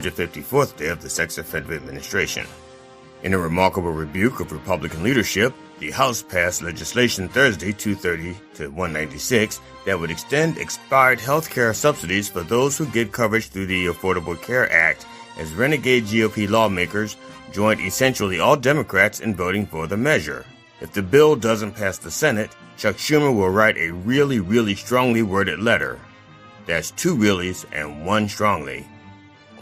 354th day of the Sex Offender Administration. In a remarkable rebuke of Republican leadership, the House passed legislation Thursday, 230 to 196, that would extend expired health care subsidies for those who get coverage through the Affordable Care Act, as renegade GOP lawmakers joined essentially all Democrats in voting for the measure. If the bill doesn't pass the Senate, Chuck Schumer will write a really strongly worded letter. That's 2 reallys and 1 strongly.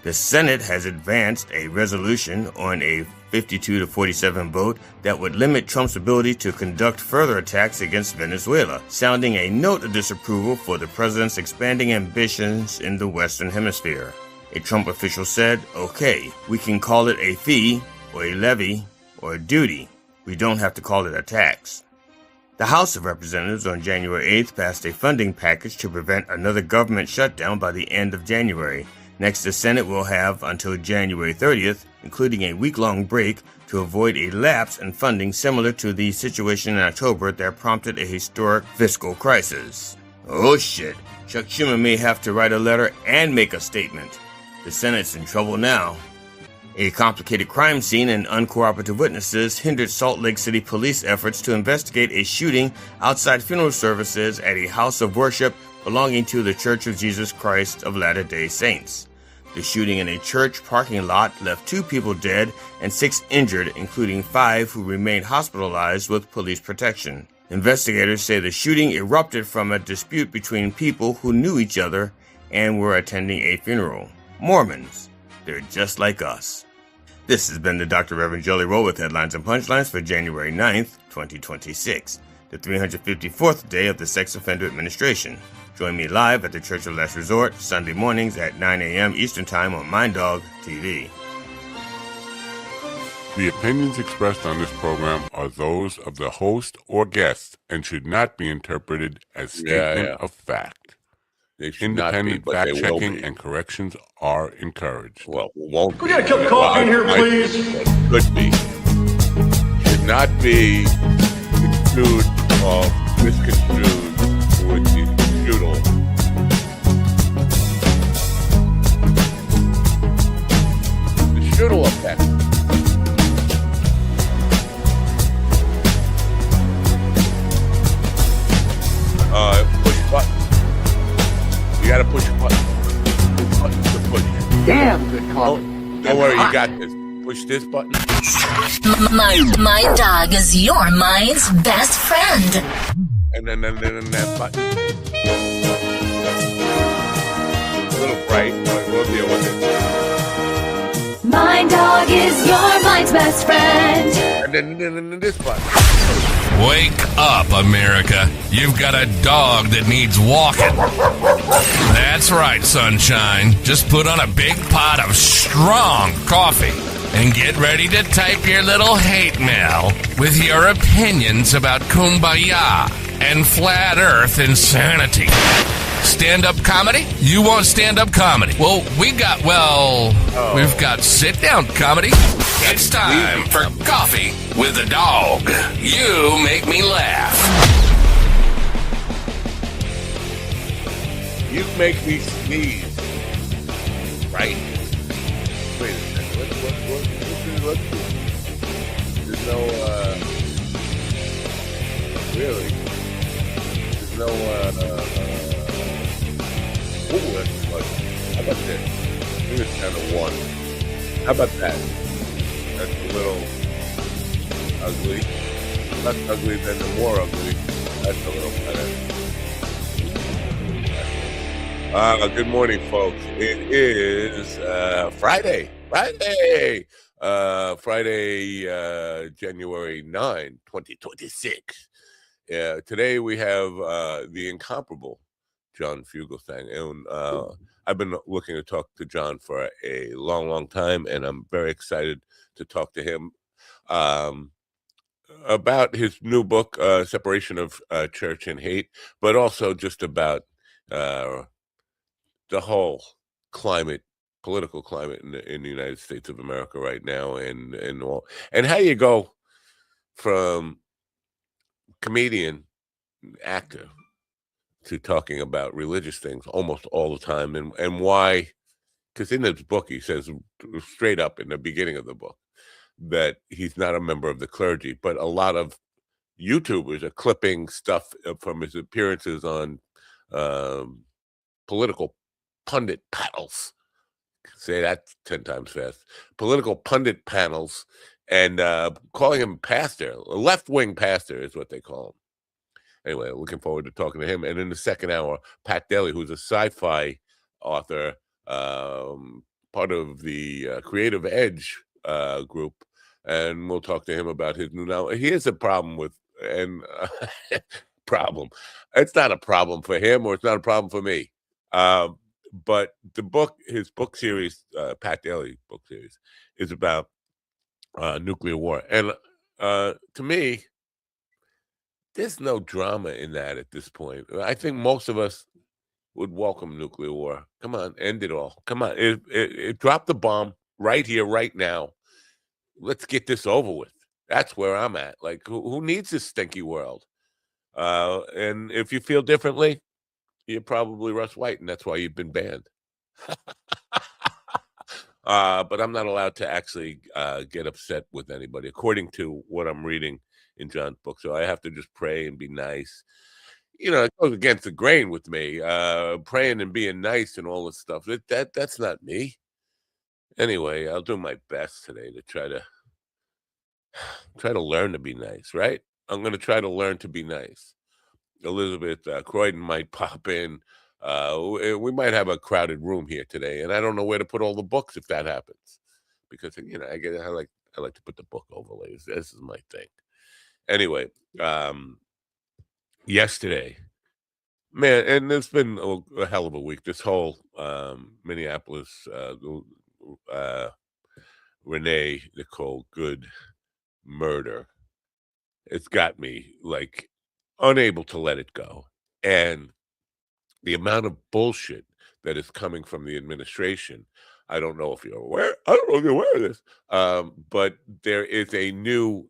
The Senate has advanced a resolution on a 52 to 47 vote that would limit Trump's ability to conduct further attacks against Venezuela, sounding a note of disapproval for the president's expanding ambitions in the Western Hemisphere. A Trump official said, "Okay, we can call it a fee, or a levy, or a duty. We don't have to call it a tax." The House of Representatives on January 8th passed a funding package to prevent another government shutdown by the end of January. Next, the Senate will have until January 30th, including a week-long break, to avoid a lapse in funding similar to the situation in October that prompted a historic fiscal crisis. Oh shit, Chuck Schumer may have to write a letter and make a statement. The Senate's in trouble now. A complicated crime scene and uncooperative witnesses hindered Salt Lake City police efforts to investigate a shooting outside funeral services at a house of worship belonging to the Church of Jesus Christ of Latter-day Saints. The shooting in a church parking lot left 2 people dead and 6 injured, including 5 who remained hospitalized with police protection. Investigators say the shooting erupted from a dispute between people who knew each other and were attending a funeral. Mormons. They're just like us. This has been the Dr. Reverend Jelly Roll with headlines and punchlines for January 9th, 2026, the 354th day of the Sex Offender Administration. Join me live at the Church of Last Resort, Sunday mornings at 9 a.m. Eastern Time on MindDog TV. The opinions expressed on this program are those of the host or guest and should not be interpreted as statement of fact. Independent fact-checking and corrections are encouraged. Well, won't Could we get a cup of coffee in here, please? Could be. Should not be construed or misconstrued with the strudel. The strudel effect. Push button. You gotta push a button. Button to push. Damn good coffee. Don't worry, you got this. Push this button. My dog is your mind's best friend. And then that button. A little bright, but we'll deal with it. My dog is your mind's best friend. And then this button. Wake up, America. You've got a dog that needs walking. That's right, sunshine. Just put on a big pot of strong coffee and get ready to type your little hate mail with your opinions about kumbaya and flat earth insanity. Stand-up comedy? You want stand-up comedy? Well, we've got sit-down comedy. It's time for Coffee with a Dog. You make me laugh. You make me sneeze. Right? Wait a second. Let's do. There's no, really? There's no, ooh, that's funny. How about this? I think it's kind of 1. How about that? That's a little ugly. Less ugly than the more ugly. That's a little better. Good morning, folks. It is Friday. January 9, 2026. Today we have the incomparable John Fugelsang. And I've been looking to talk to John for a long time, and I'm very excited to talk to him about his new book, Separation of Church and Hate, but also just about the whole political climate in the United States of America right now, and how you go from comedian, actor, to talking about religious things almost all the time, and why because in his book, he says straight up in the beginning of the book that he's not a member of the clergy, but a lot of YouTubers are clipping stuff from his appearances on political pundit panels. Say that 10 times fast. Political pundit panels, and calling him pastor. A left-wing pastor is what they call him. Anyway, looking forward to talking to him. And in the second hour, Pat Daly, who's a sci-fi author, part of the Creative Edge group, and we'll talk to him about his new novel. Here's a problem with, problem. It's not a problem for him, or it's not a problem for me. But his book series, Pat Daly book series, is about nuclear war. And to me, there's no drama in that at this point. I think most of us would welcome nuclear war. Come on, end it all. Come on, drop the bomb right here, right now. Let's get this over with. That's where I'm at. Like, who needs this stinky world? And if you feel differently, you're probably Russ White, and that's why you've been banned. But I'm not allowed to actually get upset with anybody, according to what I'm reading in John's book. So I have to just pray and be nice. You know, it goes against the grain with me. Praying and being nice and all this stuff. That's not me. Anyway, I'll do my best today to try to learn to be nice, right? I'm going to try to learn to be nice. Elizabeth Croydon might pop in. We might have a crowded room here today, and I don't know where to put all the books if that happens, because you know I like to put the book overlays. This is my thing. Anyway, yesterday, man, and it's been a hell of a week. This whole Minneapolis Renee Nicole Good murder, it's got me like unable to let it go. And the amount of bullshit that is coming from the administration, I don't know if you're aware. I don't know if you're aware of this, but there is a new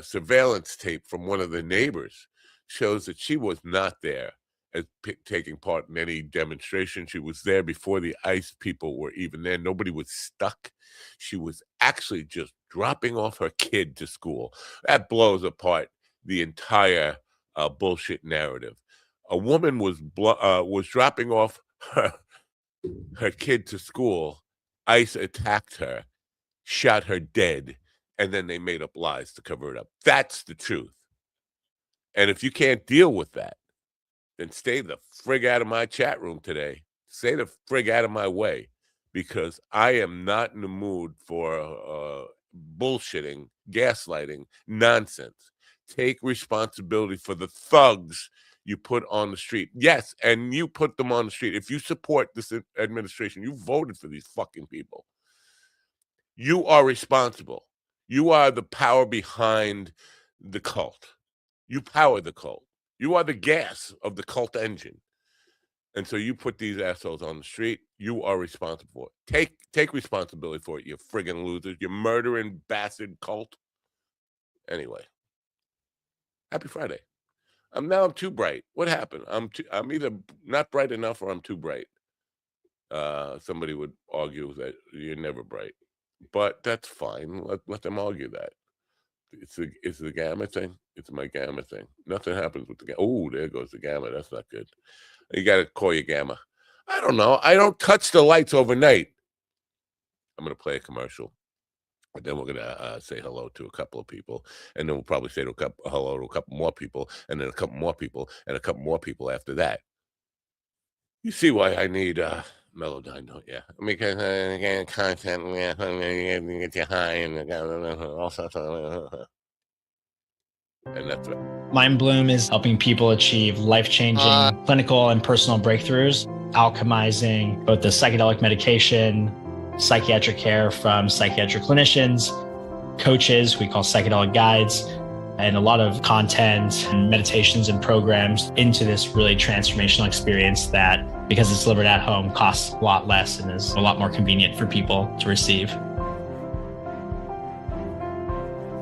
surveillance tape from one of the neighbors, shows that she was not there as taking part in any demonstration. She was there before the ICE people were even there. Nobody was stuck. She was actually just dropping off her kid to school. That blows apart the entire bullshit narrative. A woman was dropping off her kid to school. ICE attacked her, shot her dead, and then they made up lies to cover it up. That's the truth. And if you can't deal with that, then stay the frig out of my chat room today. Stay the frig out of my way, because I am not in the mood for bullshitting, gaslighting, nonsense. Take responsibility for the thugs you put on the street. Yes, and you put them on the street. If you support this administration, you voted for these fucking people. You are responsible. You are the power behind the cult. You power the cult. You are the gas of the cult engine. And so you put these assholes on the street. You are responsible for it. Take responsibility for it, you friggin' losers. You murdering bastard cult. Anyway. Happy Friday. I'm too bright. What happened? I'm either not bright enough or I'm too bright. Somebody would argue that you're never bright, but that's fine. Let them argue that. It's the gamma thing. It's my gamma thing. Nothing happens with the gamma. Oh, there goes the gamma. That's not good. You got to call your gamma. I don't know. I don't touch the lights overnight. I'm going to play a commercial. And then we're going to say hello to a couple of people. And then we'll probably say hello to a couple more people. And then a couple more people. And a couple more people after that. You see why I need Melodyne, don't you? I mean, because content, get you high and all sorts of... And that's it. Mind Bloom is helping people achieve life-changing clinical and personal breakthroughs, alchemizing both the psychedelic medication, psychiatric care from psychiatric clinicians, coaches, we call psychedelic guides, and a lot of content and meditations and programs into this really transformational experience that, because it's delivered at home, costs a lot less and is a lot more convenient for people to receive.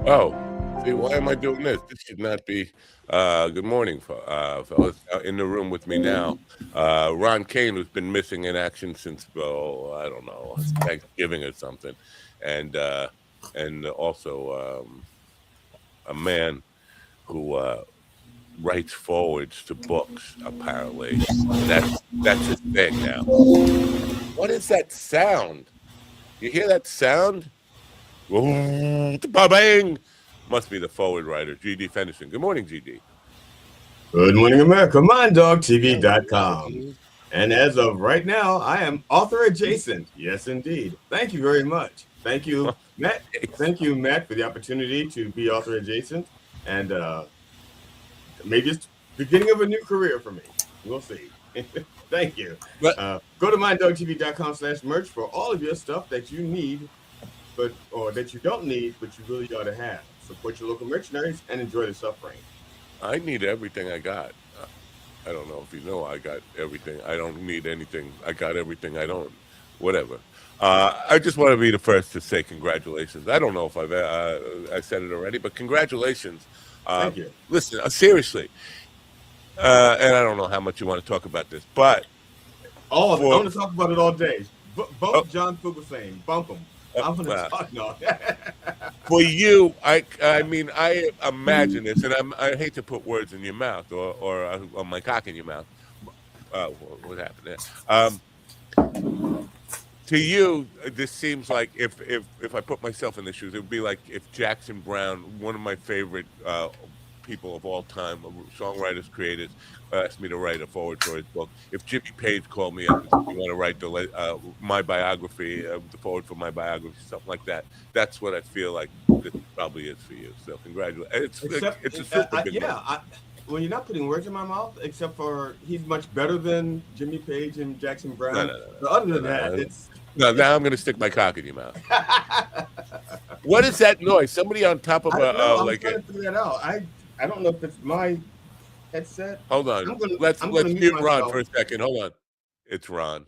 Oh, See, why am I doing this? This should not be. Good morning, fellas. In the room with me now, Ron Kane, who's been missing in action since, I don't know, Thanksgiving or something, and also a man who writes forwards to books, apparently. That's his thing now. What is that sound? You hear that sound? Bang! Must be the forward writer, GD Fenderson. Good morning, GD. Good morning, America. MindDogTV.com. And as of right now, I am author adjacent. Yes, indeed. Thank you very much. Thank you, Matt. Thank you, Matt, for the opportunity to be author adjacent. And maybe it's the beginning of a new career for me. We'll see. Thank you. Go to MindDogTV.com/merch for all of your stuff that you need, or that you don't need, but you really ought to have. Support your local mercenaries and enjoy the suffering. I need everything I got. I don't know if you know, I got everything. I don't need anything. I got everything I don't. Whatever. I just want to be the first to say congratulations. I don't know if I said it already, but congratulations. Thank you. Listen, seriously. And I don't know how much you want to talk about this, but I want to talk about it all day. Both John Fugelsang, bump them. I'm going to talk now. For you, I mean, I imagine this, and I hate to put words in your mouth or my cock in your mouth. What happened there? To you, this seems like if I put myself in the shoes, it would be like if Jackson Brown, one of my favorite people of all time, songwriters, creators, asked me to write a forward for his book. If Jimmy Page called me up and said, "You want to write my biography, the forward for my biography," something like that. That's what I feel like this probably is for you. So congratulations. It's a super big well, you're not putting words in my mouth, except for he's much better than Jimmy Page and Jackson Brown. No. But other than that, it's... No, now I'm going to stick my cock in your mouth. What is that noise? Somebody on top of I'm trying to figure that out. I don't know if it's my headset. Hold on. Let's mute Ron for a second. Hold on. It's Ron.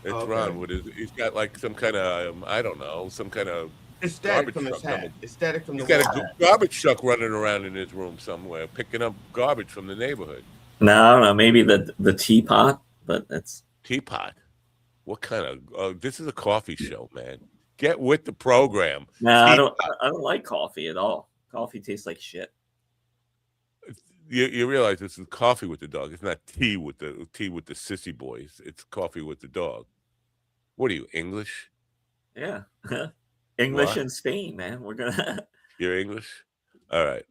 It's okay. Ron. What is it? He's got like some kind of I don't know, some kind of it's static from his hat. It's static from the He's got a garbage truck running around in his room somewhere, picking up garbage from the neighborhood. No, I don't know. Maybe the teapot, but it's teapot. What kind of? This is a coffee show, man. Get with the program. No, I don't like coffee at all. Coffee tastes like shit. You realize this is coffee with the dog. It's not tea with the sissy boys. It's coffee with the dog. What are you, English? Yeah, English in Spain, man. We're gonna. You're English. All right.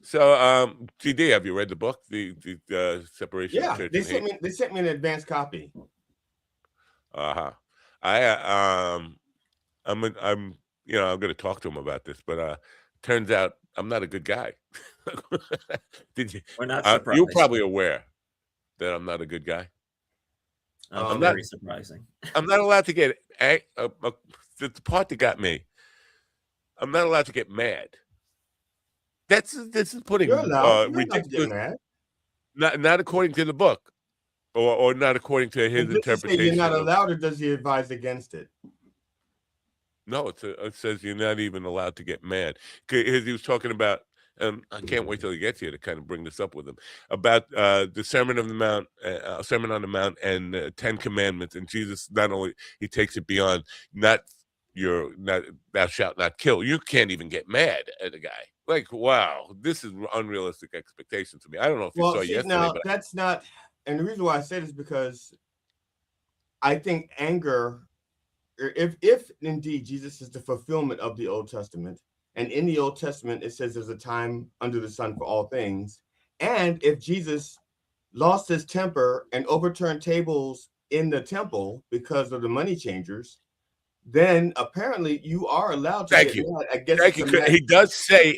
So, GD, have you read the book, the Separation of Church and Hate? They sent me an advanced copy. I'm going to talk to him about this, but turns out I'm not a good guy. Did you? We're not surprised. You're probably aware that I'm not a good guy. I'm very surprising. I'm not allowed to get the part that got me. I'm not allowed to get mad. This is putting ridiculous. Get mad. Not according to the book, or not according to his interpretation. You're not allowed, or does he advise against it? No, it says you're not even allowed to get mad. Because he was talking about, I can't wait till he gets here to kind of bring this up with him, about the Sermon on the Mount and 10 Commandments. And Jesus, not only, he takes it beyond, thou shalt not kill. You can't even get mad at a guy. Like, wow, this is unrealistic expectations to me. I don't know if you saw yesterday. Now, that's not, and the reason why I say this is because I think anger, if indeed Jesus is the fulfillment of the Old Testament, and in the Old Testament it says there's a time under the sun for all things, and if Jesus lost his temper and overturned tables in the temple because of the money changers, then apparently you are allowed to get mad. I guess Thank you. He does say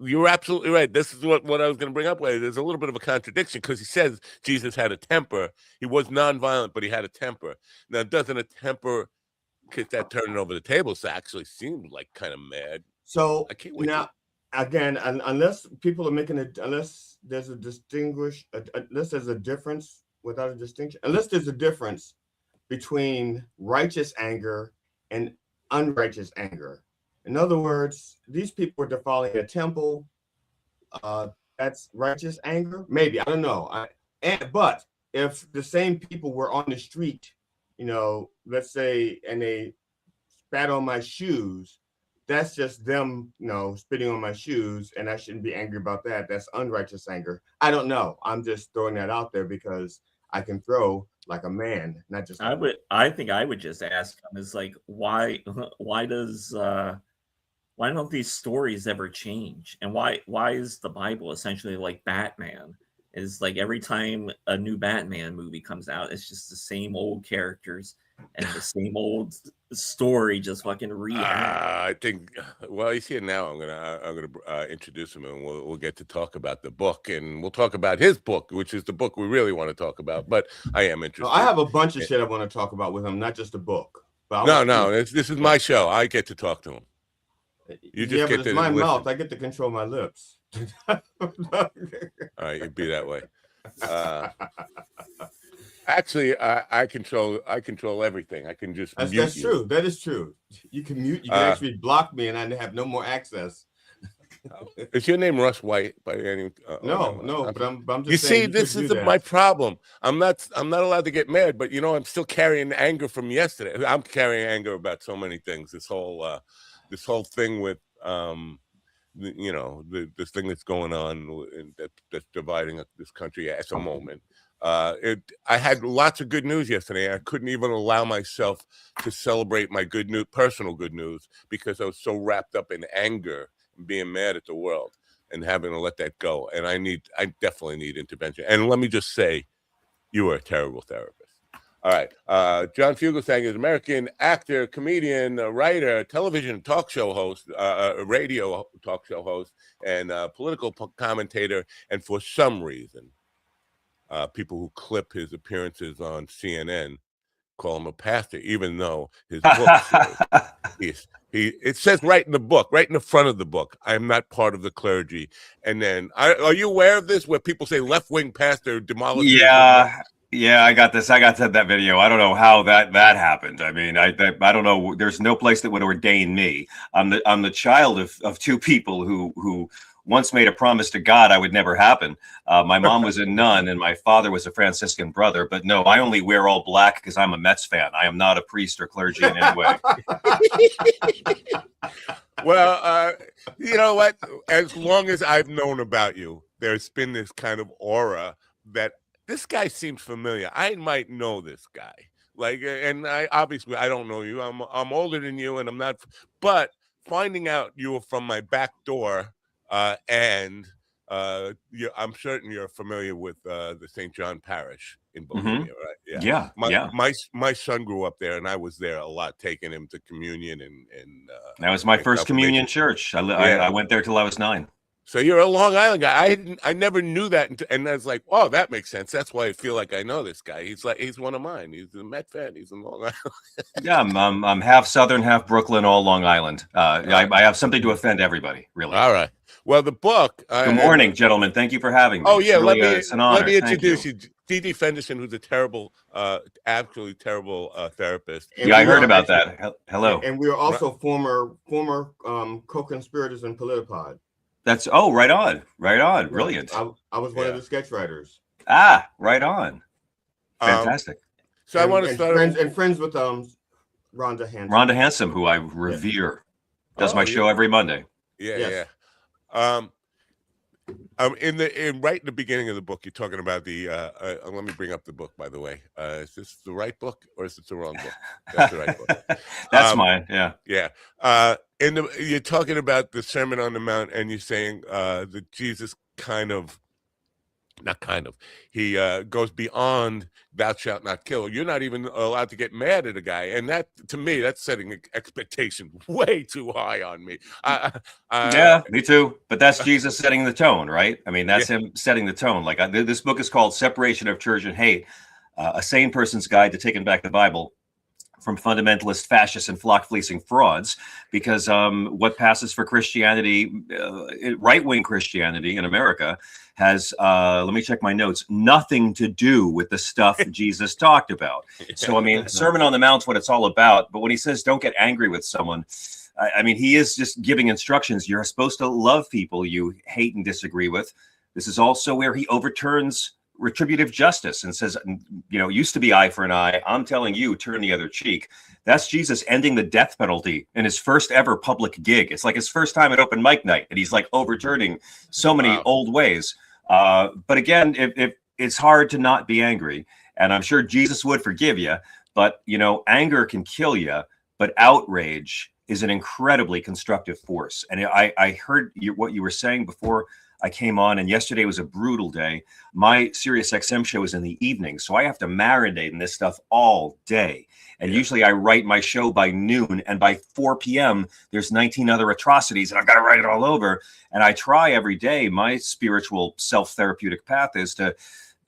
you're absolutely right. This is what I was going to bring up with. There's a little bit of a contradiction because he says Jesus had a temper. He was nonviolent, but he had a temper. Now, doesn't a temper get that turning over the tables actually seemed like kind of mad? So I can't wait now, again, unless people are making it, unless there's a difference without a distinction, unless there's a difference between righteous anger and unrighteous anger. In other words, these people are defiling a temple. That's righteous anger? Maybe, I don't know. But if the same people were on the street, let's say, and they spat on my shoes, that's just them, spitting on my shoes, and I shouldn't be angry about that. That's unrighteous anger. I don't know. I'm just throwing that out there because I can throw like a man, not just. I think I would just ask them is like, why don't these stories ever change? And why is the Bible essentially like Batman? Is like every time a new Batman movie comes out, it's just the same old characters and the same old story, just fucking I think. Well, he's here now. I'm gonna introduce him, and we'll get to talk about the book, and we'll talk about his book, which is the book we really want to talk about. But I am interested. I have a bunch of shit I want to talk about with him, not just the book. But no, this is my show. I get to talk to him. You just get to my listen. Mouth. I get to control my lips. All right, it'd be that way. Actually, I control everything. I can just mute that's you. True. That is true. You can mute. You can actually block me, and I have no more access. Is your name Russ White by any? No. But I'm just. You see, this is my problem. I'm not allowed to get mad, but I'm still carrying anger from yesterday. I'm carrying anger about so many things. This whole thing with this thing that's going on that's dividing this country at the moment. I had lots of good news yesterday. I couldn't even allow myself to celebrate my personal good news, because I was so wrapped up in anger and being mad at the world and having to let that go. And I definitely need intervention. And let me just say, you are a terrible therapist. All right. John Fugelsang is an American actor, comedian, writer, television talk show host, radio talk show host, and political commentator. And for some reason, people who clip his appearances on CNN call him a pastor, even though his book says it says right in the book, right in the front of the book, I am not part of the clergy. And then, are you aware of this, where people say left-wing pastor demolishes? Yeah, I got this. I got that video. I don't know how that happened. I mean, I don't know. There's no place that would ordain me. I'm the child of two people who once made a promise to God I would never happen. My mom was a nun and my father was a Franciscan brother. But no, I only wear all black because I'm a Mets fan. I am not a priest or clergy in any way. Well, you know what? As long as I've known about you, there's been this kind of aura that this guy seems familiar. I might know this guy. And I obviously don't know you. I'm older than you, and I'm not. But finding out you were from my back door. I'm certain you're familiar with the St. John Parish in Bohemia, right? Yeah. My son grew up there, and I was there a lot, taking him to communion and that was my first communion church. I went there till I was 9. So you're a Long Island guy. I never knew that, and I was like, oh, that makes sense. That's why I feel like I know this guy. He's one of mine. He's a Met fan. He's in Long Island. Yeah, I'm half Southern, half Brooklyn, all Long Island. I have something to offend everybody, really. All right. Well, the book. Good morning, gentlemen. Thank you for having me. Oh yeah, let me introduce you. Dee Fenderson, who's a terrible, absolutely terrible therapist. And I heard about that. Hello. And we are also former co-conspirators in Politipod. That's right on. Brilliant. I was one of the sketch writers. Right on. Fantastic. So I want to start friends with Rhonda Hanson. Rhonda Hanson, who I revere, does my show every Monday. Yeah. Right in the beginning of the book, you're talking about the. Let me bring up the book, by the way. Is this the right book or is it the wrong book? That's the right book. That's mine. Yeah. Yeah. You're talking about the Sermon on the Mount, and you're saying that Jesus he goes beyond thou shalt not kill. You're not even allowed to get mad at a guy, and that, to me, that's setting an expectation way too high on me. Yeah, me too. But that's Jesus setting the tone, right? I mean, that's him setting the tone. Like this book is called Separation of Church and Hate, a sane person's guide to taking back the Bible from fundamentalist, fascist, and flock-fleecing frauds, because what passes for Christianity, right-wing Christianity in America, has, let me check my notes, nothing to do with the stuff Jesus talked about. So, I mean, Sermon on the Mount's what it's all about, but when he says don't get angry with someone, I mean, he is just giving instructions. You're supposed to love people you hate and disagree with. This is also where he overturns retributive justice and says, you know, it used to be eye for an eye. I'm telling you, turn the other cheek. That's Jesus ending the death penalty in his first ever public gig. It's like his first time at open mic night, and he's like overturning so many old ways. But again, if it's hard to not be angry, and I'm sure Jesus would forgive you, but you know, anger can kill you, but outrage is an incredibly constructive force. And I heard what you were saying before I came on, and yesterday was a brutal day. My Sirius XM show is in the evening, so I have to marinate in this stuff all day. And usually I write my show by noon, and by 4 p.m. there's 19 other atrocities, and I've got to write it all over. And I try every day. My spiritual self-therapeutic path is to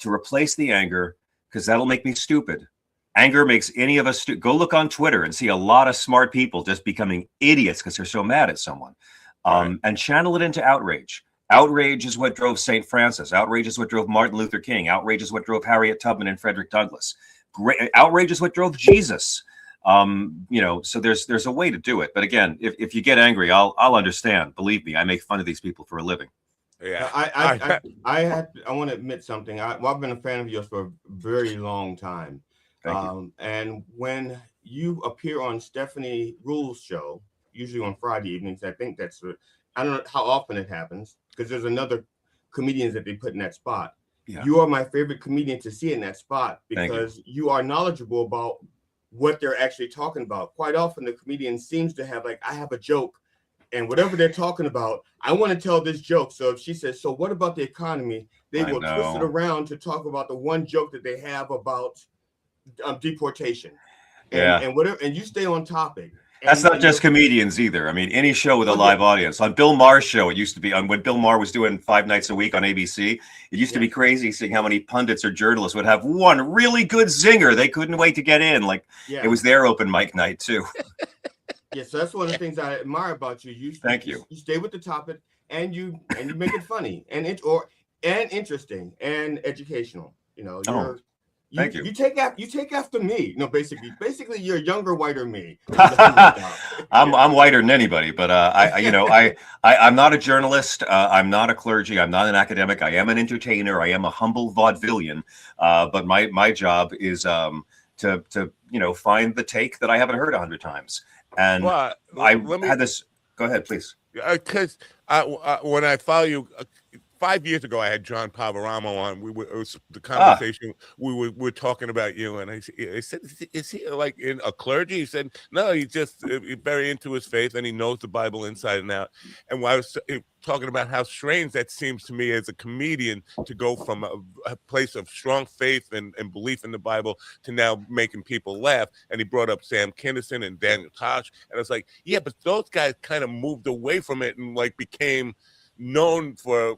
replace the anger, because that'll make me stupid. Anger makes any of us go look on Twitter and see a lot of smart people just becoming idiots because they're so mad at someone, and channel it into outrage. Outrage is what drove St. Francis. Outrage is what drove Martin Luther King. Outrage is what drove Harriet Tubman and Frederick Douglass. Outrage is what drove Jesus. You know, so there's a way to do it. But again, if you get angry, I'll understand. Believe me, I make fun of these people for a living. Yeah, I want to admit something. I've been a fan of yours for a very long time. And when you appear on Stephanie Rule's show, usually on Friday evenings, I think that's I don't know how often it happens, because there's another comedians that they put in that spot. Yeah. You are my favorite comedian to see in that spot, because you are knowledgeable about what they're actually talking about. Quite often the comedian seems to have like, I have a joke, and whatever they're talking about, I want to tell this joke. So if she says, so what about the economy? They will twist it around to talk about the one joke that they have about deportation. And whatever, and you stay on topic. That's not just comedians either. I mean, any show with a live audience. On Bill Maher's show, it used to be when Bill Maher was doing 5 nights a week on ABC. It used to be crazy seeing how many pundits or journalists would have one really good zinger they couldn't wait to get in. Like it was their open mic night too. Yeah, so that's one of the things I admire about you. You stay with the topic, and you make it funny and interesting and educational. You know, Thank you. You take after me. No, basically, you're younger, whiter me. I'm whiter than anybody, but I'm not a journalist. I'm not a clergy. I'm not an academic. I am an entertainer. I am a humble vaudevillian. But my job is to find the take that I haven't heard 100 times. And had this. Go ahead, please. Because when I follow you. 5 years ago, I had John Pavaramo on. It was the conversation. We were talking about you, and I said, "Is he like in a clergy?" He said, "No, he's just very into his faith, and he knows the Bible inside and out." And I was talking about how strange that seems to me as a comedian to go from a place of strong faith and belief in the Bible to now making people laugh. And he brought up Sam Kinison and Daniel Tosh, and I was like, "Yeah, but those guys kind of moved away from it and like became known for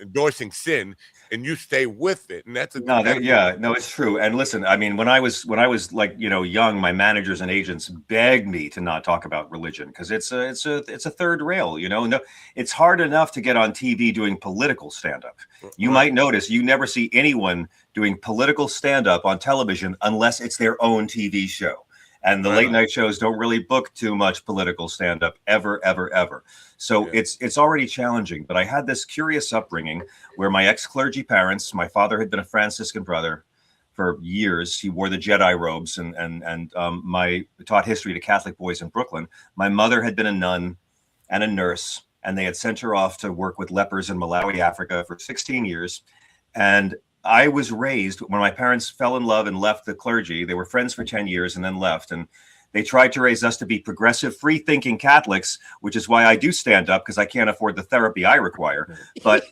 endorsing sin, and you stay with it." And that's it's true. And listen, I mean, when I was like, young, my managers and agents begged me to not talk about religion because it's a third rail. No, it's hard enough to get on TV doing political stand-up. You might notice you never see anyone doing political stand-up on television unless it's their own TV show. And the late night shows don't really book too much political stand-up ever, ever, ever. So it's already challenging. But I had this curious upbringing where my ex-clergy parents, my father had been a Franciscan brother for years. He wore the Jedi robes and taught history to Catholic boys in Brooklyn. My mother had been a nun and a nurse, and they had sent her off to work with lepers in Malawi, Africa for 16 years. And I was raised when my parents fell in love and left the clergy. They were friends for 10 years and then left. And they tried to raise us to be progressive, free-thinking Catholics, which is why I do stand up, because I can't afford the therapy I require. But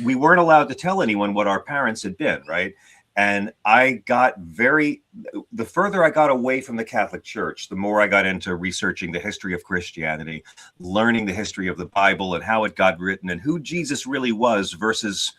we weren't allowed to tell anyone what our parents had been, right? And the further I got away from the Catholic Church, the more I got into researching the history of Christianity, learning the history of the Bible and how it got written and who Jesus really was versus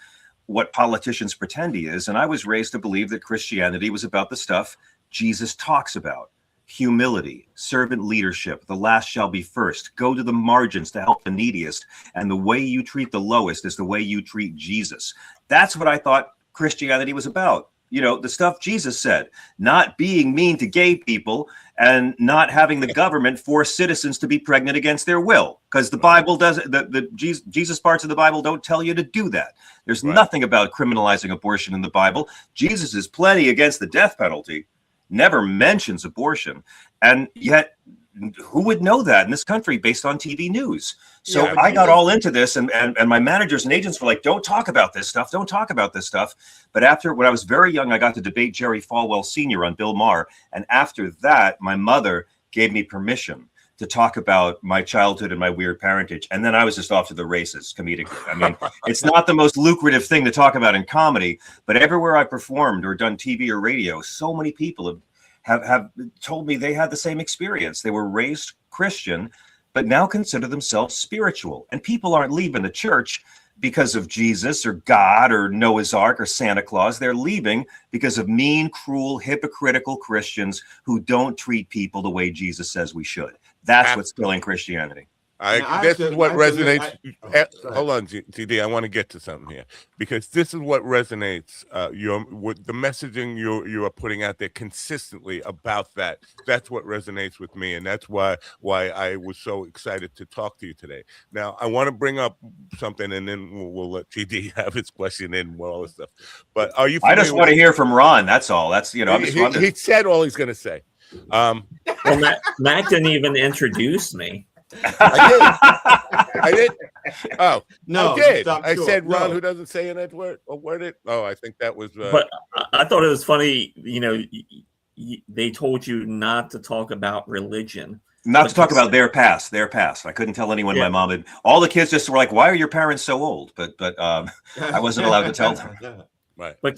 what politicians pretend he is. And I was raised to believe that Christianity was about the stuff Jesus talks about: humility, servant leadership, the last shall be first, go to the margins to help the neediest, and the way you treat the lowest is the way you treat Jesus. That's what I thought Christianity was about. you know, the stuff Jesus said, not being mean to gay people and not having the government force citizens to be pregnant against their will, because the Bible doesn't, the Jesus parts of the Bible don't tell you to do that. There's nothing about criminalizing abortion in the Bible. Jesus is plenty against the death penalty, never mentions abortion, and yet who would know that in this country based on TV news? So I got all into this, and my managers and agents were like, don't talk about this stuff. Don't talk about this stuff. But after, when I was very young, I got to debate Jerry Falwell Sr. on Bill Maher. And after that, my mother gave me permission to talk about my childhood and my weird parentage. And then I was just off to the races comedically. I mean, it's not the most lucrative thing to talk about in comedy, but everywhere I performed or done TV or radio, so many people have told me they had the same experience. They were raised Christian, but now consider themselves spiritual. And people aren't leaving the church because of Jesus or God or Noah's Ark or Santa Claus. They're leaving because of mean, cruel, hypocritical Christians who don't treat people the way Jesus says we should. That's what's killing Christianity. This is what resonates. Hold on, TD. I want to get to something here, because this is what resonates. With the messaging you are putting out there consistently about that. That's what resonates with me, and that's why I was so excited to talk to you today. Now, I want to bring up something, and then we'll let TD have his question in with all this stuff. But are you? I just want to hear from Ron. That's all. That's he said all he's going to say. Well, Matt didn't even introduce me. I did. Oh no, I did. I said Ron, no. Who doesn't say an word. Oh, I think that was. But I thought it was funny. You know, they told you not to talk about religion. Not to talk about their past. I couldn't tell anyone. My mom had. All the kids just were like, "Why are your parents so old?" But I wasn't allowed to tell them. Right. But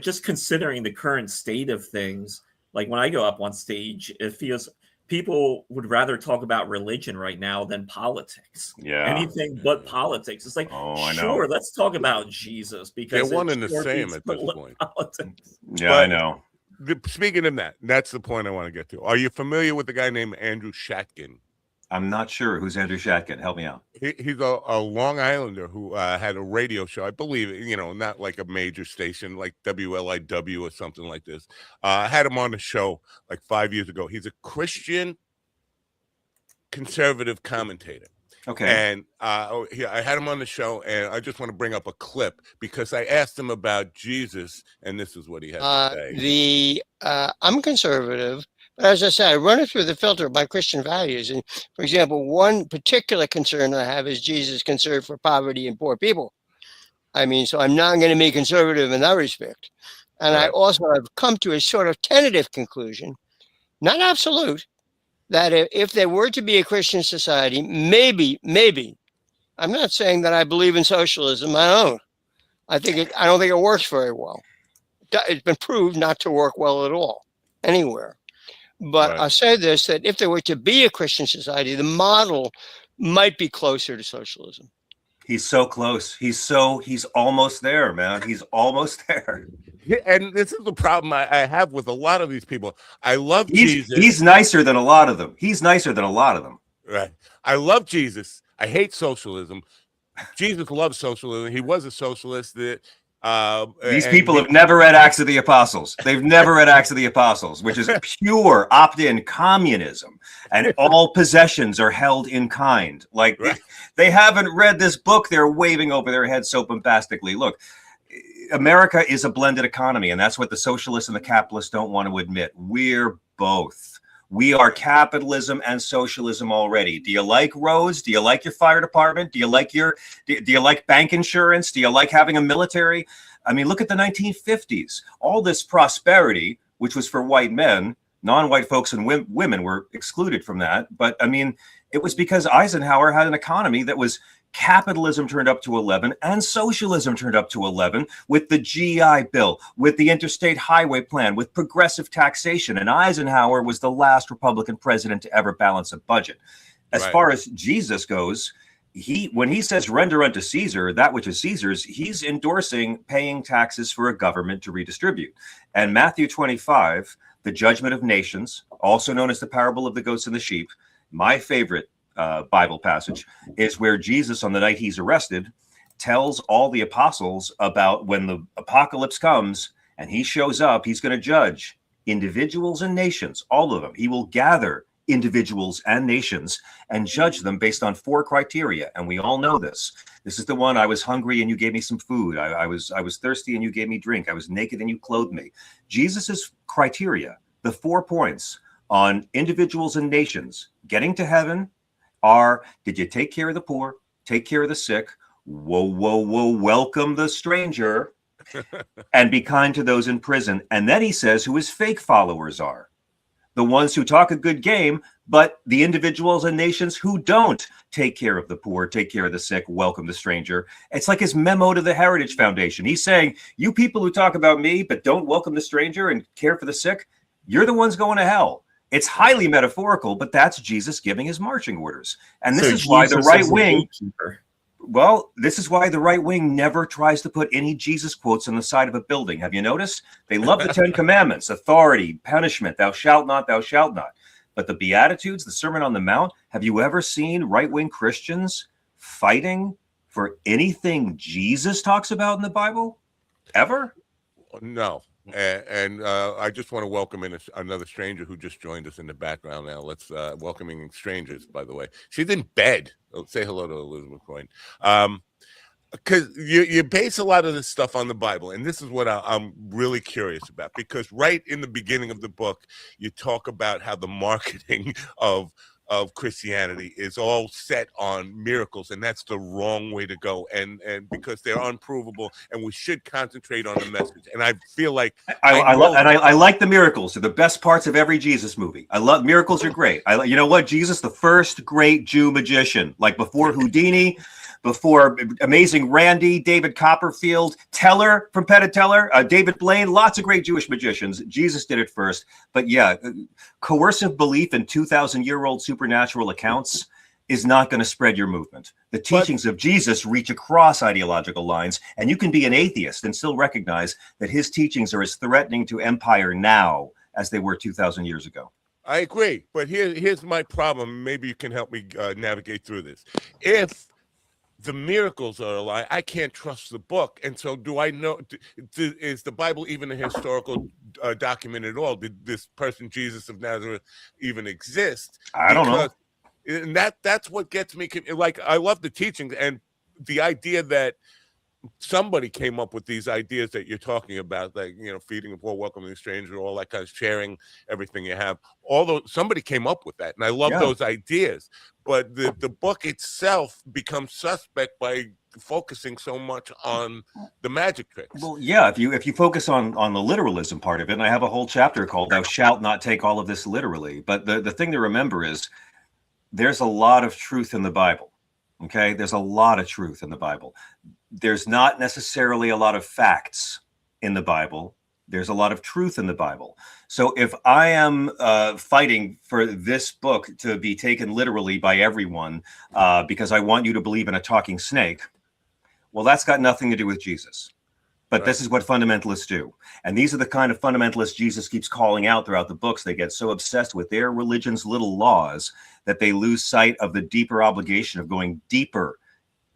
just considering the current state of things, like when I go up on stage, it feels people would rather talk about religion right now than politics. Yeah. Anything but politics. It's like, sure, let's talk about Jesus, because they're one and the same at this point. Politics. Yeah, but I know. Speaking of that, that's the point I want to get to. Are you familiar with the guy named Andrew Shatkin? I'm not sure. Who's Andrew Shatkin? Help me out. He's a Long Islander who had a radio show, I believe, not like a major station like WLIW or something like this. I had him on the show like 5 years ago. He's a Christian conservative commentator. Okay. And I had him on the show, and I just want to bring up a clip because I asked him about Jesus, and this is what he had to say. I'm conservative. But as I said, I run it through the filter of my Christian values. And for example, one particular concern I have is Jesus' concern for poverty and poor people. I mean, so I'm not going to be conservative in that respect. And I also have come to a sort of tentative conclusion, not absolute, that if there were to be a Christian society, maybe, I'm not saying that I believe in socialism. I don't. I don't think it works very well. It's been proved not to work well at all anywhere. But I'll say this, that if there were to be a Christian society, the model might be closer to socialism. He's so close. He's almost there, man. He's almost there. And this is the problem I have with a lot of these people. I love Jesus. He's nicer than a lot of them. Right. I love Jesus. I hate socialism. Jesus loves socialism. He was a socialist. These people have never read Acts of the Apostles. They've never read Acts of the Apostles, which is pure opt-in communism, and all possessions are held in kind. Like they haven't read this book. They're waving over their heads so bombastically. Look, America is a blended economy, and that's what the socialists and the capitalists don't want to admit. We're both. We are capitalism and socialism already. Do you like roads? Do you like your fire department? Do you like bank insurance? Do you like having a military? I mean, look at the 1950s. All this prosperity, which was for white men, non-white folks and women were excluded from that. But I mean, it was because Eisenhower had an economy that was capitalism turned up to 11 and socialism turned up to 11 with the GI Bill, with the Interstate Highway Plan, with progressive taxation. And Eisenhower was the last Republican president to ever balance a budget. As far as Jesus goes, when he says render unto Caesar that which is Caesar's, he's endorsing paying taxes for a government to redistribute. And Matthew 25, the judgment of nations, also known as the parable of the goats and the sheep, my favorite Bible passage, is where Jesus, on the night he's arrested, tells all the apostles about when the apocalypse comes, and he shows up, he's going to judge individuals and nations, all of them. He will gather individuals and nations and judge them based on 4 criteria. And we all know this. This is the one: I was hungry and you gave me some food. I was thirsty and you gave me drink. I was naked and you clothed me. Jesus's criteria, the 4 points on individuals and nations getting to heaven are: did you take care of the poor, take care of the sick, welcome the stranger, and be kind to those in prison. And then he says who his fake followers are: the ones who talk a good game, but the individuals and nations who don't take care of the poor, take care of the sick, welcome the stranger. It's like his memo to the Heritage Foundation. He's saying, you people who talk about me but don't welcome the stranger and care for the sick, you're the ones going to hell. It's highly metaphorical, but that's Jesus giving his marching orders. And this is why the right wing... Well, this is why the right wing never tries to put any Jesus quotes on the side of a building. Have you noticed? They love the 10 Commandments, authority, punishment, thou shalt not, thou shalt not. But the Beatitudes, the Sermon on the Mount, have you ever seen right-wing Christians fighting for anything Jesus talks about in the Bible? Ever? No. And I just want to welcome in another stranger who just joined us in the background now. Let's welcoming strangers, by the way. She's in bed. Say hello to Elizabeth Coyne. Because you base a lot of this stuff on the Bible, and this is what I'm really curious about, because right in the beginning of the book, you talk about how the marketing of Christianity is all set on miracles, and that's the wrong way to go, and because they're unprovable, and we should concentrate on the message. And I feel like I like the miracles. They're the best parts of every Jesus movie. I love miracles. Are great. You know what? Jesus, the first great Jew magician, like before Houdini, before Amazing Randy, David Copperfield, Teller from Penn and Teller, David Blaine, lots of great Jewish magicians. Jesus did it first. But yeah, coercive belief in 2,000-year-old supernatural accounts is not going to spread your movement. The teachings of Jesus reach across ideological lines, and you can be an atheist and still recognize that his teachings are as threatening to empire now as they were 2,000 years ago. I agree. But here's my problem. Maybe you can help me navigate through this. If the miracles are a lie, I can't trust the book. And so do I know, is the Bible even a historical document at all? Did this person, Jesus of Nazareth, even exist? I don't know. And that's what gets me, like, I love the teachings and the idea that somebody came up with these ideas that you're talking about, like, feeding the poor, welcoming the stranger, all that kind of sharing everything you have. Although somebody came up with that, and I love those ideas. But the book itself becomes suspect by focusing so much on the magic tricks. Well, yeah, if you focus on the literalism part of it, and I have a whole chapter called "Thou shalt not take all of this literally." But the thing to remember is there's a lot of truth in the Bible. Okay, there's a lot of truth in the Bible. There's not necessarily a lot of facts in the Bible. There's a lot of truth in the Bible. So if I am fighting for this book to be taken literally by everyone because I want you to believe in a talking snake, well, that's got nothing to do with Jesus. But this is what fundamentalists do. And these are the kind of fundamentalists Jesus keeps calling out throughout the books. They get so obsessed with their religion's little laws that they lose sight of the deeper obligation of going deeper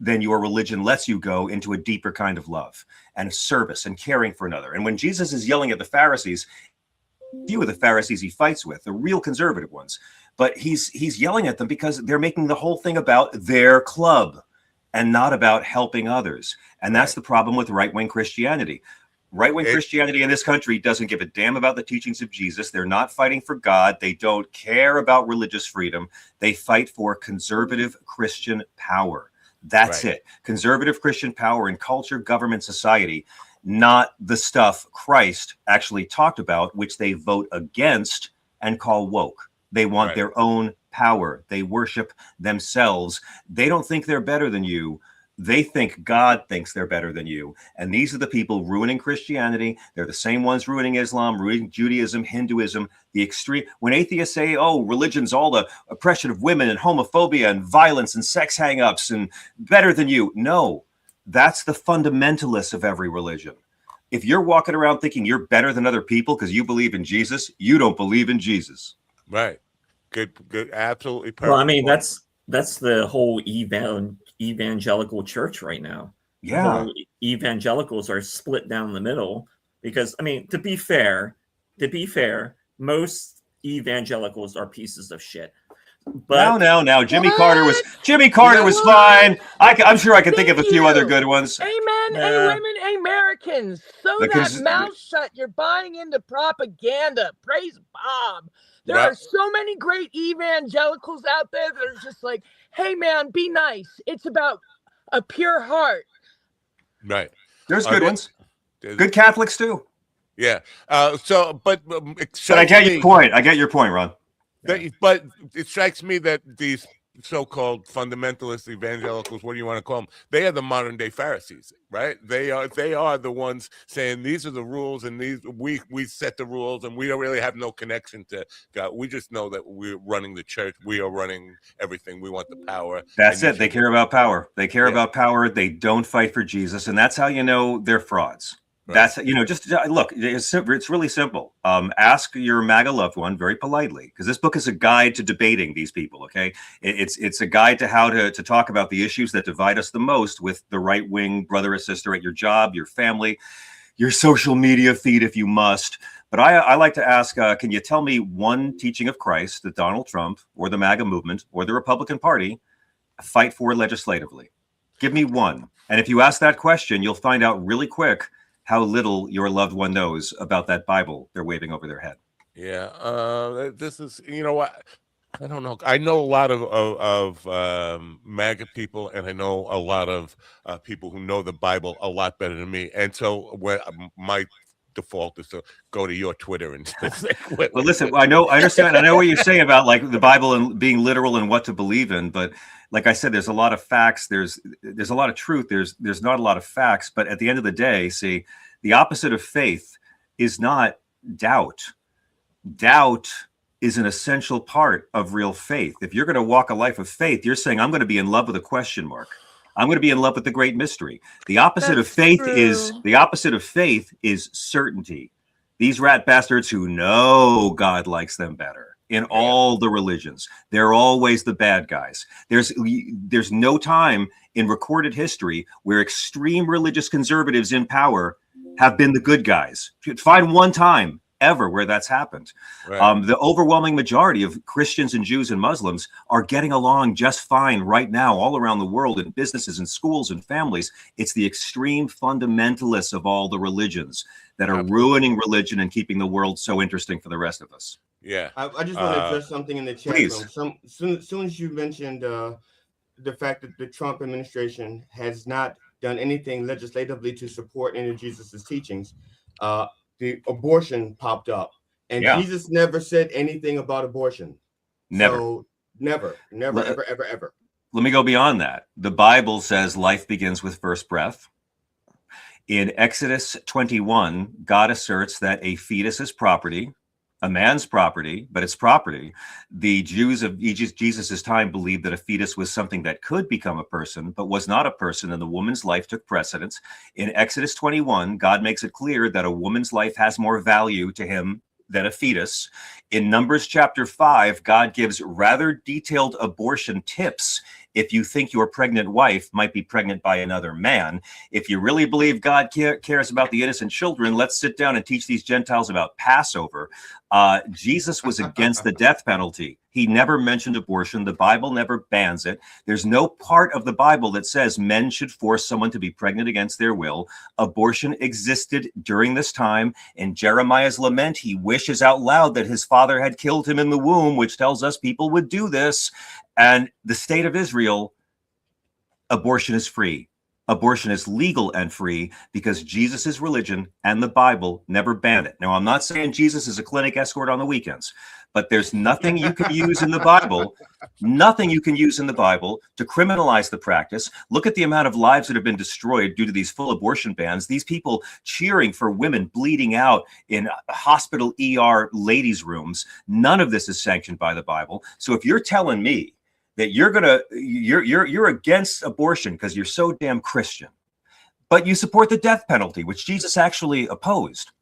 than your religion lets you go into a deeper kind of love and service and caring for another. And when Jesus is yelling at the Pharisees, few of the Pharisees he fights with, the real conservative ones, but he's yelling at them because they're making the whole thing about their club and not about helping others. And that's the problem with right-wing Christianity. Right-wing Christianity in this country doesn't give a damn about the teachings of Jesus. They're not fighting for God. They don't care about religious freedom. They fight for conservative Christian power. That's it. Conservative Christian power in culture, government, society, not the stuff Christ actually talked about, which they vote against and call woke. They want their own power. They worship themselves. They don't think they're better than you. They think God thinks they're better than you. And these are the people ruining Christianity. They're the same ones ruining Islam, ruining Judaism, Hinduism, the extreme. When atheists say, oh, religion's all the oppression of women and homophobia and violence and sex hang-ups and better than you. No, that's the fundamentalists of every religion. If you're walking around thinking you're better than other people because you believe in Jesus, you don't believe in Jesus. Right. Good. Absolutely perfect. Well, I mean, that's the whole evangelical church right now. Yeah. Evangelicals are split down the middle Because I mean, to be fair, most evangelicals are pieces of shit. But now, Jimmy Carter was fine. I'm sure I can think of a few other good ones. Amen. Hey, women, Americans. So that mouth shut. You're buying into propaganda. Praise Bob. There are so many great evangelicals out there that are just like, hey, man, be nice. It's about a pure heart. Right. There's good ones. Good Catholics too. Yeah. But I get your point. I get your point, Ron. But it strikes me that these so-called fundamentalist evangelicals, what do you want to call them? They are the modern day Pharisees, right? They are the ones saying these are the rules, and we set the rules, and we don't really have no connection to God. We just know that we're running the church. We are running everything. We want the power. That's it. They care about power. They care about power. They don't fight for Jesus, and that's how you know they're frauds. Right. That's, just look, it's really simple. Ask your MAGA loved one very politely, because this book is a guide to debating these people. OK, it's a guide to how to talk about the issues that divide us the most with the right wing brother or sister at your job, your family, your social media feed, if you must. But I like to ask, can you tell me one teaching of Christ that Donald Trump or the MAGA movement or the Republican Party fight for legislatively? Give me one. And if you ask that question, you'll find out really quick how little your loved one knows about that Bible they're waving over their head. Yeah, this is, what, I don't know. I know a lot of MAGA people, and I know a lot of people who know the Bible a lot better than me. And so my default is to go to your Twitter and well, listen, I understand. I know what you're saying about like the Bible and being literal and what to believe in, but like I said, there's a lot of facts. There's a lot of truth. There's not a lot of facts. But at the end of the day, see, the opposite of faith is not doubt. Doubt is an essential part of real faith. If you're going to walk a life of faith, you're saying, I'm going to be in love with a question mark. I'm going to be in love with the great mystery. The opposite of faith is certainty. These rat bastards who know God likes them better. In all the religions, they're always the bad guys. There's no time in recorded history where extreme religious conservatives in power have been the good guys. Find one time ever where that's happened. Right. The overwhelming majority of Christians and Jews and Muslims are getting along just fine right now all around the world in businesses and schools and families. It's the extreme fundamentalists of all the religions that are ruining religion and keeping the world so interesting for the rest of us. Yeah, I just want to address something in the chat room. Soon as you mentioned the fact that the Trump administration has not done anything legislatively to support any of Jesus's teachings, the abortion popped up, and Jesus never said anything about abortion. Never. So never, ever. Let me go beyond that. The Bible says life begins with first breath. In Exodus 21, God asserts that a fetus is property, a man's property, but it's property. The Jews of Jesus' time believed that a fetus was something that could become a person, but was not a person, and the woman's life took precedence. In Exodus 21, God makes it clear that a woman's life has more value to him than a fetus. In Numbers chapter 5, God gives rather detailed abortion tips if you think your pregnant wife might be pregnant by another man. If you really believe God cares about the innocent children, let's sit down and teach these Gentiles about Passover. Jesus was against the death penalty. He never mentioned abortion. The Bible never bans it. There's no part of the Bible that says men should force someone to be pregnant against their will. Abortion existed during this time. In Jeremiah's lament, he wishes out loud that his father had killed him in the womb, which tells us people would do this. And the state of Israel, abortion is free. Abortion is legal and free because Jesus' religion and the Bible never banned it. Now, I'm not saying Jesus is a clinic escort on the weekends, but there's nothing you can use in the Bible, to criminalize the practice. Look at the amount of lives that have been destroyed due to these full abortion bans. These people cheering for women bleeding out in hospital ER ladies' rooms. None of this is sanctioned by the Bible. So if you're telling me that you're against abortion because you're so damn Christian, but you support the death penalty, which Jesus actually opposed,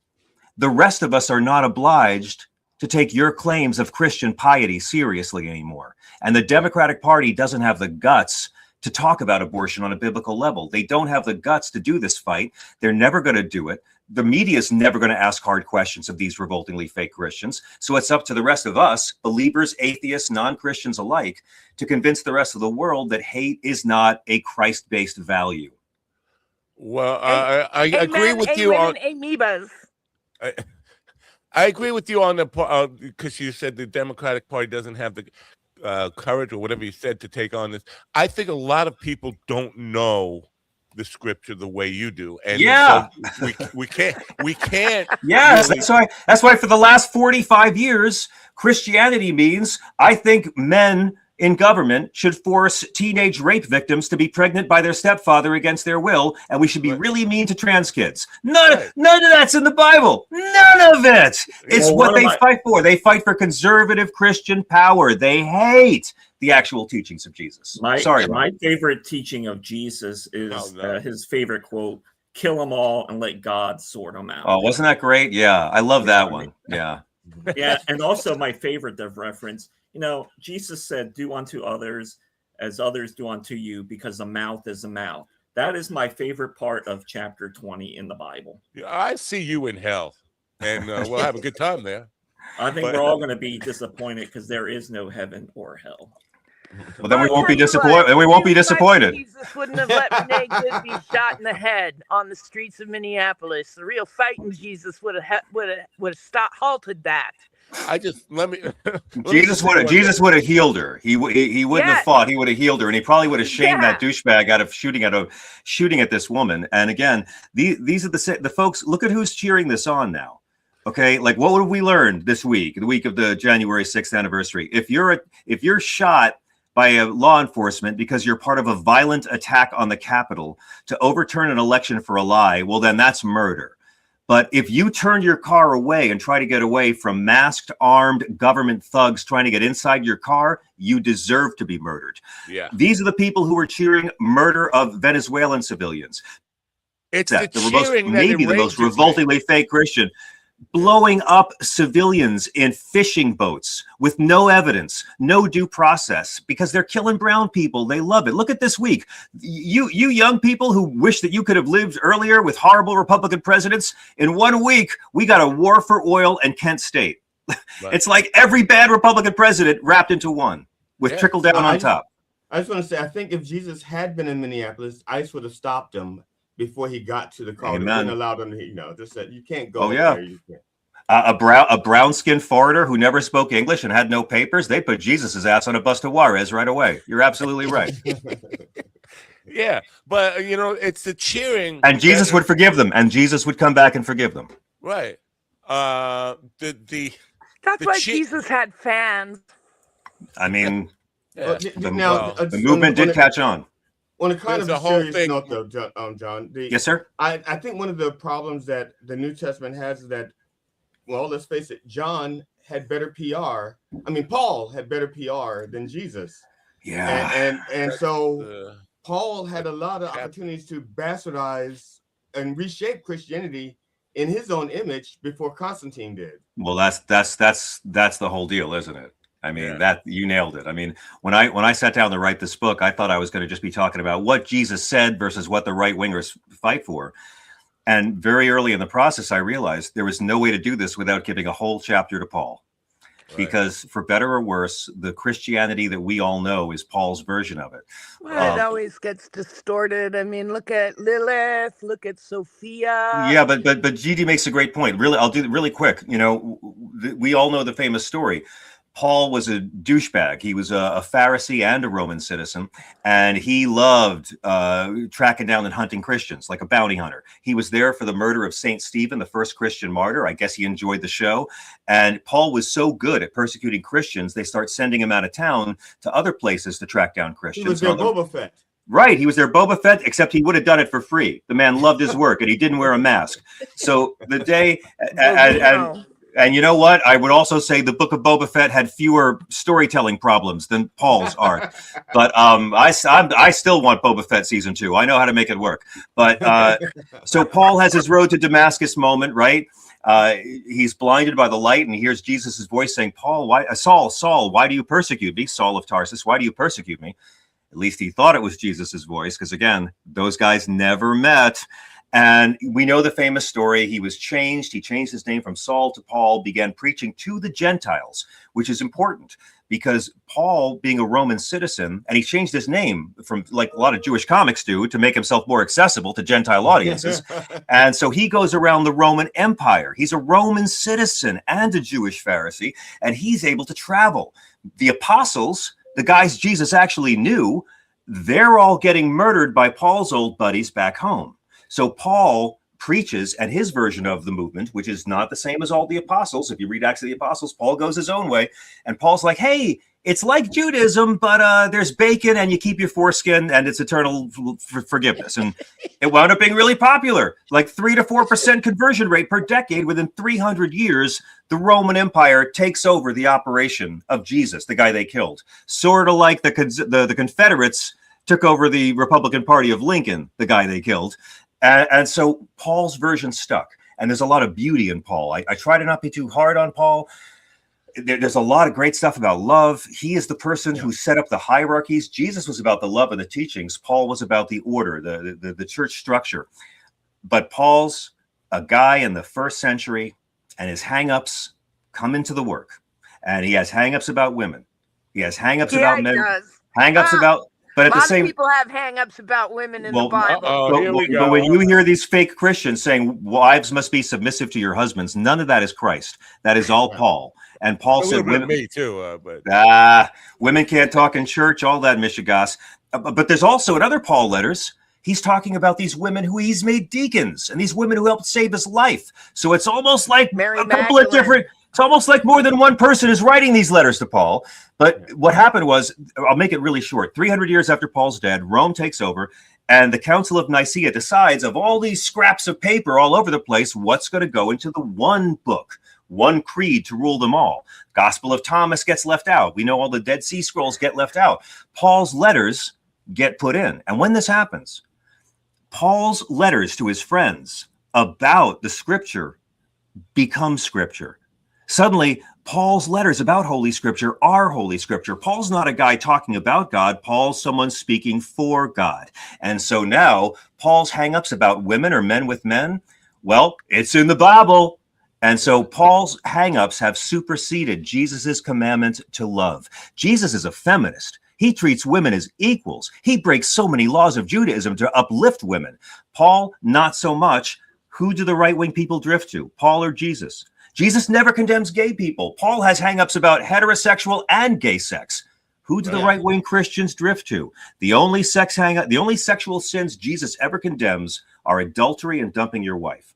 the rest of us are not obliged to take your claims of Christian piety seriously anymore. And the Democratic Party doesn't have the guts to talk about abortion on a biblical level. They don't have the guts to do this fight. They're never going to do it. the media is never going to ask hard questions of these revoltingly fake Christians. So it's up to the rest of us, believers, atheists, non-Christians alike, to convince the rest of the world that hate is not a Christ-based value. Well, I agree with you on amoebas. I agree with you on the because you said the Democratic Party doesn't have the courage or whatever you said to take on this. I think a lot of people don't know the scripture the way you do, and so we can't. Yes, really... that's why for the last 45 years, Christianity means I think men in government should force teenage rape victims to be pregnant by their stepfather against their will, and we should be really mean to trans kids. None of that's in the Bible. None of it. It's what they fight for. They fight for conservative Christian power. They hate the actual teachings of Jesus. My favorite teaching of Jesus is his favorite quote: "Kill them all and let God sort them out." Oh, wasn't that great? Yeah, I love that one. Yeah. Yeah, and also my favorite of reference. You know, Jesus said, "Do unto others as others do unto you," because the mouth is the mouth. That is my favorite part of chapter 20 in the Bible. I see you in hell, and we'll have a good time there. I think we're all going to be disappointed because there is no heaven or hell. Well, then we won't be disappointed. And we won't be disappointed. Jesus wouldn't have let Renee Good be shot in the head on the streets of Minneapolis. The real fighting Jesus would have halted that. Jesus would have healed her. He wouldn't have fought. He would have healed her, and he probably would have shamed that douchebag out of shooting at this woman. And again, these are the folks. Look at who's cheering this on now. Okay, like what would we learn this week, the week of the January 6th anniversary? If you're shot by a law enforcement because you're part of a violent attack on the Capitol to overturn an election for a lie, well, then that's murder. But if you turn your car away and try to get away from masked, armed government thugs trying to get inside your car, you deserve to be murdered. Yeah. These are the people who are cheering murder of Venezuelan civilians. It's maybe the most revoltingly fake Christian. Blowing up civilians in fishing boats with no evidence, no due process, because they're killing brown people. They love it. Look at this week. You young people who wish that you could have lived earlier with horrible Republican presidents. In 1 week, we got a war for oil and Kent State. Right. It's like every bad Republican president wrapped into one with trickle down on top. I just want to say, I think if Jesus had been in Minneapolis, ICE would have stopped him before he got to the car. They wouldn't allow them to, just said, you can't go there. You can't. A brown-skinned foreigner who never spoke English and had no papers, they put Jesus' ass on a bus to Juarez right away. You're absolutely right. Yeah, but it's the cheering. And Jesus would forgive them, and Jesus would come back and forgive them. Right. That's why Jesus had fans. I mean, the movement did catch on. On a kind of a serious note, though, John. Yes, sir. I think one of the problems that the New Testament has is that, well, let's face it, John had better PR. I mean, Paul had better PR than Jesus. Yeah. And so Paul had a lot of opportunities to bastardize and reshape Christianity in his own image before Constantine did. Well, that's the whole deal, isn't it? I mean, that you nailed it. I mean, when I sat down to write this book, I thought I was going to just be talking about what Jesus said versus what the right wingers fight for. And very early in the process, I realized there was no way to do this without giving a whole chapter to Paul. Right. Because for better or worse, the Christianity that we all know is Paul's version of it. Well, it always gets distorted. I mean, look at Lilith, look at Sophia. Yeah, but Gigi makes a great point. Really, I'll do it really quick. We all know the famous story. Paul was a douchebag. He was a Pharisee and a Roman citizen, and he loved tracking down and hunting Christians like a bounty hunter. He was there for the murder of St. Stephen, the first Christian martyr. I guess he enjoyed the show. And Paul was so good at persecuting Christians, they start sending him out of town to other places to track down Christians. He was their Boba Fett. Right. He was their Boba Fett, except he would have done it for free. The man loved his work, and he didn't wear a mask. So the day... And you know what? I would also say the Book of Boba Fett had fewer storytelling problems than Paul's art. But I still want Boba Fett season 2. I know how to make it work. But so Paul has his road to Damascus moment, right? He's blinded by the light, and he hears Jesus' voice saying, Saul, why do you persecute me? Saul of Tarsus, why do you persecute me? At least he thought it was Jesus' voice, because again, those guys never met. And we know the famous story. He was changed. He changed his name from Saul to Paul, began preaching to the Gentiles, which is important because Paul, being a Roman citizen, and he changed his name from, like a lot of Jewish comics do, to make himself more accessible to Gentile audiences. And so he goes around the Roman Empire. He's a Roman citizen and a Jewish Pharisee, and he's able to travel. The apostles, the guys Jesus actually knew, they're all getting murdered by Paul's old buddies back home. So Paul preaches, and his version of the movement, which is not the same as all the apostles. If you read Acts of the Apostles, Paul goes his own way. And Paul's like, hey, it's like Judaism, but there's bacon and you keep your foreskin and it's eternal forgiveness. And it wound up being really popular, like 3 to 4% conversion rate per decade. Within 300 years, the Roman Empire takes over the operation of Jesus, the guy they killed. Sort of like the Confederates took over the Republican Party of Lincoln, the guy they killed. And so Paul's version stuck. And there's a lot of beauty in Paul. I try to not be too hard on Paul. There's a lot of great stuff about love. He is the person who set up the hierarchies. Jesus was about the love and the teachings. Paul was about the order, the church structure. But Paul's a guy in the first century, and his hangups come into the work. And he has hangups about women. He has hangups about men. Hangups about... But at the same, people have hang-ups about women in the Bible. But when you hear these fake Christians saying wives must be submissive to your husbands, none of that is Christ. That is all Paul. And Paul said, "Women, me too." But women can't talk in church. All that mishigas. But there's also in other Paul letters, he's talking about these women who he's made deacons and these women who helped save his life. So it's almost like a couple of different. It's almost like more than one person is writing these letters to Paul. But what happened was, I'll make it really short. 300 years after Paul's dead, Rome takes over, and the Council of Nicaea decides of all these scraps of paper all over the place, what's going to go into the one book, one creed to rule them all. Gospel of Thomas gets left out. We know all the Dead Sea Scrolls get left out. Paul's letters get put in. And when this happens, Paul's letters to his friends about the scripture become scripture. Suddenly, Paul's letters about Holy Scripture are Holy Scripture. Paul's not a guy talking about God. Paul's someone speaking for God. And so now Paul's hangups about women or men with men, well, it's in the Bible. And so Paul's hangups have superseded Jesus's commandment to love. Jesus is a feminist. He treats women as equals. He breaks so many laws of Judaism to uplift women. Paul, not so much. Who do the right-wing people drift to, Paul or Jesus? Jesus never condemns gay people. Paul has hangups about heterosexual and gay sex. Who do the right-wing Christians drift to? The only sexual sins Jesus ever condemns are adultery and dumping your wife.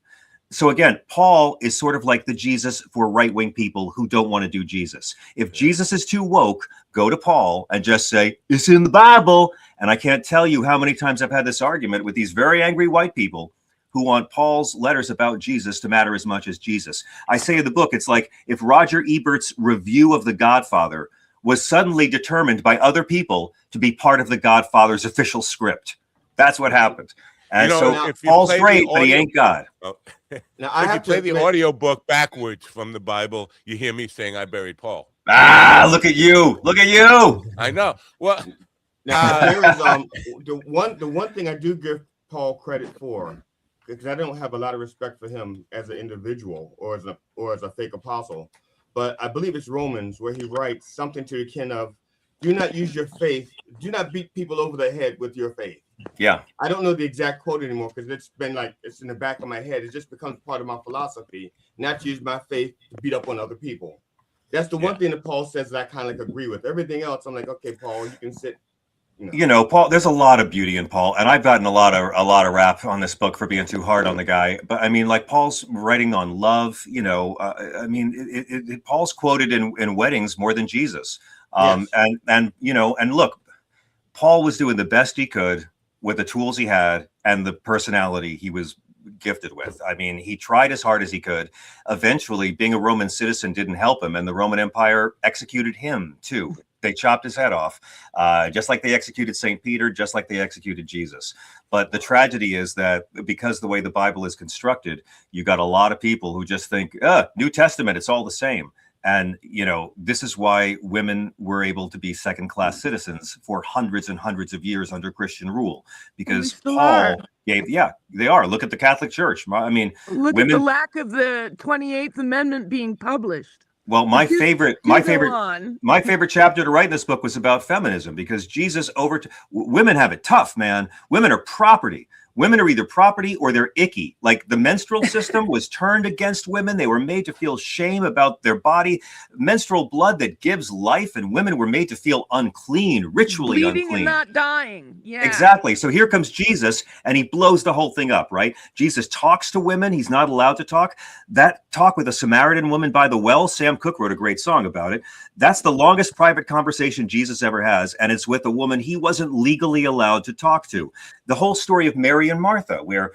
So again, Paul is sort of like the Jesus for right-wing people who don't want to do Jesus. If Jesus is too woke, go to Paul and just say, it's in the Bible. And I can't tell you how many times I've had this argument with these very angry white people who want Paul's letters about Jesus to matter as much as Jesus. I say in the book, it's like if Roger Ebert's review of The Godfather was suddenly determined by other people to be part of The Godfather's official script. That's what happened. And so Paul's great, but he ain't God. Now, if you play the audio book backwards from the Bible, you hear me saying, I buried Paul. Look at you. Look at you. I know. Well, now, there is, the one thing I do give Paul credit for, because I don't have a lot of respect for him as an individual or as a fake apostle, but I believe it's Romans where he writes something to the kin of, do not use your faith, do not beat people over the head with your faith. Yeah. I don't know the exact quote anymore because it's been like, it's in the back of my head. It just becomes part of my philosophy, not to use my faith to beat up on other people. That's the one thing that Paul says that I kind of like agree with. Everything else, I'm like, okay, Paul, you can sit. You know, Paul, there's a lot of beauty in Paul, and I've gotten a lot of rap on this book for being too hard on the guy. But I mean, like Paul's writing on love. You know, I mean, Paul's quoted in weddings more than Jesus. And you know, and look, Paul was doing the best he could with the tools he had and the personality he was gifted with. I mean, he tried as hard as he could. Eventually, being a Roman citizen didn't help him, and the Roman Empire executed him too. They chopped his head off, just like they executed St. Peter, just like they executed Jesus. But the tragedy is that because the way the Bible is constructed, you got a lot of people who just think, New Testament, it's all the same. And, you know, this is why women were able to be second-class citizens for hundreds and hundreds of years under Christian rule, because Paul gave, they are. Look at the Catholic Church. I mean, look at the lack of the 28th Amendment being published. Well, my favorite chapter to write in this book was about feminism, because Jesus women have it tough, man. Women are property. Women are either property or they're icky. Like the menstrual system was turned against women. They were made to feel shame about their body. Menstrual blood that gives life, and women were made to feel unclean, ritually bleeding unclean. And not dying. Yeah. Exactly. So here comes Jesus, and he blows the whole thing up, right? Jesus talks to women. He's not allowed to talk. That talk with a Samaritan woman by the well, Sam Cooke wrote a great song about it. That's the longest private conversation Jesus ever has, and it's with a woman he wasn't legally allowed to talk to. The whole story of Mary and Martha, where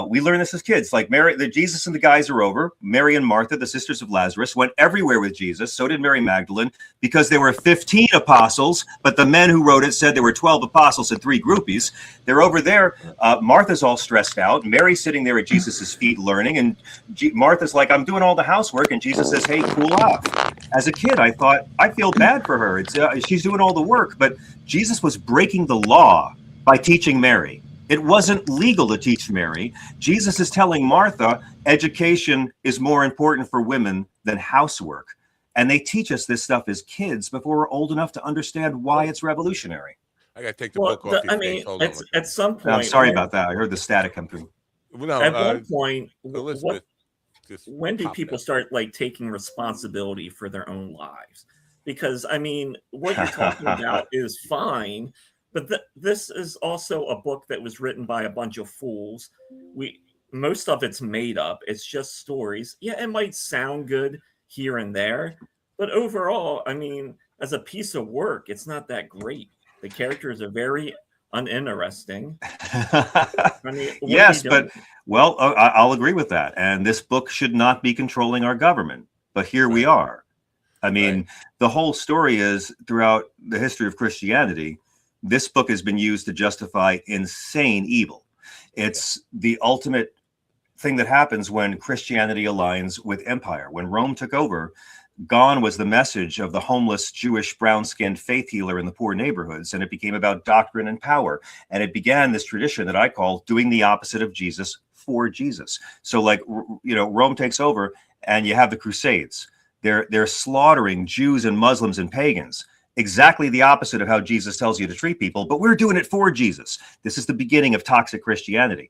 we learn this as kids, like Jesus and the guys are over. Mary and Martha, the sisters of Lazarus, went everywhere with Jesus. So did Mary Magdalene, because there were 15 apostles, but the men who wrote it said there were 12 apostles and 3 groupies. They're over there. Martha's all stressed out. Mary's sitting there at Jesus's feet learning, and Martha's like, I'm doing all the housework, and Jesus says, hey, cool off. As a kid, I thought, I feel bad for her. She's doing all the work, but Jesus was breaking the law by teaching Mary. It wasn't legal to teach Mary. Jesus is telling Martha, education is more important for women than housework. And they teach us this stuff as kids before we're old enough to understand why it's revolutionary. I got to take the book off your face. Hold on. At some point... I'm sorry about that. I heard the static come through. No, at one point, Elizabeth, when do people start like taking responsibility for their own lives? Because, I mean, what you're talking about is fine, but this is also a book that was written by a bunch of fools. Most of it's made up. It's just stories. Yeah, it might sound good here and there, but overall, I mean, as a piece of work, it's not that great. The characters are very uninteresting. I mean, yes, but well, I'll agree with that. And this book should not be controlling our government, but here we are. I mean, the whole story is throughout the history of Christianity, this book has been used to justify insane evil. It's the ultimate thing that happens when Christianity aligns with empire. When Rome took over, gone was the message of the homeless Jewish brown-skinned faith healer in the poor neighborhoods, and it became about doctrine and power. And it began this tradition that I call doing the opposite of Jesus for Jesus. So like, you know, Rome takes over and you have the Crusades. They're slaughtering Jews and Muslims and pagans. Exactly the opposite of how Jesus tells you to treat people, but we're doing it for Jesus. This is the beginning of toxic Christianity.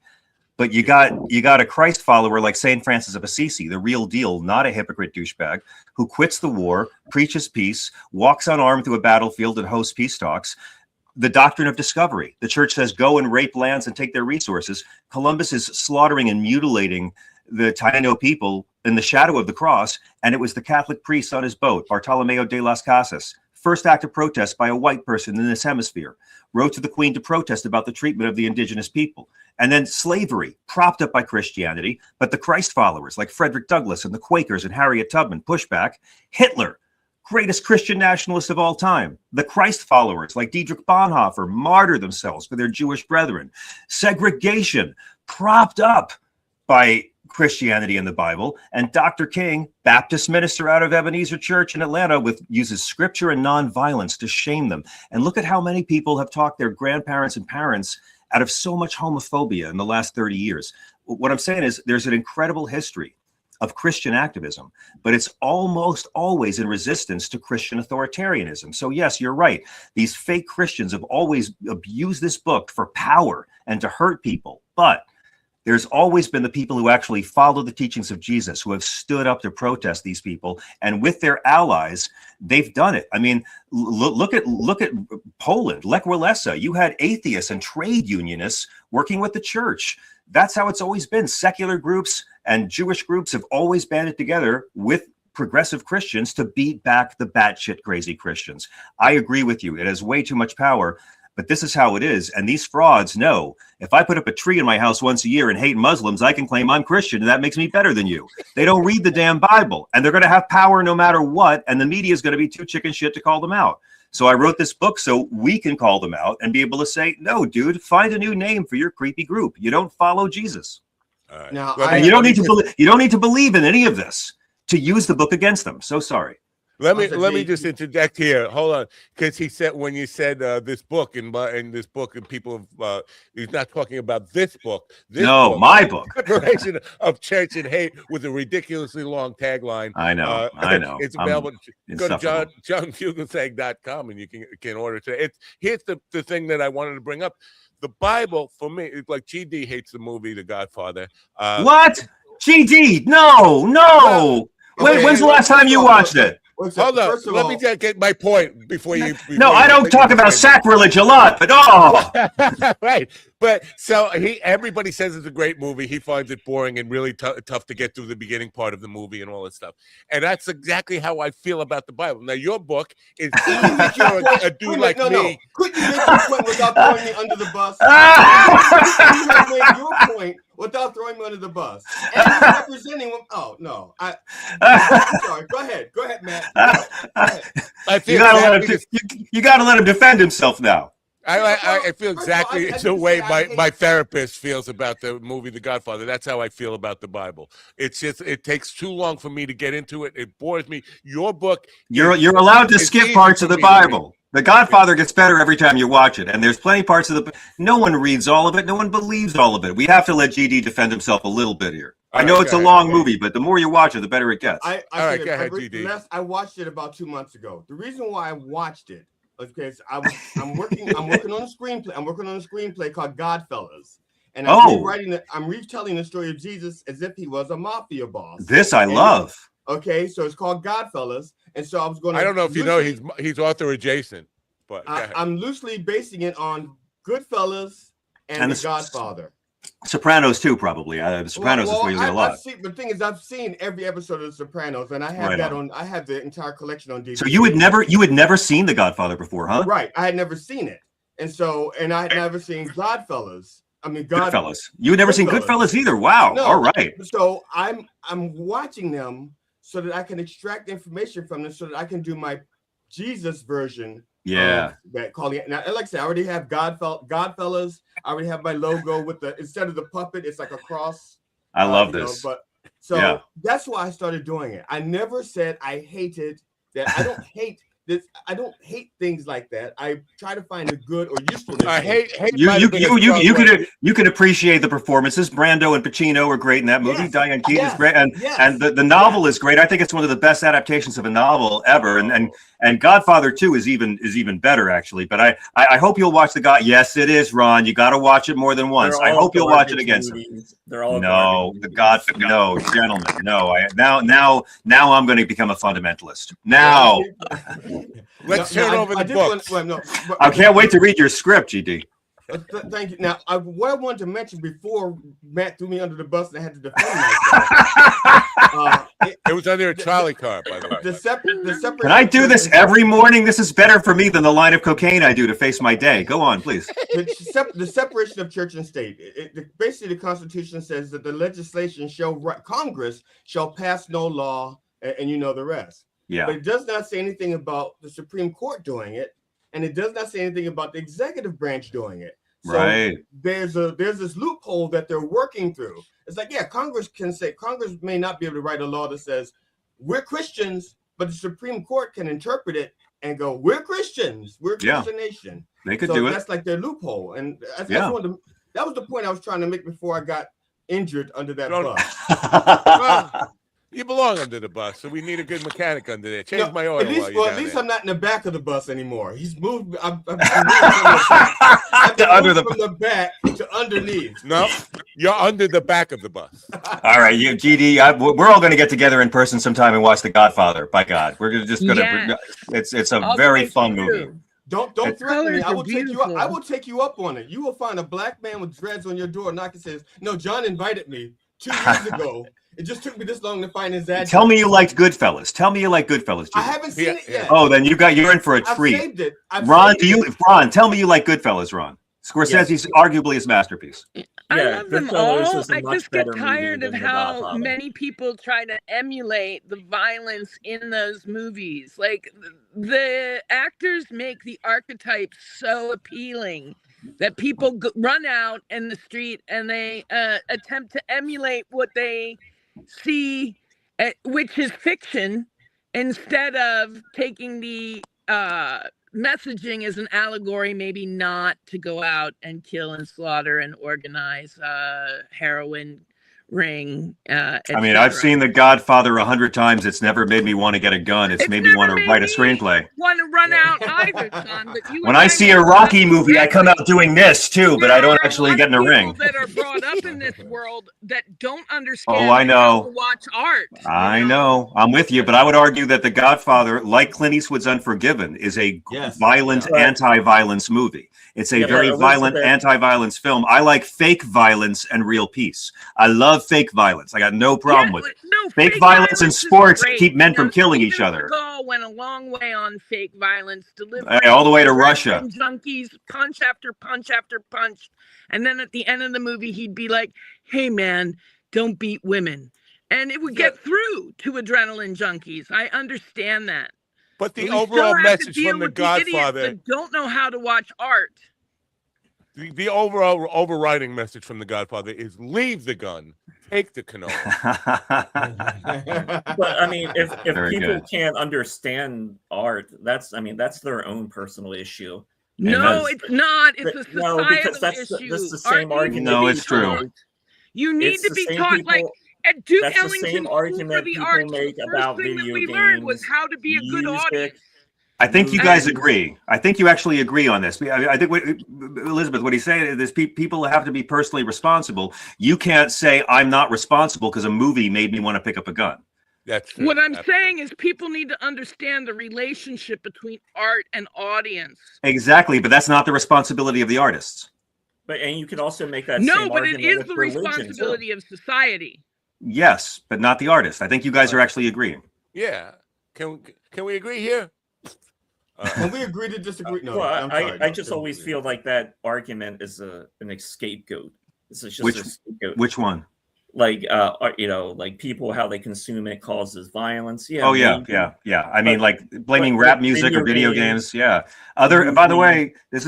But you got a Christ follower like St. Francis of Assisi, the real deal, not a hypocrite douchebag, who quits the war, preaches peace, walks unarmed through a battlefield and hosts peace talks. The doctrine of discovery. The church says, go and rape lands and take their resources. Columbus is slaughtering and mutilating the Taino people in the shadow of the cross, and it was the Catholic priest on his boat, Bartolomeo de las Casas, first act of protest by a white person in this hemisphere, wrote to the Queen to protest about the treatment of the indigenous people. And then slavery, propped up by Christianity, but the Christ followers like Frederick Douglass and the Quakers and Harriet Tubman push back. Hitler, greatest Christian nationalist of all time. The Christ followers like Dietrich Bonhoeffer martyr themselves for their Jewish brethren. Segregation, propped up by Christianity and the Bible. And Dr. King, Baptist minister out of Ebenezer Church in Atlanta, uses scripture and nonviolence to shame them. And look at how many people have talked their grandparents and parents out of so much homophobia in the last 30 years. What I'm saying is there's an incredible history of Christian activism, but it's almost always in resistance to Christian authoritarianism. So yes, you're right. These fake Christians have always abused this book for power and to hurt people, but there's always been the people who actually follow the teachings of Jesus, who have stood up to protest these people, and with their allies, they've done it. I mean, look at Poland, Lech Walesa. You had atheists and trade unionists working with the church. That's how it's always been. Secular groups and Jewish groups have always banded together with progressive Christians to beat back the batshit crazy Christians. I agree with you. It has way too much power. But this is how it is. And these frauds know if I put up a tree in my house once a year and hate Muslims, I can claim I'm Christian and that makes me better than you. They don't read the damn Bible, and they're going to have power no matter what. And the media is going to be too chicken shit to call them out. So I wrote this book so we can call them out and be able to say, no, dude, find a new name for your creepy group. You don't follow Jesus. Now, and you don't need to believe in any of this. to use the book against them. So sorry. Let me just interject here. Hold on, because he said when you said this book and this book and people, he's not talking about this book. My book, Separation of Church and Hate, with a ridiculously long tagline. I know. It's available. Go to johnfugelsang.com and you can order it. Here's the thing that I wanted to bring up. The Bible, for me, it's like GD hates the movie The Godfather. What? GD? No. When's the last time you watched it? Hold on. Let me just get my point before you. I don't talk about sacrilege a lot, but right. But so everybody says it's a great movie. He finds it boring and really tough to get through the beginning part of the movie and all that stuff. And that's exactly how I feel about the Bible. Now, your book is easy if you're a dude like me. No. Couldn't you make your point without throwing me under the bus? You have made your point without throwing me under the bus. And you're representing him. Oh, no. I'm sorry. Go ahead, Matt. You gotta let him defend himself now. I feel exactly the way my therapist feels about the movie The Godfather. That's how I feel about the Bible. It's just it takes too long for me to get into it. It bores me. Your book, you're allowed to skip parts of the Bible. The Godfather gets better every time you watch it, and there's plenty of parts of no one reads all of it. No one believes all of it. We have to let GD defend himself a little bit here. I know it's a long movie, but the more you watch it, the better it gets. All right, go ahead, GD. I watched it about 2 months ago. The reason why I watched it because I'm working on a screenplay. I'm working on a screenplay called Godfellas, and I'm retelling the story of Jesus as if he was a mafia boss. This I love. Okay, so it's called Godfellas, and so I was going. I don't know if you know he's author adjacent, but I'm loosely basing it on Goodfellas and The Godfather. Sopranos too, probably. The Sopranos is where you get a lot. But the thing is, I've seen every episode of The Sopranos, and I have I have the entire collection on DVD. So you had never seen The Godfather before, huh? Right, I had never seen it, and I had never seen Goodfellas. Goodfellas. You had never seen Goodfellas either. Wow. No, all right. So I'm watching them so that I can extract information from them, so that I can do my Jesus version. That calling it now. Like I said, I already have Godfellas. I already have my logo with instead of the puppet, it's like a cross. I love this. That's why I started doing it. I never said I hated that. I don't hate this. I don't hate things like that. I try to find a good or usefulness. I hate you can appreciate the performances. Brando and Pacino are great in that movie. Diane Keaton is great, and the novel is great. I think it's one of the best adaptations of a novel ever. And Godfather 2 is even better actually. But I hope you'll watch Yes, it is, Ron. You got to watch it more than once. I hope you'll watch it again. They're all no, gentlemen, no. Now I'm going to become a fundamentalist. Now. Let's turn over the book. I can't wait to read your script, GD. Thank you. Now, what I wanted to mention before Matt threw me under the bus and I had to defend myself. It was under a trolley car, by the way. The separate. Can I do this every morning? This is better for me than the line of cocaine I do to face my day. Go on, please. The separation of church and state. Basically, the Constitution says that the legislation Congress shall pass no law, and you know the rest. Yeah. But it does not say anything about the Supreme Court doing it, and it does not say anything about the executive branch doing it. So there's this loophole that they're working through. It's like, Congress may not be able to write a law that says we're Christians, but the Supreme Court can interpret it and go, we're Christians, we're a Christian nation. They could do it. That's like their loophole. And that was the point I was trying to make before I got injured under that bus. You belong under the bus, so we need a good mechanic under there. Change my oil. At least I'm not in the back of the bus anymore. He's moved. I'm from the back to underneath. No, you're under the back of the bus. All right, GD. We're all going to get together in person sometime and watch The Godfather. By God, we're just going to. It's a very fun movie. Don't threaten me. I will take you up. I will take you up on it. You will find a black man with dreads on your door knocking says, "No, John invited me 2 years ago." It just took me this long to find his address. Tell me you liked Goodfellas. Jimmy. I haven't seen it yet. Oh, then you're in for a treat. I've saved it. Ron, tell me you like Goodfellas, Ron. Scorsese's arguably his masterpiece. I love them all. I just get tired of how many people try to emulate the violence in those movies. Like the actors make the archetypes so appealing that people run out in the street and they attempt to emulate what they see which is fiction, instead of taking the messaging as an allegory, maybe not to go out and kill and slaughter and organize heroin ring. I mean, I've seen The Godfather 100 times. It's never made me want to get a gun. It's made me want to write a screenplay. Want to run out either, son. But you when I see a Rocky movie, I come out doing this too, but I don't actually get in a ring. That are brought up in this world that don't understand. Oh, I know. How to watch art. I know. I'm with you, but I would argue that The Godfather, like Clint Eastwood's Unforgiven, is a violent, anti-violence movie. It's a very violent, anti-violence film. I like fake violence and real peace. I love fake violence. I got no problem with it. No, fake violence in sports keep men from killing each other. Seagal went a long way on fake violence, all the way to Russia. Junkies, punch after punch after punch, and then at the end of the movie, he'd be like, "Hey, man, don't beat women," and it would get through to adrenaline junkies. I understand that. But the overall message from The Godfather that don't know how to watch art. The overall overriding message from The Godfather is leave the gun, take the cannoli. But I mean, if people can't understand art, that's their own personal issue. No, it's not. It's a societal because that's issue. That's the same argument. No, it's true. You need to be taught like. At Duke that's Ellington the same argument people make about video games. Learned was how to be a good audience. I think you guys agree. I think you actually agree on this. I think Elizabeth, what he's saying is people have to be personally responsible. You can't say I'm not responsible because a movie made me want to pick up a gun. That's true. What I'm saying is people need to understand the relationship between art and audience. Exactly, but that's not the responsibility of the artists. And you can also make that same argument it is the responsibility of society. Yes, but not the artist. I think you guys are actually agreeing. Yeah. Can we agree here? Can we agree to disagree? No, well, I just always feel like that argument is an scapegoat. It's just a scapegoat. Which one? Like like people, how they consume it causes violence. Yeah. Oh yeah. I mean, like blaming rap music or video games. Yeah. By the way, this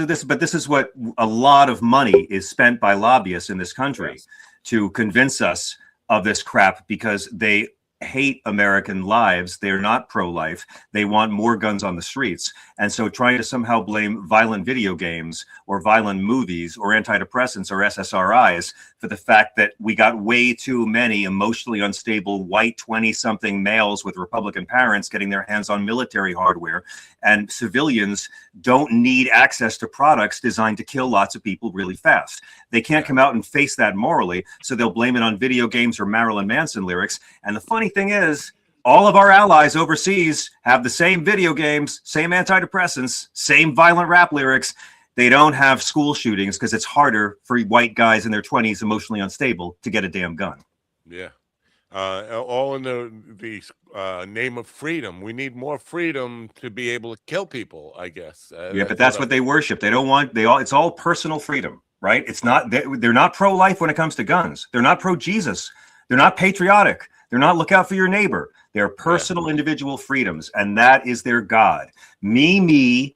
is what a lot of money is spent by lobbyists in this country to convince us of this crap because they hate American lives. They're not pro-life. They want more guns on the streets. And so trying to somehow blame violent video games or violent movies or antidepressants or SSRIs for the fact that we got way too many emotionally unstable white 20-something males with Republican parents getting their hands on military hardware, and civilians don't need access to products designed to kill lots of people really fast. They can't come out and face that morally, so they'll blame it on video games or Marilyn Manson lyrics. And the funny thing is, all of our allies overseas have the same video games, same antidepressants, same violent rap lyrics. They don't have school shootings because it's harder for white guys in their 20s, emotionally unstable, to get a damn gun. Yeah. All in the name of freedom. We need more freedom to be able to kill people, I guess. But that's what they worship. They don't want, it's all personal freedom, right? It's not, they're not pro-life when it comes to guns. They're not pro-Jesus. They're not patriotic. They're not look out for your neighbor. They're personal individual freedoms, and that is their God. Me.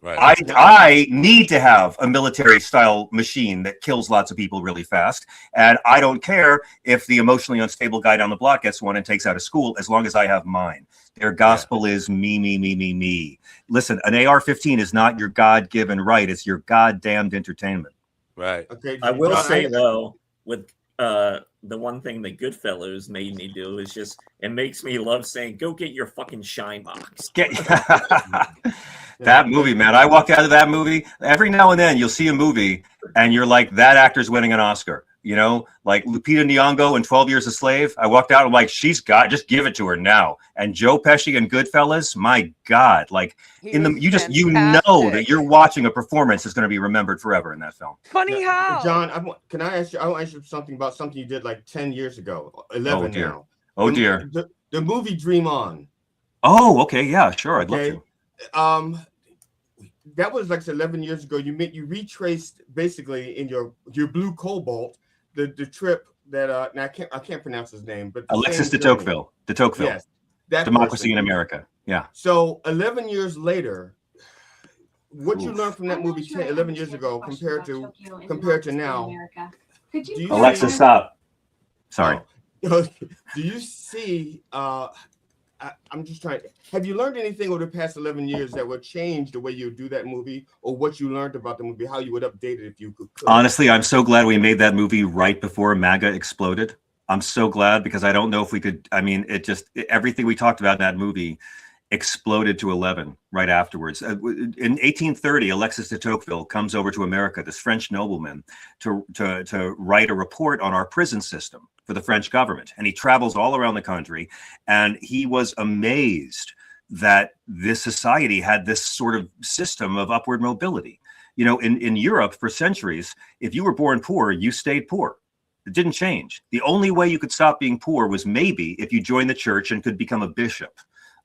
Right. I need to have a military style machine that kills lots of people really fast. And I don't care if the emotionally unstable guy down the block gets one and takes out of school, as long as I have mine. Their gospel is me. Listen, an AR-15 is not your God-given right. It's your goddamned entertainment. Right. Okay. I will say though, with the one thing that Goodfellas made me do is just, it makes me love saying, go get your fucking shine box. That movie, man. I walked out of that movie. Every now and then you'll see a movie and you're like, that actor's winning an Oscar. You know, like Lupita Nyong'o in 12 Years a Slave. I walked out, I'm like, just give it to her now. And Joe Pesci in Goodfellas, my God, like you know that you're watching a performance that's going to be remembered forever in that film. Funny how. John, I want to ask you something about something you did like 10 years ago, 11 now. Oh dear. The movie Dream On. Oh, okay, yeah, sure, I'd love to. That was like 11 years ago. You retraced basically in your Blue Cobalt the trip that now I can't pronounce his name, but Alexis de Tocqueville. Yes, that Democracy in America. Yeah. So 11 years later, what you learned from that movie 11 years ago compared to now? Alexa, stop. Sorry. Do you see? I'm just trying. Have you learned anything over the past 11 years that would change the way you do that movie, or what you learned about the movie, how you would update it if you could? Honestly, I'm so glad we made that movie right before MAGA exploded. I'm so glad, because I don't know if we could. I mean, everything we talked about in that movie exploded to 11 right afterwards. In 1830, Alexis de Tocqueville comes over to America, this French nobleman, to write a report on our prison system for the French government. And he travels all around the country, and he was amazed that this society had this sort of system of upward mobility. You know, in Europe for centuries, if you were born poor, you stayed poor. It didn't change. The only way you could stop being poor was maybe if you joined the church and could become a bishop.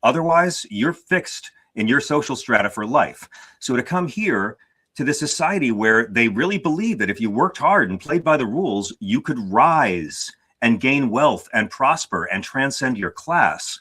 Otherwise, you're fixed in your social strata for life. So to come here to this society where they really believe that if you worked hard and played by the rules, you could rise and gain wealth and prosper and transcend your class.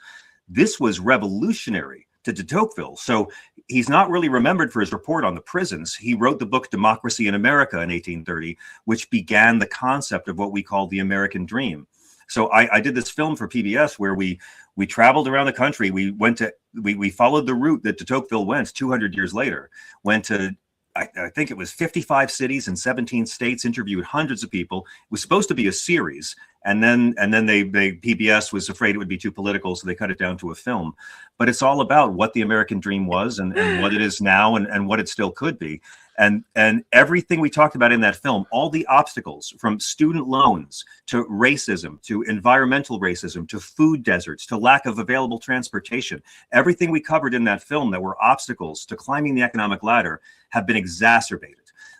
This was revolutionary to de Tocqueville. So he's not really remembered for his report on the prisons. He wrote the book Democracy in America in 1830, which began the concept of what we call the American dream. So I did this film for PBS where we traveled around the country. We followed the route that de Tocqueville went 200 years later, went to, I think it was 55 cities in 17 states, interviewed hundreds of people. It was supposed to be a series. And then PBS was afraid it would be too political, so they cut it down to a film. But it's all about what the American dream was and what it is now and what it still could be. And everything we talked about in that film, all the obstacles from student loans to racism, to environmental racism, to food deserts, to lack of available transportation, everything we covered in that film that were obstacles to climbing the economic ladder have been exacerbated.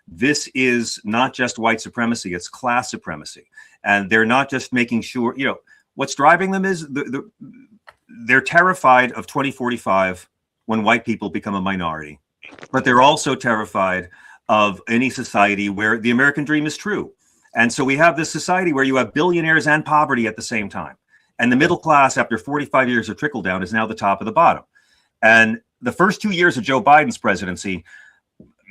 This is not just white supremacy, it's class supremacy. And they're not just making sure, you know, what's driving them is they're terrified of 2045 when white people become a minority. But they're also terrified of any society where the American dream is true. And so we have this society where you have billionaires and poverty at the same time. And the middle class, after 45 years of trickle down, is now the top of the bottom. And the first 2 years of Joe Biden's presidency,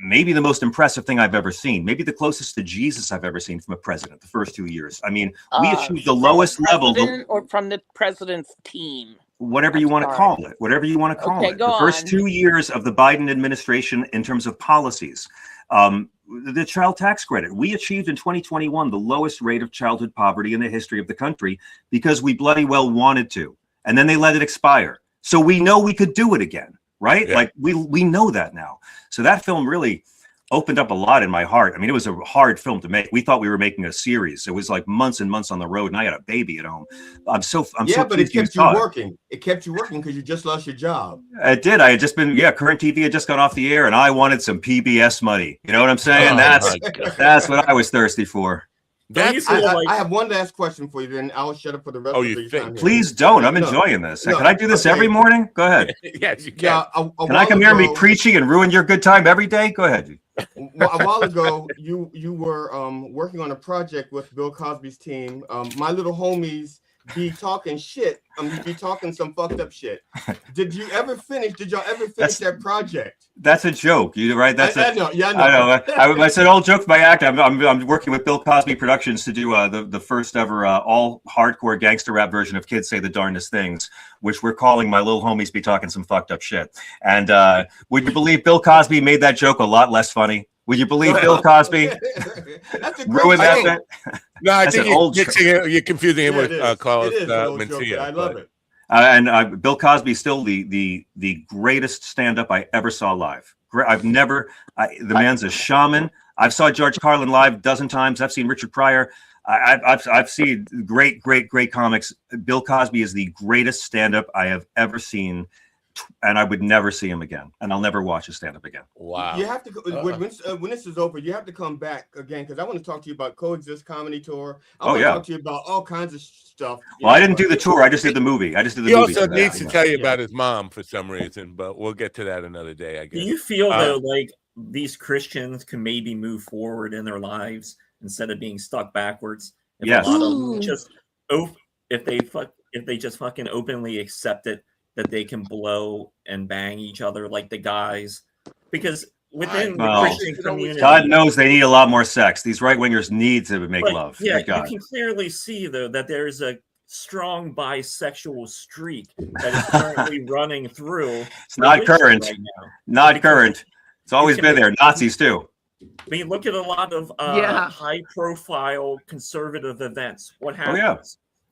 maybe the most impressive thing I've ever seen, maybe the closest to Jesus I've ever seen from a president, the first 2 years. I mean, we achieved the lowest level. Or from the president's team. Whatever you want to call it, whatever you want to call it. The first 2 years of the Biden administration in terms of policies, the child tax credit, we achieved in 2021 the lowest rate of childhood poverty in the history of the country because we bloody well wanted to. And then they let it expire. So we know we could do it again, right? Yeah. Like we know that now. So that film really opened up a lot in my heart. I mean, it was a hard film to make. We thought we were making a series. It was like months and months on the road, and I had a baby at home. I'm so but it kept you working. It kept you working because you just lost your job. It did. I had just been, Current TV had just gone off the air, and I wanted some PBS money. You know what I'm saying? That's what I was thirsty for. I have one last question for you, then I'll shut up for the rest of the time. Please don't. I'm enjoying this. Can I do this every morning? Go ahead. Yes, you can. Can I come here and be preaching and ruin your good time every day? Go ahead. Well, a while ago, you were working on a project with Bill Cosby's team. My little homies be talking shit. Be talking some fucked up shit. Did y'all ever finish that project? That's a joke. You right? I know. I know. I said all jokes by act. I'm working with Bill Cosby Productions to do the first ever all hardcore gangster rap version of Kids Say the Darndest Things, which we're calling My Little Homies Be Talking Some Fucked Up Shit. And would you believe Bill Cosby made that joke a lot less funny? Would you believe Bill Cosby ruined that? No, I think you're confusing him with Carlos Mencia. I love it. And Bill Cosby is still the greatest stand-up I ever saw live. The man's a shaman. I've saw George Carlin live a dozen times. I've seen Richard Pryor. I've seen great comics. Bill Cosby is the greatest stand-up I have ever seen. And I would never see him again, and I'll never watch his stand-up again. Wow! You have to when this is over. You have to come back again because I want to talk to you about Coexist Comedy Tour. I want to talk to you about all kinds of stuff. Well, I didn't do the tour. I just did the movie. He also needs to tell you about his mom for some reason, but we'll get to that another day, I guess. Do you feel though like these Christians can maybe move forward in their lives instead of being stuck backwards? Yes. A lot of them just if they just fucking openly accept it, that they can blow and bang each other like the guys, because within the Christian community. God knows they need a lot more sex. These right wingers need to make love. Yeah, you can clearly see though that there's a strong bisexual streak that is currently running through. It's not current. Right now. Not current. It's always been there. Nazis too. I mean, look at a lot of high-profile conservative events. What happens? Oh yeah,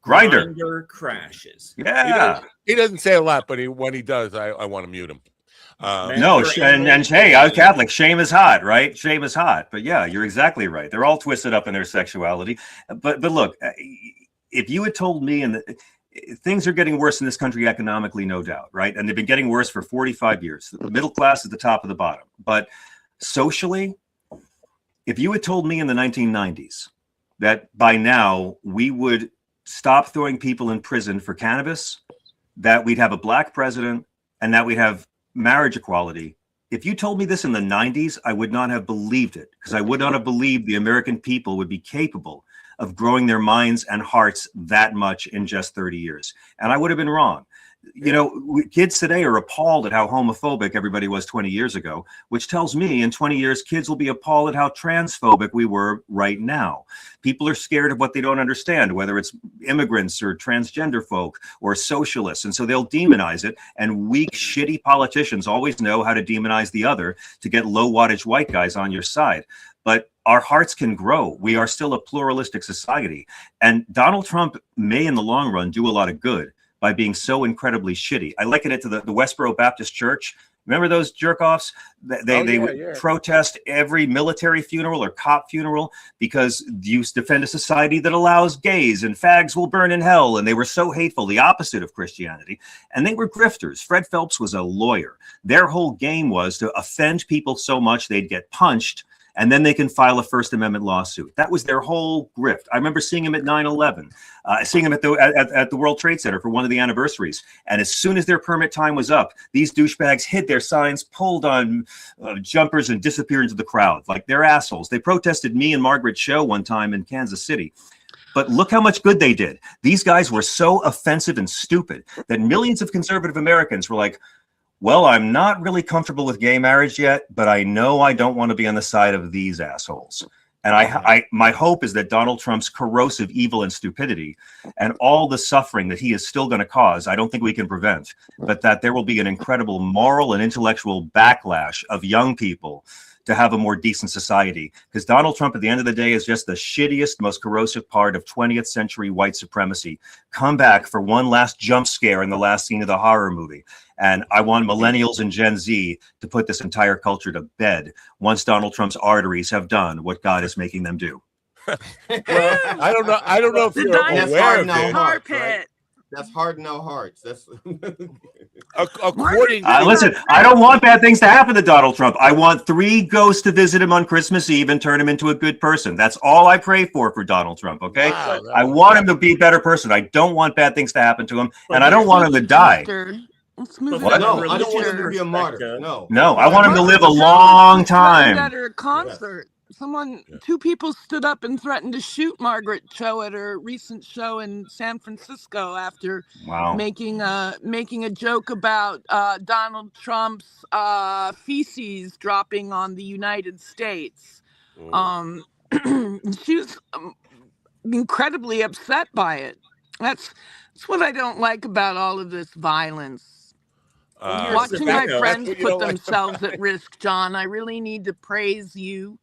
Grinder crashes. Yeah, he doesn't say a lot, but when he does, I want to mute him. No, and hey, I'm Catholic. Shame is hot, right? Shame is hot. But yeah, you're exactly right. They're all twisted up in their sexuality. But look, if you had told me, and things are getting worse in this country economically, no doubt, right? And they've been getting worse for 45 years. The middle class is the top of the bottom. But socially, if you had told me in the 1990s that by now we would stop throwing people in prison for cannabis, that we'd have a black president, and that we'd have marriage equality, if you told me this in the 90s, I would not have believed it, because I would not have believed the American people would be capable of growing their minds and hearts that much in just 30 years. And I would have been wrong. You know, kids today are appalled at how homophobic everybody was 20 years ago, which tells me in 20 years, kids will be appalled at how transphobic we were right now. People are scared of what they don't understand, whether it's immigrants or transgender folk or socialists. And so they'll demonize it. And weak, shitty politicians always know how to demonize the other to get low wattage white guys on your side. But our hearts can grow. We are still a pluralistic society. And Donald Trump may, in the long run, do a lot of good by being so incredibly shitty. I liken it to the Westboro Baptist Church. Remember those jerk-offs? They would protest every military funeral or cop funeral because you defend a society that allows gays and fags will burn in hell. And they were so hateful, the opposite of Christianity. And they were grifters. Fred Phelps was a lawyer. Their whole game was to offend people so much they'd get punched, and then they can file a First Amendment lawsuit. That was their whole grift. I remember seeing him at 9/11, seeing him at the World Trade Center for one of the anniversaries. And as soon as their permit time was up, these douchebags hid their signs, pulled on jumpers, and disappeared into the crowd like they're assholes. They protested me and Margaret Cho one time in Kansas City. But look how much good they did. These guys were so offensive and stupid that millions of conservative Americans were like, well, I'm not really comfortable with gay marriage yet, but I know I don't want to be on the side of these assholes. And my hope is that Donald Trump's corrosive evil and stupidity and all the suffering that he is still going to cause, I don't think we can prevent, but that there will be an incredible moral and intellectual backlash of young people to have a more decent society. Because Donald Trump, at the end of the day, is just the shittiest, most corrosive part of 20th century white supremacy. Come back for one last jump scare in the last scene of the horror movie. And I want millennials and Gen Z to put this entire culture to bed once Donald Trump's arteries have done what God is making them do. Well, I don't know if you're aware of it. Right? That's harden our hearts. That's according. Listen, I don't want bad things to happen to Donald Trump. I want 3 ghosts to visit him on Christmas Eve and turn him into a good person. That's all I pray for Donald Trump. Okay, wow, I want him to be a better person. I don't want bad things to happen to him, and I don't want him to die. What? No, I don't want him to be a martyr. No, I want him to live a long time. At her concert, two people stood up and threatened to shoot Margaret Cho at her recent show in San Francisco after making a joke about Donald Trump's feces dropping on the United States. She was incredibly upset by it. That's what I don't like about all of this violence. Watching my friends put themselves at risk, John, I really need to praise you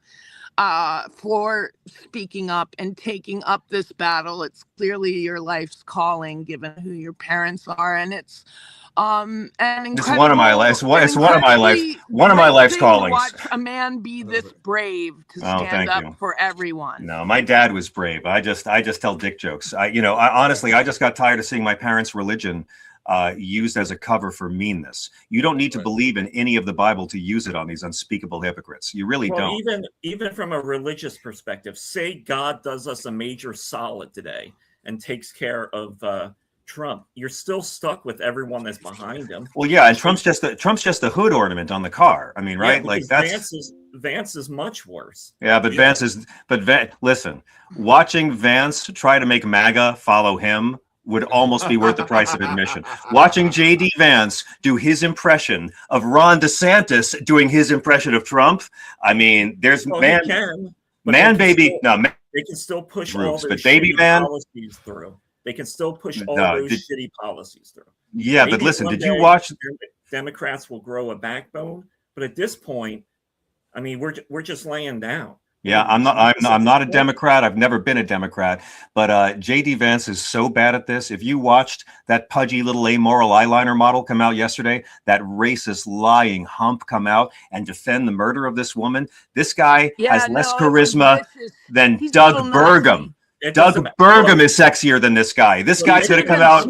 for speaking up and taking up this battle. It's clearly your life's calling, given who your parents are, and it's it's one of my life's callings. Watch a man be this brave to stand up for everyone. No, my dad was brave. I just tell dick jokes. Honestly, I just got tired of seeing my parents' religion used as a cover for meanness. You don't need to believe in any of the Bible to use it on these unspeakable hypocrites. You really don't. Even from a religious perspective, say God does us a major solid today and takes care of Trump, you're still stuck with everyone that's behind him. Well, yeah, and Trump's just a hood ornament on the car. I mean, right? Like Vance is much worse. Yeah, but listen, watching Vance try to make MAGA follow him would almost be worth the price of admission. Watching J.D. Vance do his impression of Ron DeSantis doing his impression of Trump. I mean, there's They can still push all those shitty policies through. They can still push all those shitty policies through. Yeah, Maybe but listen, one did you day watch? Democrats will grow a backbone, but at this point, I mean, we're just laying down. Yeah, I'm not a Democrat. I've never been a Democrat, but J.D. Vance is so bad at this. If you watched that pudgy little amoral eyeliner model come out yesterday, that racist lying hump come out and defend the murder of this woman, this guy has less charisma than Doug Burgum. Doug Burgum is sexier than this guy. This guy's going to come out.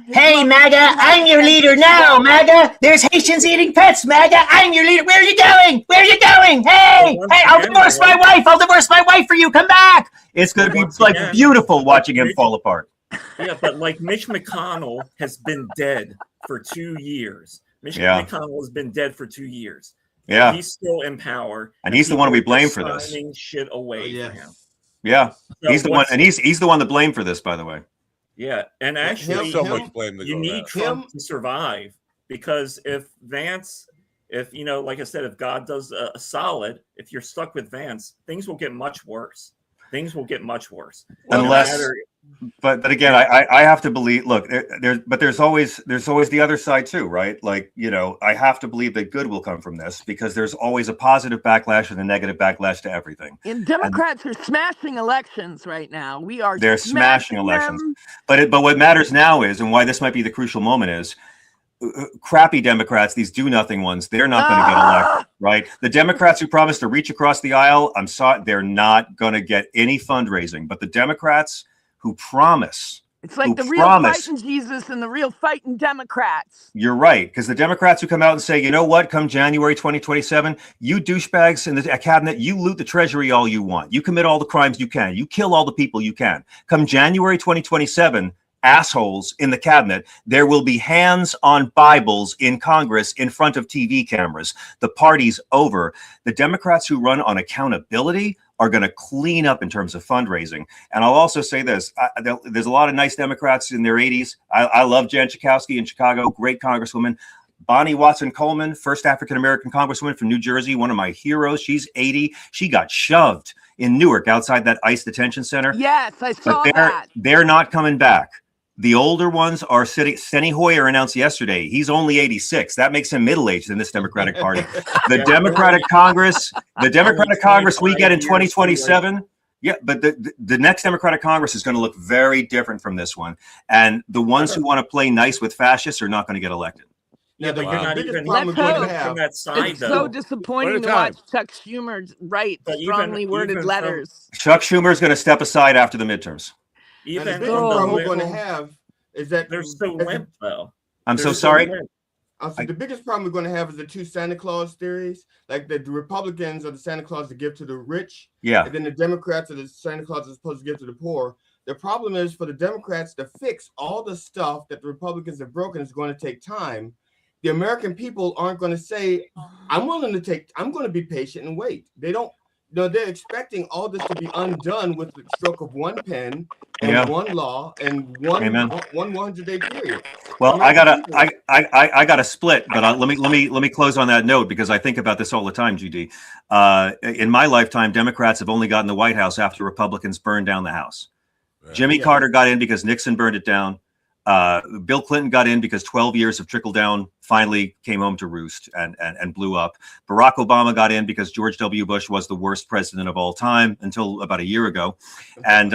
Hey, MAGA, I'm your leader now, MAGA. There's Haitians eating pets, MAGA. I'm your leader. Where are you going? Where are you going? Hey, I'll divorce my wife. I'll divorce my wife for you. Come back. It's going to be like beautiful watching him fall apart. Yeah, but like Mitch McConnell has been dead for 2 years. Mitch McConnell has been dead for 2 years. Yeah. He's still in power. And he's the one we blame for this. Signing shit away for him. Yeah, so he's the one, and he's the one to blame for this, by the way. Yeah, and actually, much blame you need Trump to survive, because if Vance, like I said, if God does a solid, if you're stuck with Vance, things will get much worse. Things will get much worse. Unless, but again, I have to believe. Look, there's always the other side too, right? Like, I have to believe that good will come from this, because there's always a positive backlash and a negative backlash to everything. And Democrats are smashing elections right now. They're smashing elections. But what matters now is, and why this might be the crucial moment is, crappy Democrats, these do-nothing ones, they're not going to get elected, right? The Democrats who promised to reach across the aisle, I'm sorry, they're not going to get any fundraising. But the Democrats who promise, it's like the real fighting Jesus and the real fighting Democrats. You're right, because the Democrats who come out and say, you know what, come January 2027, you douchebags in the cabinet, you loot the treasury all you want. You commit all the crimes you can. You kill all the people you can. Come January 2027, assholes in the cabinet, there will be hands on Bibles in Congress in front of TV cameras. The party's over. The Democrats who run on accountability are going to clean up in terms of fundraising. And I'll also say this, there's a lot of nice Democrats in their 80s. I love Jan Schakowsky in Chicago, great congresswoman. Bonnie Watson Coleman, first African-American congresswoman from New Jersey, one of my heroes. She's 80. She got shoved in Newark outside that ICE detention center. Yes, I saw that. They're not coming back. The older ones are sitting. Steny Hoyer announced yesterday he's only 86. That makes him middle-aged in this Democratic Party. The Democratic Congress we get in 2027. Yeah, but the next Democratic Congress is going to look very different from this one. And the ones who want to play nice with fascists are not going to get elected. Yeah, but you're not even from that side. It's so disappointing to watch Chuck Schumer write strongly worded letters. Chuck Schumer is going to step aside after the midterms. Even the problem we're going to have is that they're so limp, though. I'm so sorry. The biggest problem we're going to have is the two Santa Claus theories, like the Republicans are the Santa Claus to give to the rich, and then the Democrats are the Santa Claus is supposed to give to the poor. The problem is for the Democrats to fix all the stuff that the Republicans have broken is going to take time. The American people aren't going to say, I'm going to be patient and wait. They don't. No, they're expecting all this to be undone with the stroke of one pen and one law and one 100-day period. Well, I gotta split, but let me close on that note, because I think about this all the time, GD. In my lifetime, Democrats have only gotten the White House after Republicans burned down the House. Jimmy Carter got in because Nixon burned it down. Bill Clinton got in because 12 years of trickle down finally came home to roost and blew up. Barack Obama got in because George W. Bush was the worst president of all time until about a year ago. And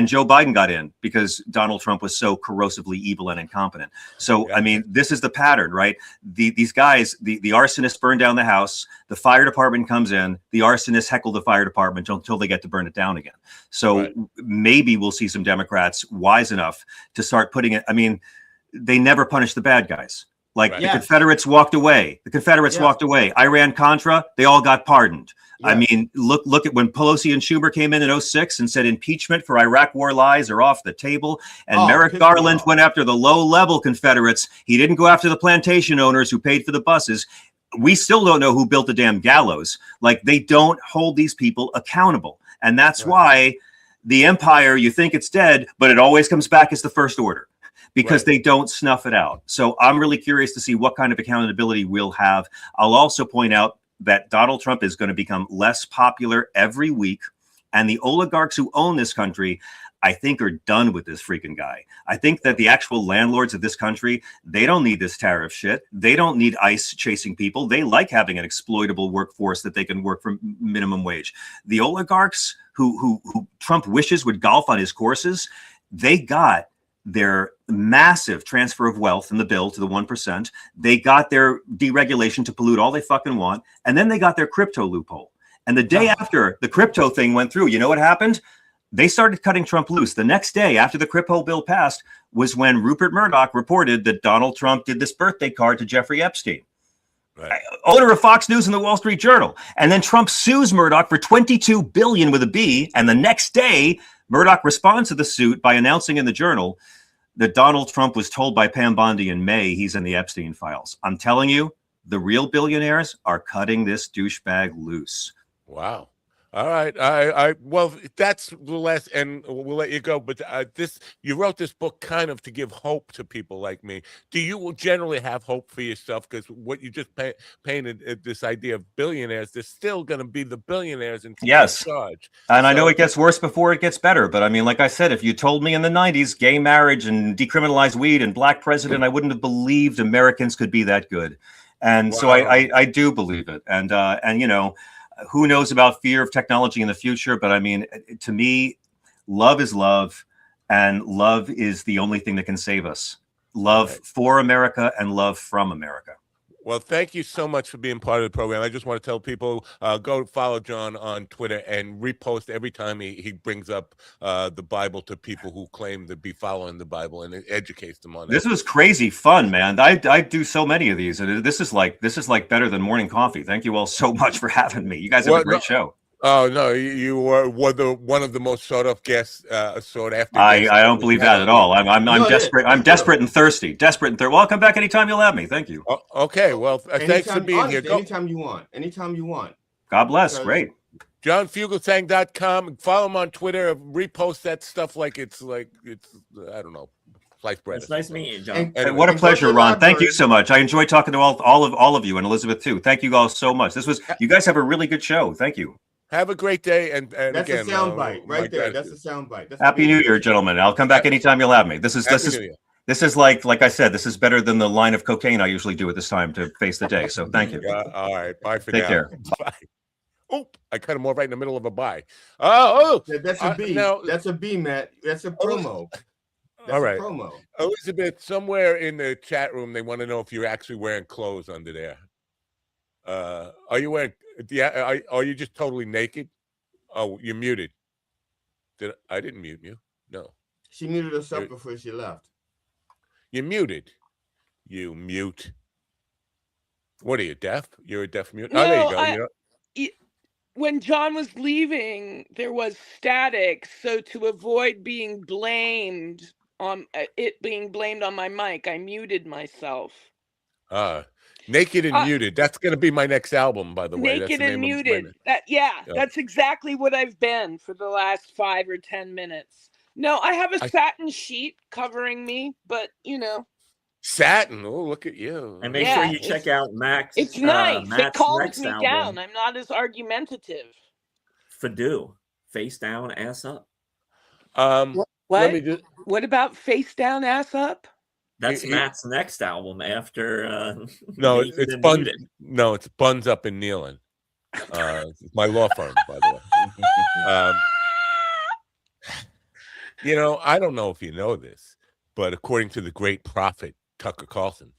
Joe Biden got in because Donald Trump was so corrosively evil and incompetent. So, I mean, this is the pattern, right? These guys, the arsonists burn down the house, the fire department comes in, the arsonists heckle the fire department until they get to burn it down again. So maybe we'll see some Democrats wise enough to start putting it. I mean, they never punish the bad guys. Like the Confederates walked away. Walked away. Iran-Contra, they all got pardoned. I mean, look at when Pelosi and Schumer came in 2006 and said impeachment for Iraq war lies are off the table. And Merrick Garland went after the low-level Confederates. He didn't go after the plantation owners who paid for the buses. We still don't know who built the damn gallows. Like, they don't hold these people accountable. And that's why the empire, you think it's dead, but it always comes back as the First Order because they don't snuff it out. So I'm really curious to see what kind of accountability we'll have. I'll also point out that Donald Trump is going to become less popular every week. And the oligarchs who own this country, I think, are done with this freaking guy. I think that the actual landlords of this country, they don't need this tariff shit. They don't need ICE chasing people. They like having an exploitable workforce that they can work for minimum wage. The oligarchs who Trump wishes would golf on his courses, they got their massive transfer of wealth in the bill to the 1%. They got their deregulation to pollute all they fucking want. And then they got their crypto loophole. And the day after the crypto thing went through, you know what happened? They started cutting Trump loose. The next day after the crypto bill passed was when Rupert Murdoch reported that Donald Trump did this birthday card to Jeffrey Epstein, owner of Fox News and the Wall Street Journal. And then Trump sues Murdoch for $22 billion with a B. And the next day, Murdoch responds to the suit by announcing in the Journal that Donald Trump was told by Pam Bondi in May he's in the Epstein files. I'm telling you, the real billionaires are cutting this douchebag loose. Wow. All right. Well, that's the last, and we'll let you go. But you wrote this book kind of to give hope to people like me. Do you generally have hope for yourself? Because what you just painted, this idea of billionaires, there's still going to be the billionaires in charge. And I know it gets worse before it gets better. But I mean, like I said, if you told me in the 90s gay marriage and decriminalized weed and black president, I wouldn't have believed Americans could be that good. And so I do believe it. And you know, who knows about fear of technology in the future? But I mean, to me, love is love, and love is the only thing that can save us. Love for America and love from America. Well, thank you so much for being part of the program. I just want to tell people, go follow John on Twitter and repost every time he brings up the Bible to people who claim to be following the Bible, and it educates them on it. This was crazy fun, man. I do so many of these, and this is like better than morning coffee. Thank you all so much for having me. You guys have a great show. Oh no, you were one of the most sought after guests. I don't believe that at all. I'm desperate. I'm desperate and thirsty. Well, I'll come back anytime you'll have me. Thank you. Okay. Well, thanks for being here. Anytime you want. Anytime you want. God bless. Great. JohnFugelsang.com. Follow him on Twitter. Repost that stuff like it's I don't know. Sliced bread. It's nice meeting you, John. And what a pleasure, Ron. Thank you so much. I enjoy talking to all of you, and Elizabeth too. Thank you all so much. You guys have a really good show. Thank you. Have a great day, and that's again, a soundbite right there. That's a soundbite. Happy New Year, gentlemen. I'll come back anytime you'll have me. This is like I said, this is better than the line of cocaine I usually do at this time to face the day. So thank you. All right, bye for now. Take care. Bye. Oh, I cut him off right in the middle of a bye. That's a B. That's a B, Matt. That's a promo. All right, promo. Elizabeth, somewhere in the chat room, they want to know if you're actually wearing clothes under there. Are you wearing? Are you just totally naked? Oh, you're muted. I didn't mute you. No. She muted herself before she left. You're muted. You mute. What are you, deaf? You're a deaf mute? No, there you go. When John was leaving, there was static. So to avoid being blamed on my mic, I muted myself. Naked and Muted. That's going to be my next album, by the way. Naked and Muted. That's exactly what I've been for the last 5 or 10 minutes. No, I have a satin sheet covering me, but you know. Satin. Oh, look at you. And make sure you check out Max. It's nice. It calms me down. I'm not as argumentative. Fadu. Face down, ass up. What? What about face down, ass up? That's Matt's next album after. No, it's buns. No, it's Buns Up and Kneeling. My law firm, by the way. You know, I don't know if you know this, but according to the great prophet Tucker Carlson,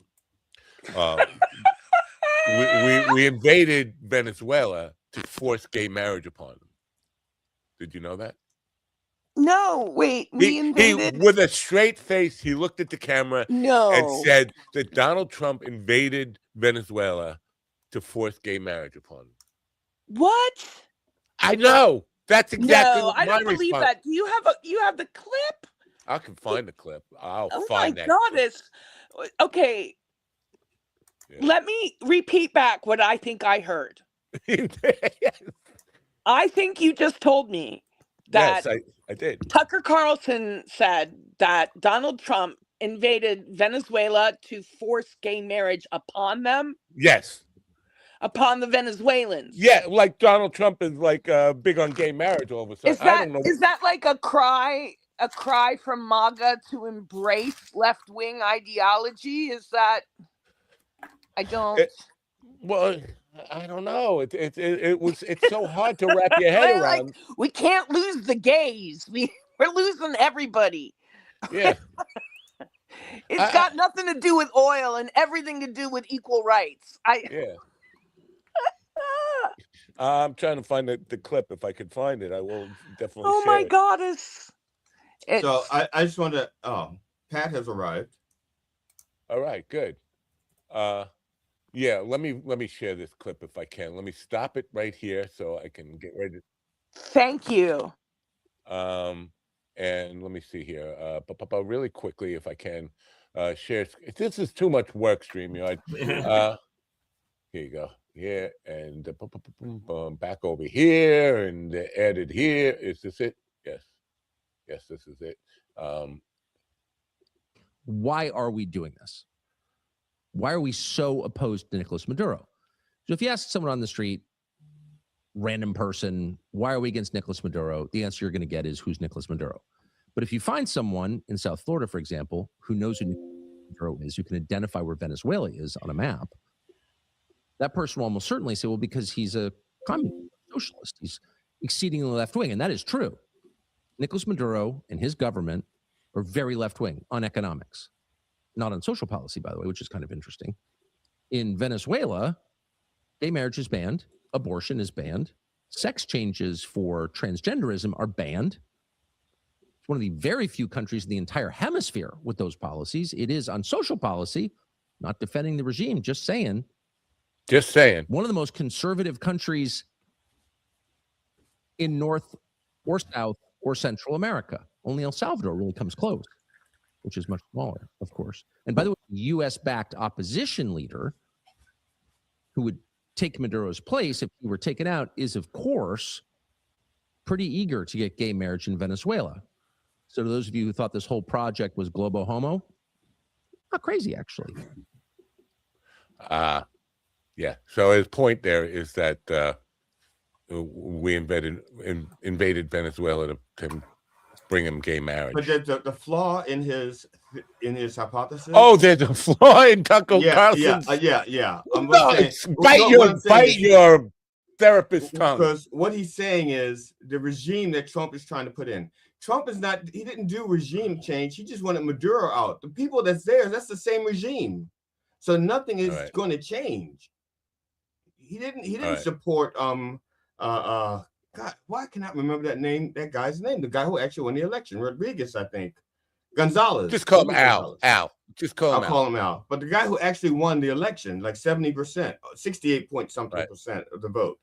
we invaded Venezuela to force gay marriage upon them. Did you know that? No, wait. We invaded. With a straight face, he looked at the camera and said that Donald Trump invaded Venezuela to force gay marriage upon them. What? I know. That's exactly what I don't believe that. Do you have the clip? I can find the clip. I'll find that. Oh my God, okay. Yeah. Let me repeat back what I think I heard. I think you just told me that yes, I did. Tucker Carlson said that Donald Trump invaded Venezuela to force gay marriage upon them? Yes. Upon the Venezuelans. Yeah, like Donald Trump is like big on gay marriage all of a sudden. I don't know. Is that like a cry from MAGA to embrace left-wing ideology? Is that I don't well, I don't know. It's so hard to wrap your head around. Like, we can't lose the gays. We're losing everybody. Yeah. It's got nothing to do with oil and everything to do with equal rights. Yeah. I'm trying to find the clip. If I could find it, I will definitely share my it. God, So I just want to. Pat has arrived. All right, good. Yeah, let me share this clip if I can. Let me stop it right here so I can get ready. Thank you. And let me see here. Really quickly, if I can, share. This is too much work, StreamYard. Here you go. Here and back over here and added here. Is this it? Yes. Yes, this is it. Why are we doing this? Why are we so opposed to Nicolas Maduro? So if you ask someone on the street, random person, why are we against Nicolas Maduro? The answer you're going to get is, who's Nicolas Maduro? But if you find someone in South Florida, for example, who knows who Nicolas Maduro is, who can identify where Venezuela is on a map, that person will almost certainly say, well, because he's a communist, socialist, he's exceedingly left-wing. And that is true. Nicolas Maduro and his government are very left-wing on economics. Not on social policy, by the way, which is kind of interesting. In Venezuela, gay marriage is banned, abortion is banned, sex changes for transgenderism are banned. It's one of the very few countries in the entire hemisphere with those policies. It is on social policy, not defending the regime, just saying. Just saying. One of the most conservative countries in North or South or Central America. Only El Salvador really comes close, which is much smaller, of course. And by the way, the U.S.-backed opposition leader who would take Maduro's place if he were taken out is, of course, pretty eager to get gay marriage in Venezuela. So to those of you who thought this whole project was globo homo, not crazy, actually. Yeah. So his point there is that we invaded Venezuela to bring him gay marriage. But the flaw in his hypothesis. Oh, there's a flaw in Tucker Carlson's. Yeah. Bite your therapist's tongue. Because what he's saying is the regime that Trump is trying to put in. Trump is not. He didn't do regime change. He just wanted Maduro out. The people that's there, that's the same regime. So nothing is going to change. He didn't support God, why can I remember that guy's name? The guy who actually won the election, Rodriguez, I think. Gonzalez. Just call him Al. Just call him Al. I'll call him Al. But the guy who actually won the election, like 70%, 68 point something percent of the vote.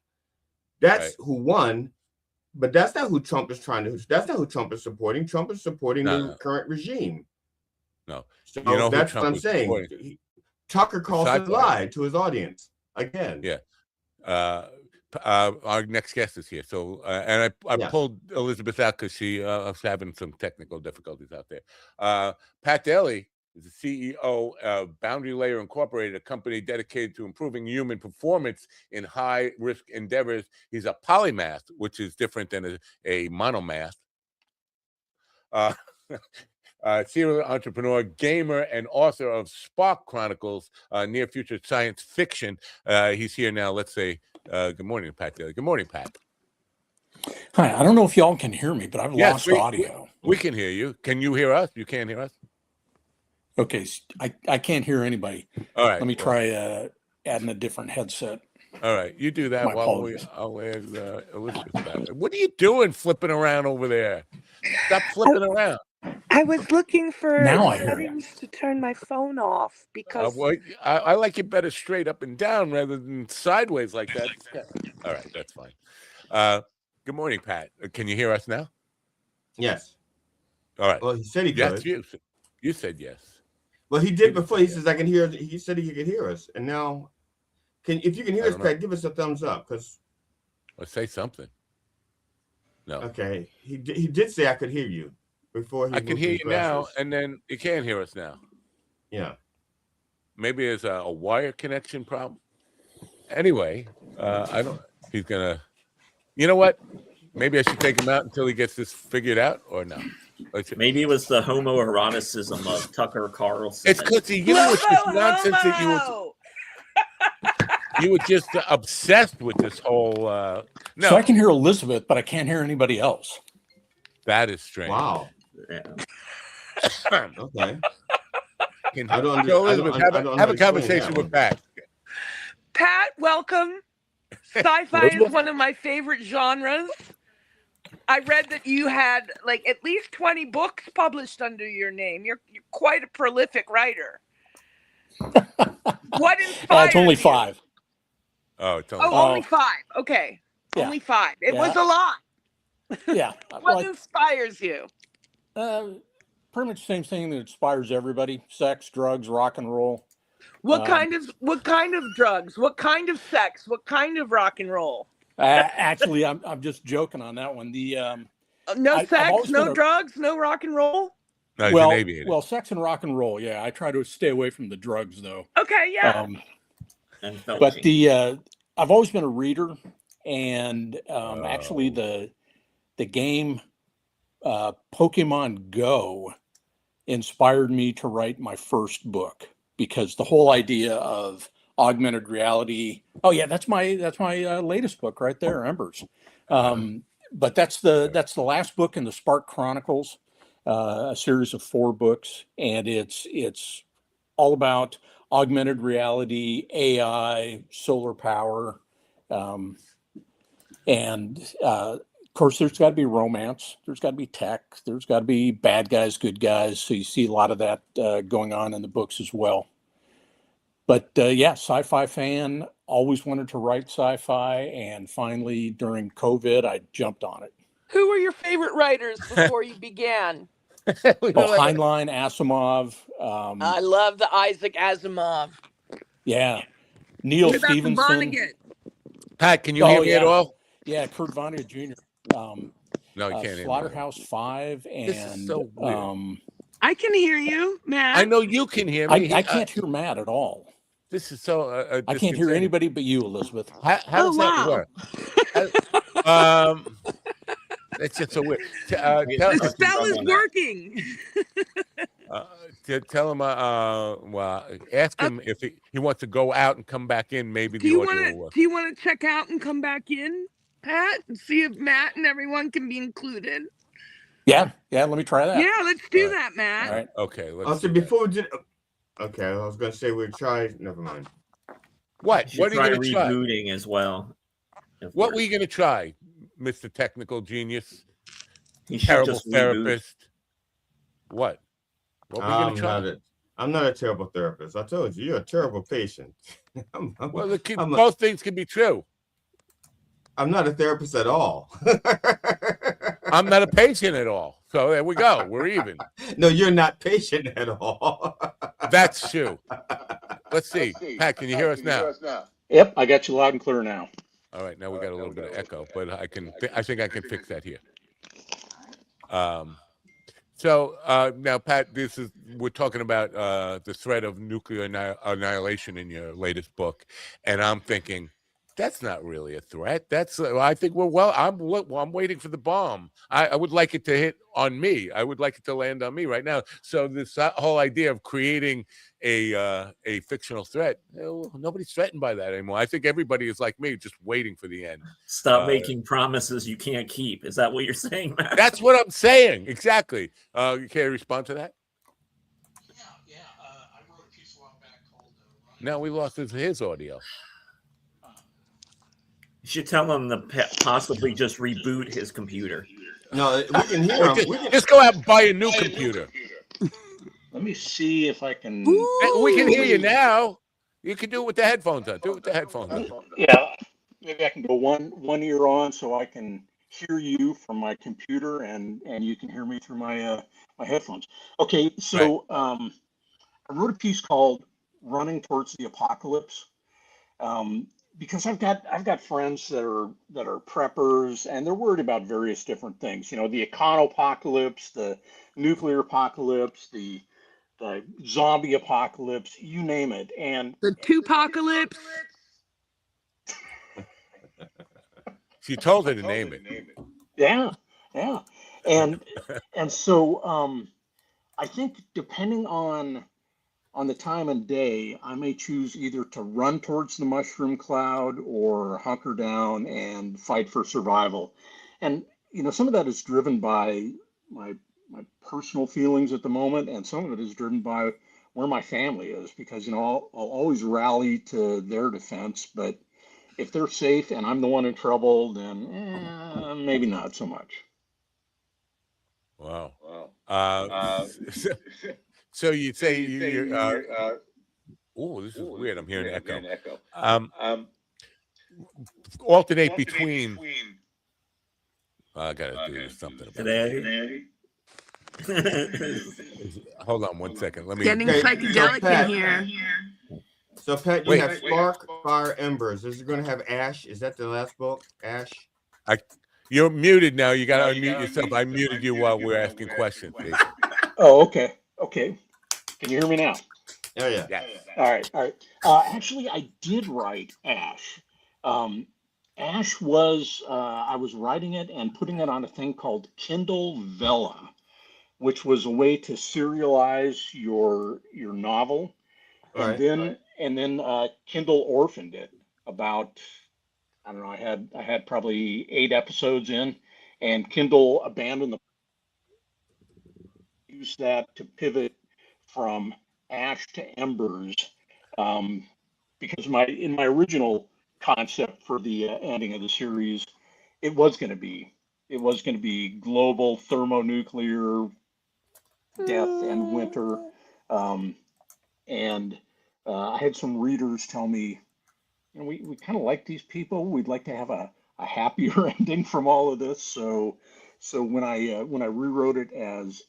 That's who won. But that's not who Trump is that's not who Trump is supporting. Trump is supporting the current regime. No. So that's what I'm saying. Tucker Carlson lied to his audience again. Yeah. Our next guest is here. So, and I pulled Elizabeth out because she was having some technical difficulties out there. Pat Daly is the CEO of Boundary Layer Incorporated, a company dedicated to improving human performance in high-risk endeavors. He's a polymath, which is different than a monomath. Serial entrepreneur, gamer, and author of Spark Chronicles, near future science fiction. He's here now. Let's say good morning, Pat Daly. Good morning, Pat. Hi. I don't know if y'all can hear me, but I've lost audio. We can hear you. Can you hear us? You can't hear us? Okay. I can't hear anybody. All right. Let me try adding a different headset. All right. You do that while I'll add Elizabeth back. What are you doing flipping around over there? Stop flipping around. I was looking for settings to turn my phone off because I like it better straight up and down rather than sideways like that. All right, that's fine. Good morning, Pat. Can you hear us now? Yes. All right. Well, he said he could. Yes, you said yes. Well, he did before. He says I can hear. He said he could hear us, and now, if you can hear us, Pat, give us a thumbs up, because. Let's say something. No. Okay. He did say I could hear you before he I can hear you now, and then you can't hear us now. Yeah. Maybe there's a wire connection problem. Anyway, I don't. He's gonna. You know what? Maybe I should take him out until he gets this figured out, or no? Maybe it was the homoeroticism of Tucker Carlson. It's because you know it's this nonsense that you were just obsessed with this whole. No, So I can hear Elizabeth, but I can't hear anybody else. That is strange. Wow. Yeah. Okay. I don't have a conversation with Pat. Pat, welcome. Sci-fi is one of my favorite genres. I read that you had like at least 20 books published under your name. You're quite a prolific writer. What inspired It's only 5. Oh, it's only only 5. Okay. Yeah. Only 5. It Yeah. was a lot. Yeah. What inspires you? Pretty much the same thing that inspires everybody: sex, drugs, rock and roll. What kind of drugs? What kind of sex? What kind of rock and roll? Actually, I'm just joking on that one. No sex, no drugs, no rock and roll. No, well, sex and rock and roll. Yeah, I try to stay away from the drugs, though. Okay, yeah. But I've always been a reader, and actually the game Pokemon Go inspired me to write my first book, because the whole idea of augmented reality. Oh yeah, that's my latest book right there, Embers. But that's the last book in the Spark Chronicles, a series of 4 books, and it's all about augmented reality, AI, solar power, and of course there's got to be romance, there's got to be tech, there's got to be bad guys, good guys. So you see a lot of that going on in the books as well. But yeah, sci-fi fan, always wanted to write sci-fi, and finally during COVID, I jumped on it. Who were your favorite writers before you began? Heinlein, Asimov. I love the Isaac Asimov. Yeah, Neil Stephenson. Pat, can you hear me at all? Yeah, Kurt Vonnegut Jr. No, you can't. Slaughterhouse-5, and this is so weird. I can hear you, Matt. I know you can hear me. I can't hear Matt at all. This is so. I can't hear anybody but you, Elizabeth. How does that work? It's just so weird. The spell is working. Tell him. Well, ask him if he wants to go out and come back in. Maybe do you want to check out and come back in, Pat, and see if Matt and everyone can be included? Yeah. Let me try that. Yeah, let's do that, Matt. All right. Okay. So before we did. Okay, I was going to say we'd try. Never mind. What? What are you going to try? Rebooting as well. What were you going to try, Mr. Technical Genius? Terrible therapist. What? What were you going to try? I'm not a terrible therapist. I told you, you're a terrible patient. Both things can be true. I'm not a therapist at all. I'm not a patient at all. So there we go. We're even. No, you're not patient at all. That's true. Let's see. Pat, can you hear us now? Yep, I got you loud and clear now. All right, now we got a little bit of echo, but I think I can fix that here. So now, Pat, we're talking about the threat of nuclear annihilation in your latest book, and I'm thinking, that's not really a threat. I think I'm waiting for the bomb. I would like it to hit on me. I would like it to land on me right now. So this whole idea of creating a fictional threat, nobody's threatened by that anymore. I think everybody is like me, just waiting for the end. Stop making promises you can't keep. Is that what you're saying, Matt? That's what I'm saying. Exactly. You can't respond to that? Yeah. I wrote a piece a while back called Now we lost his audio. You should tell him to possibly just reboot his computer. No, we can hear him. Just go out and buy a new computer. Let me see if I can. We can hear you now. You can do it with the headphones on. Do it with the headphones on. Yeah, maybe I can go one ear on so I can hear you from my computer, and you can hear me through my my headphones. Okay, so right. I wrote a piece called "Running Towards the Apocalypse." because I've got friends that are preppers, and they're worried about various different things. You know, the econopocalypse, the nuclear apocalypse, the zombie apocalypse, you name it. And the two-pocalypse. She told her to name it. Yeah, yeah. And so I think depending on the time and day, I may choose either to run towards the mushroom cloud or hunker down and fight for survival. And you know, some of that is driven by my personal feelings at the moment, and some of it is driven by where my family is, because you know, I'll always rally to their defense, but if they're safe and I'm the one in trouble, then maybe not so much. Wow. So you'd say you're. Oh, this is weird. I'm hearing an echo. Alternate between. I gotta do something about Today. Hold on one second. Let me. Getting psychedelic in here. So Pat, you have Spark, Fire, Embers. Is it going to have Ash? Is that the last book? Ash? You're muted now. You got to unmute yourself. I muted you while we're asking questions. Oh, okay. Okay. Can you hear me now? Oh, yeah. All right. Actually, I did write Ash. Ash was, I was writing it and putting it on a thing called Kindle Vella, which was a way to serialize your novel. And then Kindle orphaned it about, I don't know, I had probably 8 episodes in, and Kindle abandoned use that to pivot from Ash to Embers, because in my original concept for the ending of the series, it was going to be global thermonuclear death and winter, and I had some readers tell me, you know, we kind of like these people. We'd like to have a happier ending from all of this. So when I rewrote it as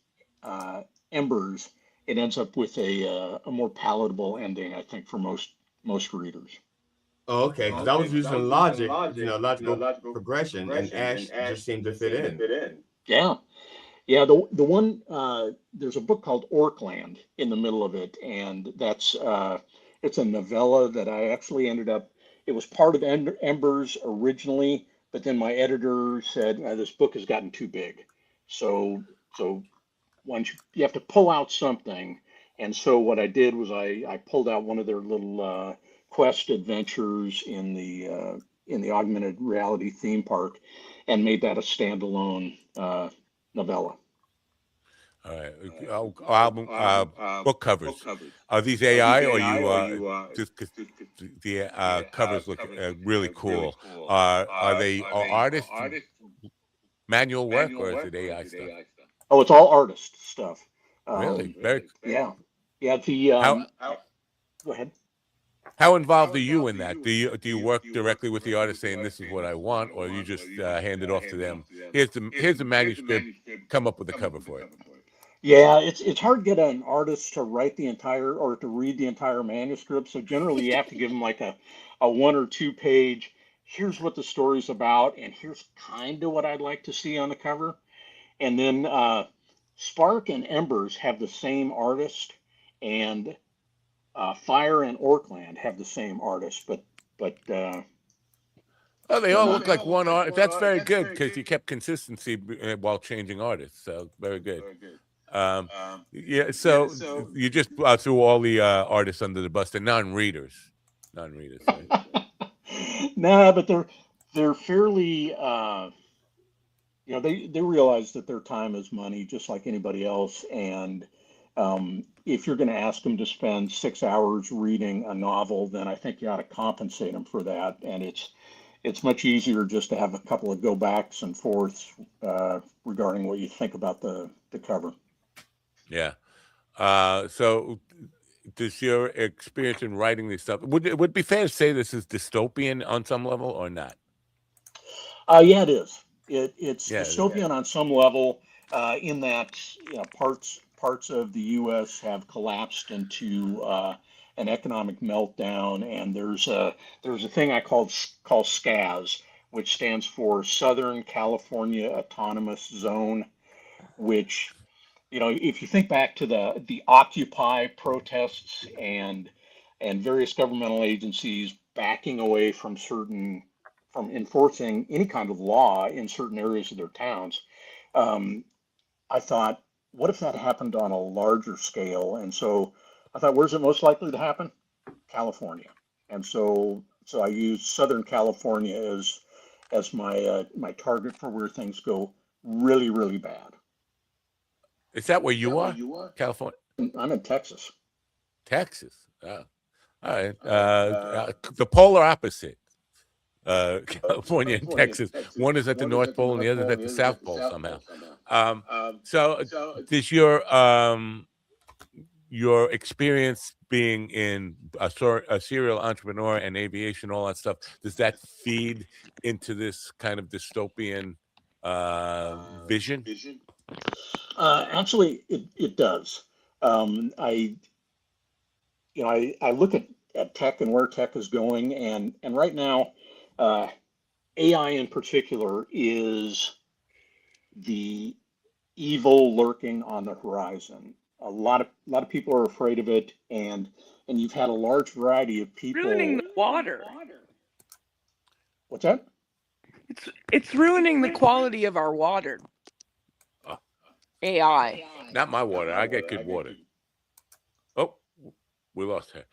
Embers, it ends up with a more palatable ending, I think, for most readers. Oh, okay. Because I was using logic, logical progression, and Ash just seemed to fit in. Yeah. Yeah, the one there's a book called Orkland in the middle of it, and that's it's a novella that I actually ended up. It was part of Embers originally, but then my editor said this book has gotten too big, so once you have to pull out something, and so what I did was I pulled out one of their little quest adventures in the augmented reality theme park, and made that a standalone novella. All right. Album, book covers. Are these AI, or you just because the covers look really cool? Are they artists, manual work, or is it AI stuff? Oh, it's all artist stuff. Really? Very. Yeah. Go ahead. How involved are you in that? Do you work directly with the artist, saying this is what I want, or you just hand it off to them? Here's the manuscript. Come up with a cover for it. Yeah, it's hard to get an artist to write the entire or to read the entire manuscript. So generally, you have to give them like a 1 or 2 page. Here's what the story's about, and here's kind of what I'd like to see on the cover. And then Spark and Embers have the same artist, and Fire and Orkland have the same artist, but oh, they all look like one art. That's very good, because you kept consistency while changing artists. So very good. Yeah. So you just threw all the artists under the bus. They're non-readers. Right? Nah, but they're fairly. They realize that their time is money, just like anybody else, and if you're going to ask them to spend 6 hours reading a novel, then I think you ought to compensate them for that. And it's much easier just to have a couple of go backs and forths regarding what you think about the cover. Yeah. So does your experience in writing this stuff, would it be fair to say this is dystopian on some level or not? Yeah, it is. It's dystopian on some level, in that parts of the U.S. have collapsed into an economic meltdown, and there's a thing I call SCAZ, which stands for Southern California Autonomous Zone, which, you know, if you think back to the Occupy protests and various governmental agencies backing away from enforcing any kind of law in certain areas of their towns, I thought, what if that happened on a larger scale? And so I thought, where's it most likely to happen? California. And so I used Southern California as my target for where things go really, really bad. Is that where you are? California? I'm in Texas. Texas. Oh. All right. The polar opposite. California and Texas. One is at the North Pole and the other is at the South Pole somehow. So does your experience being in a serial entrepreneur and aviation, all that stuff, does that feed into this kind of dystopian vision? Actually, it does. I look at tech and where tech is going, and right now, AI in particular is the evil lurking on the horizon. A lot of people are afraid of it, and you've had a large variety of people ruining the water. What's that? It's ruining the quality of our water. AI. Not my water. I get good water. Oh, we lost her.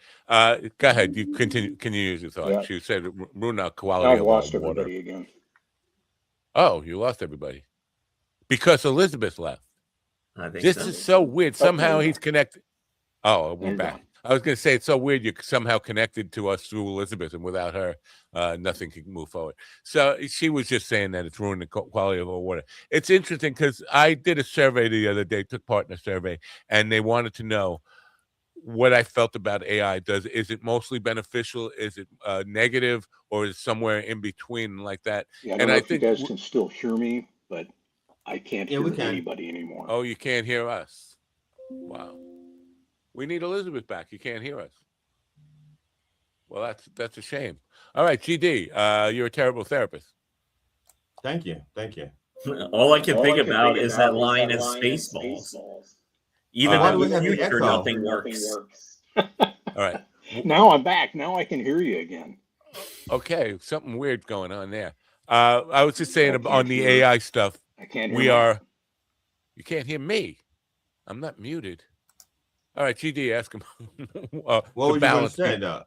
Go ahead. You continue. Can you use your thought? Yeah. She said ruin our quality I've of lost our water. everybody again. Oh, you lost everybody because Elizabeth left. I think This so. is so weird. Somehow he's connected. Oh, we're You're back. gone. I was going to say it's so weird. You're somehow connected to us through Elizabeth, and without her, nothing can move forward. So she was just saying that it's ruining the quality of our water. It's interesting because I did a survey the other day, took part in a survey, and they wanted to know what I felt about AI. Is it mostly beneficial? Is it negative, or is it somewhere in between like that? Yeah, I don't know if you guys can still hear me, but I can't hear anybody anymore. Oh, you can't hear us. Wow. We need Elizabeth back. You can't hear us. Well, that's a shame. All right, GD, you're a terrible therapist. Thank you. All I can think about is that line in Spaceballs. Even in the future, nothing works. All right. Now I'm back. Now I can hear you again. Okay, something weird going on there. I was just saying on the AI stuff. I can't hear You can't hear me. I'm not muted. All right, GD, ask him. What were you going to say, though?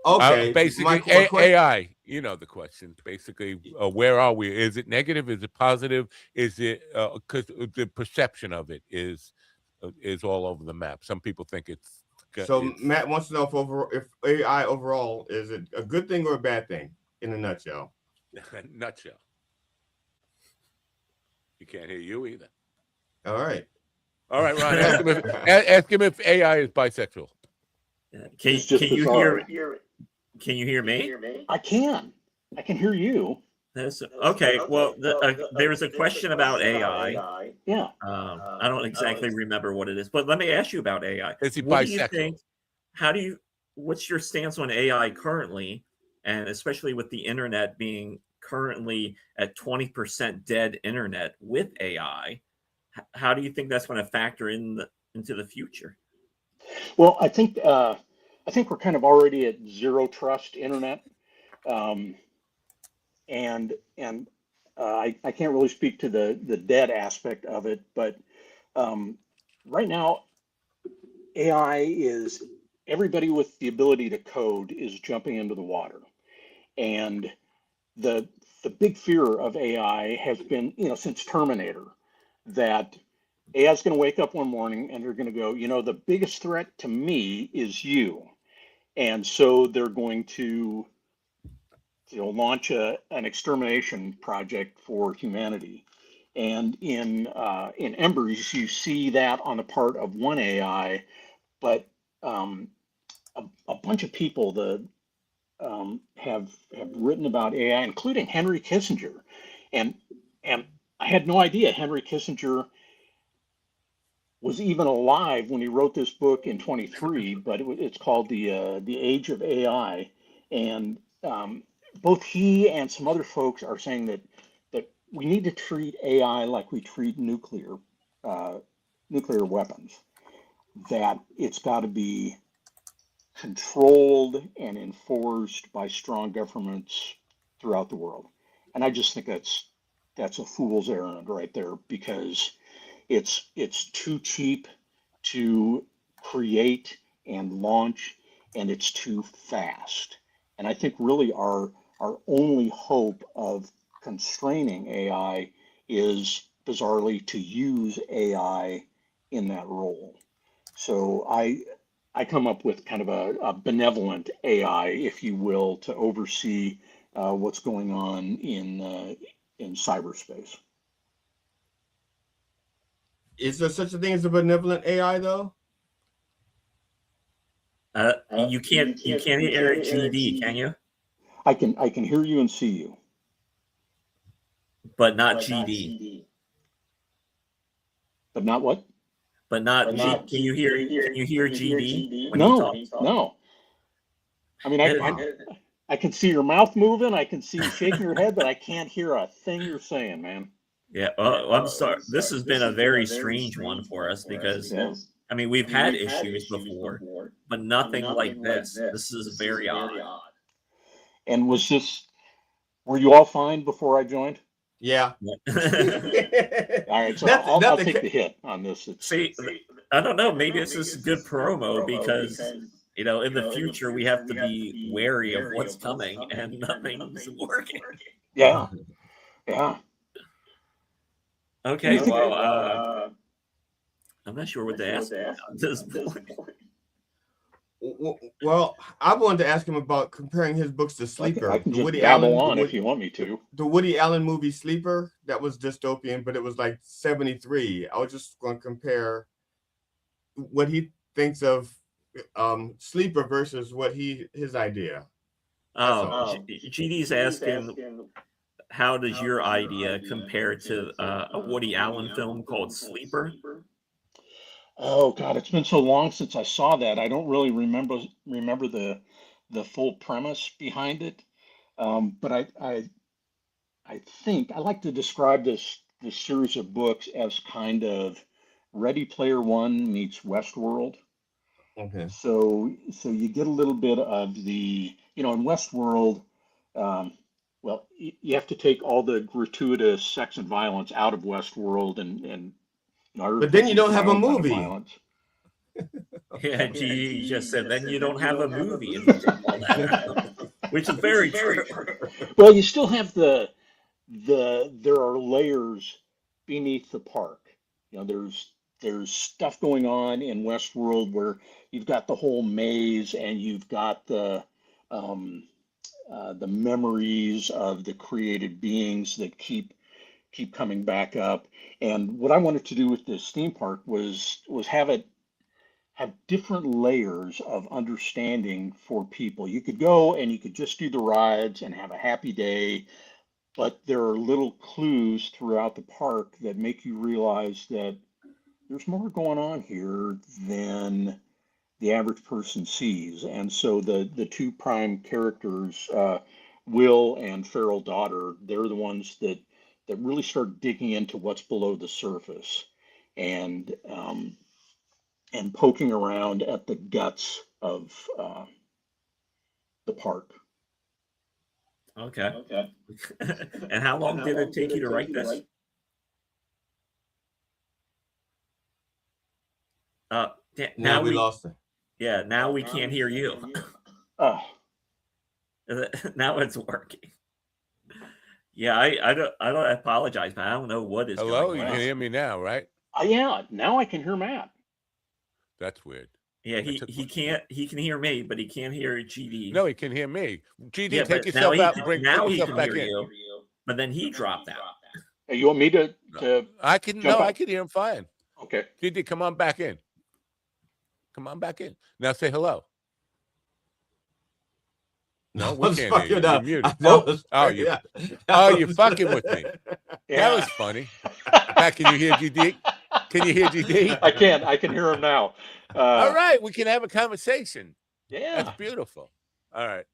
Okay. Basically, AI, you know the question. Basically, where are we? Is it negative? Is it positive? Is it because the perception of it is all over the map? Some people think it's. So Matt wants to know if AI overall is it a good thing or a bad thing in a nutshell. Nutshell. He can't hear you either. All right, Ron. Ask him if AI is bisexual. Can you hear? Can you hear me? I can hear you. Okay. Well, there was a question about AI. Yeah. I don't exactly remember what it is, but let me ask you about AI. Is he what bisexual? What's your stance on AI currently, and especially with the internet being currently at 20% dead internet with AI? How do you think that's going to factor into the future? Well, I think we're kind of already at zero trust internet, and I can't really speak to the dead aspect of it, but right now AI is everybody with the ability to code is jumping into the water, and the big fear of AI has been, since Terminator, that AI is going to wake up one morning and they're going to go, the biggest threat to me is you. And so they're going to, launch an extermination project for humanity. And in Embers, you see that on the part of one AI, but a bunch of people have written about AI, including Henry Kissinger, and I had no idea Henry Kissinger was even alive when he wrote this book in 23, but it's called the Age of AI, and both he and some other folks are saying that we need to treat AI like we treat nuclear weapons. That it's got to be controlled and enforced by strong governments throughout the world. And I just think that's a fool's errand right there, because it's too cheap to create and launch, and it's too fast. And I think really our only hope of constraining AI is bizarrely to use AI in that role. So I come up with kind of a benevolent AI, if you will, to oversee what's going on in cyberspace. Is there such a thing as a benevolent AI, though? You can't hear GD, can you? I can hear you and see you, but not GD. But not what? But not G. Can you hear GD when no, he talks? No. I mean, I can see your mouth moving. I can see you shaking your head, but I can't hear a thing you're saying, man. Yeah, I'm sorry. This has been a very strange one for us because, I mean, we've had issues before, but nothing like this. This is very odd. And were you all fine before I joined? Yeah. All right, so I'll take the hit on this. See, I don't know. Maybe this is good promo because, you know, in the future we have to be wary of what's coming, and nothing's working. Yeah. Okay, well, I'm not sure what to ask at this point. Well, I wanted to ask him about comparing his books to Sleeper. I can just babble on if you want me to. The Woody Allen movie Sleeper, that was dystopian, but it was like 73. I was just going to compare what he thinks of Sleeper versus what his idea. GD's asking, how does your idea compare to a Woody Allen film called Sleeper? Oh God, it's been so long since I saw that. I don't really remember the full premise behind it. But I think I like to describe this series of books as kind of Ready Player One meets Westworld. Okay. So you get a little bit of the, in Westworld, well, you have to take all the gratuitous sex and violence out of Westworld and but then you don't have a movie. Yeah, G just said, then you don't have a movie, which is very true. Well, you still have there are layers beneath the park. There's stuff going on in Westworld where you've got the whole maze, and you've got the memories of the created beings that keep coming back up. And what I wanted to do with this theme park was have different layers of understanding for people. You could go and you could just do the rides and have a happy day, but there are little clues throughout the park that make you realize that there's more going on here than the average person sees. And so the two prime characters, Will and Feral Daughter, they're the ones that really start digging into what's below the surface and poking around at the guts of the park. Okay. And how long did it take you to write this? Now we lost it. Yeah, now we can't hear you. Now it's working. Yeah, I don't apologize, man. I don't know what is Hello, going on. You can hear me now, right? Yeah, now I can hear Matt. That's weird. Yeah, he can hear me, but he can't hear GD. No, he can hear me. GD, yeah, take yourself out and bring yourself back in. You, but then he dropped out. Hey, you want me to I can hear him fine. Okay. GD, come on back in. Come on back in. Now say hello. No, we can't hear you. You're muted. You're fucking with me. Yeah. That was funny. Matt, can you hear GD? Can you hear GD? I can hear him now. All right, we can have a conversation. Yeah, that's beautiful. All right.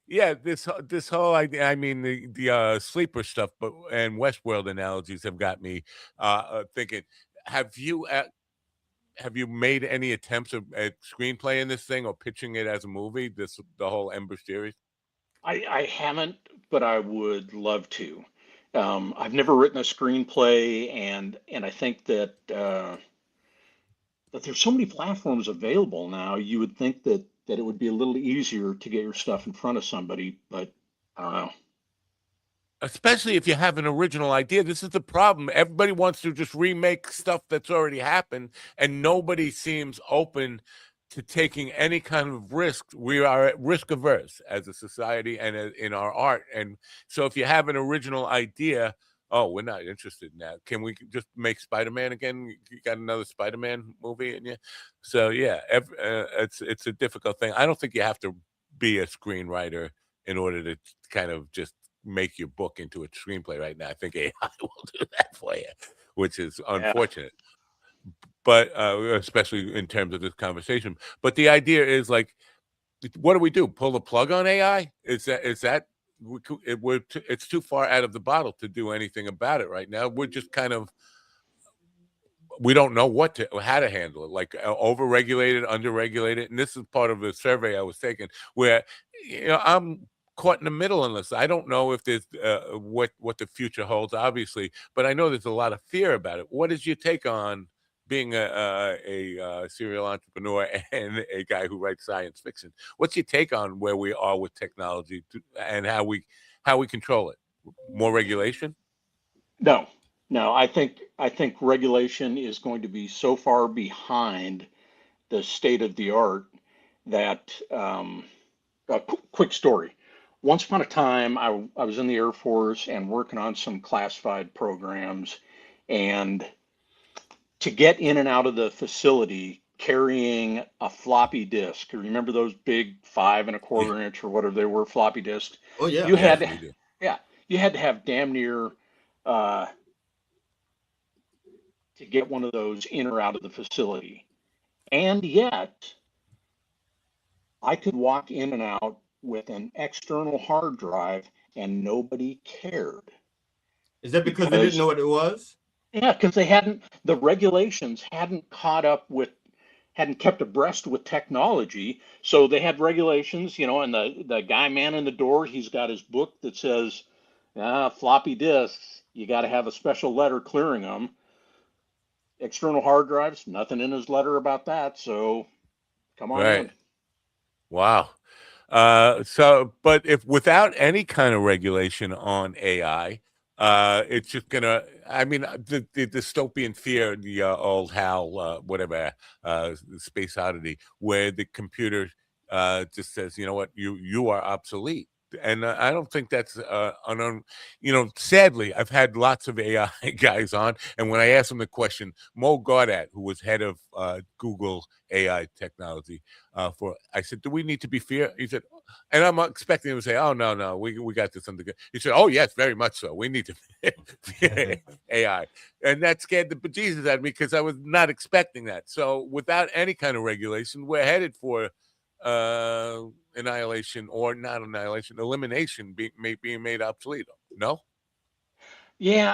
Yeah, this whole idea. I mean, the sleeper stuff, but and Westworld analogies have got me thinking. Have you made any attempts at screenplaying this thing or pitching it as a movie? The whole Ember series. I haven't, but I would love to. I've never written a screenplay, and I think that there's so many platforms available now. You would think that it would be a little easier to get your stuff in front of somebody, but I don't know. Especially if you have an original idea. This is the problem. Everybody wants to just remake stuff that's already happened, and nobody seems open to taking any kind of risk. We are risk averse as a society and in our art. And so if you have an original idea, oh, we're not interested in that. Can we just make Spider-Man again? You got another Spider-Man movie in you? So yeah, it's a difficult thing. I don't think you have to be a screenwriter in order to kind of just make your book into a screenplay right now. I think AI will do that for you, which is unfortunate. But especially in terms of this conversation. But the idea is like, what do we do? Pull the plug on AI? It's too far out of the bottle to do anything about it right now. We're just kind of, we don't know how to handle it, like over-regulated, under-regulated. And this is part of the survey I was taking where, I'm caught in the middle on this. I don't know if there's what the future holds, obviously, but I know there's a lot of fear about it. What is your take on being a serial entrepreneur and a guy who writes science fiction? What's your take on where we are with technology and how we control it? More regulation? No. I think regulation is going to be so far behind the state of the art that a quick story. Once upon a time, I was in the Air Force and working on some classified programs, and to get in and out of the facility carrying a floppy disk. Remember those big 5 1/4 inch or whatever they were floppy disks? Oh yeah. You had to have damn near to get one of those in or out of the facility. And yet I could walk in and out with an external hard drive and nobody cared. Is that because they didn't know what it was? Yeah, because the regulations hadn't kept abreast with technology. So they had regulations, and the guy manning the door, he's got his book that says, floppy disks, you got to have a special letter clearing them. External hard drives, nothing in his letter about that. So come on in. Wow. But if without any kind of regulation on AI, it's just gonna, I mean, the dystopian fear, the old HAL, Space Oddity, where the computer just says, you know what, you are obsolete. And I don't think that's sadly, I've had lots of AI guys on, and when I asked them the question, Mo Gaudat, who was head of Google AI technology, I said, do we need to be fear? He said, and I'm expecting him to say, oh, no, we got this under good. He said, oh, yes, very much so. We need to fear AI. And that scared the bejesus out of me because I was not expecting that. So without any kind of regulation, we're headed for annihilation, or not annihilation, elimination, being made obsolete. No? Yeah,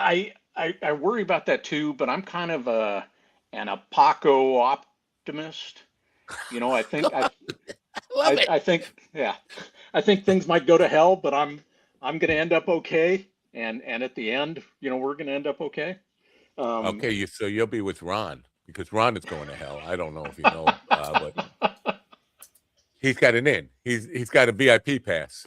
I worry about that too, but I'm kind of an Apoco optimist. I think I think things might go to hell, but I'm going to end up okay, and at the end, we're going to end up okay. Okay, so you'll be with Ron, because Ron is going to hell. I don't know if you know, but he's got an in. He's got a VIP pass.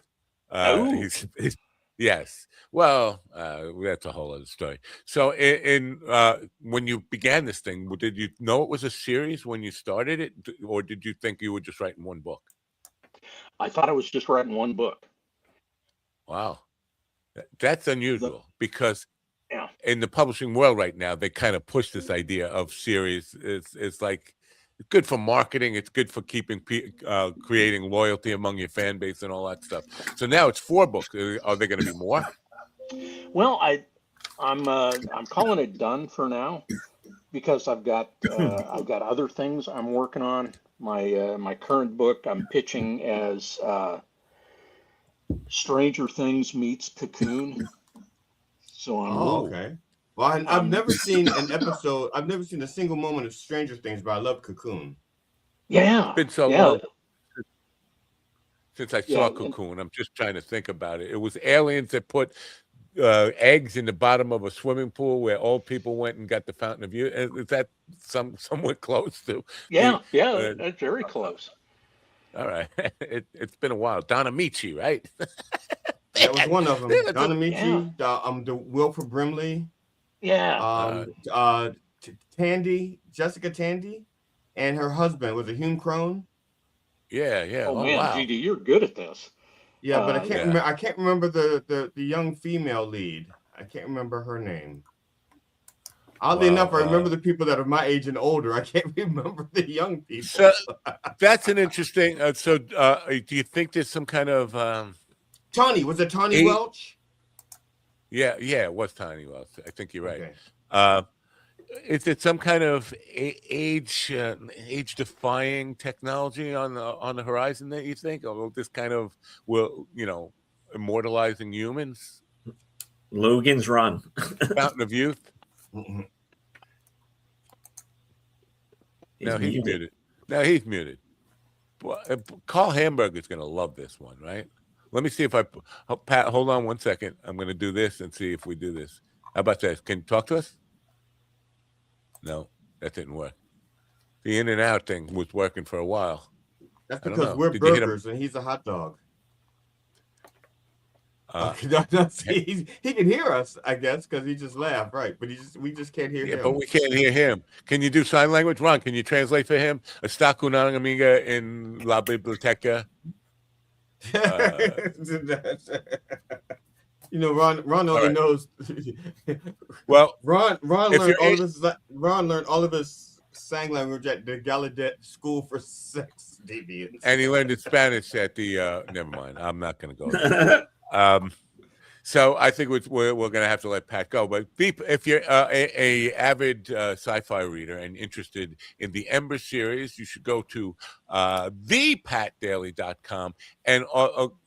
Yes. Well, that's a whole other story. So, when you began this thing, did you know it was a series when you started it, or did you think you were just writing one book? I thought I was just writing one book. Wow, that's unusual, because in the publishing world right now, they kind of push this idea of series. It's like, it's good for marketing. It's good for creating loyalty among your fan base and all that stuff. So now it's 4 books. Are there going to be more? Well, I'm calling it done for now because I've got other things I'm working on. My current book I'm pitching as Stranger Things meets Cocoon. So I'm okay. Well, I've never seen an episode. I've never seen a single moment of Stranger Things, but I love Cocoon. Yeah, it's been so long since I saw Cocoon. I'm just trying to think about it. It was aliens that put eggs in the bottom of a swimming pool where old people went and got the fountain of youth. Is that somewhat close to? Yeah, that's very close. All right, it's been a while. Don Amici, right? That was one of them. Don Amici, the Wilford Brimley. Yeah. Tandy, Jessica Tandy, and her husband was a Hume Crone. Yeah. Oh man, wow. GD, you're good at this. Yeah, but I can't remember. I can't remember the young female lead. I can't remember her name. Oddly enough, I remember the people that are my age and older. I can't remember the young people. So that's an interesting. Do you think there's some kind of Tawny? Was it Tawny Welch? Yeah, it was Tawny Welch. I think you're right. Okay. Is it some kind of age-defying technology on the horizon that you think, or this kind of immortalizing humans? Logan's Run, Fountain of Youth. Now he's muted. Well, Carl Hamburger's going to love this one, right? Let me see if Pat, hold on 1 second. I'm going to do this and see if we do this. How about that? Can you talk to us? No, that didn't work. The in and out thing was working for a while. That's because we're burgers and he's a hot dog. He can hear us, I guess, because he just laughed, right? But we just can't hear him. But we can't hear him. Can you do sign language, Ron? Can you translate for him? Está con una amiga en la biblioteca. Ron only knows. Well, Ron learned all of his sign language at the Gallaudet School for Sex Deviants, and he learned it Spanish at the. Never mind. I'm not going to go there. So I think we're going to have to let Pat go. But if you're a avid sci-fi reader and interested in the Ember series, you should go to thepatdaily.com. And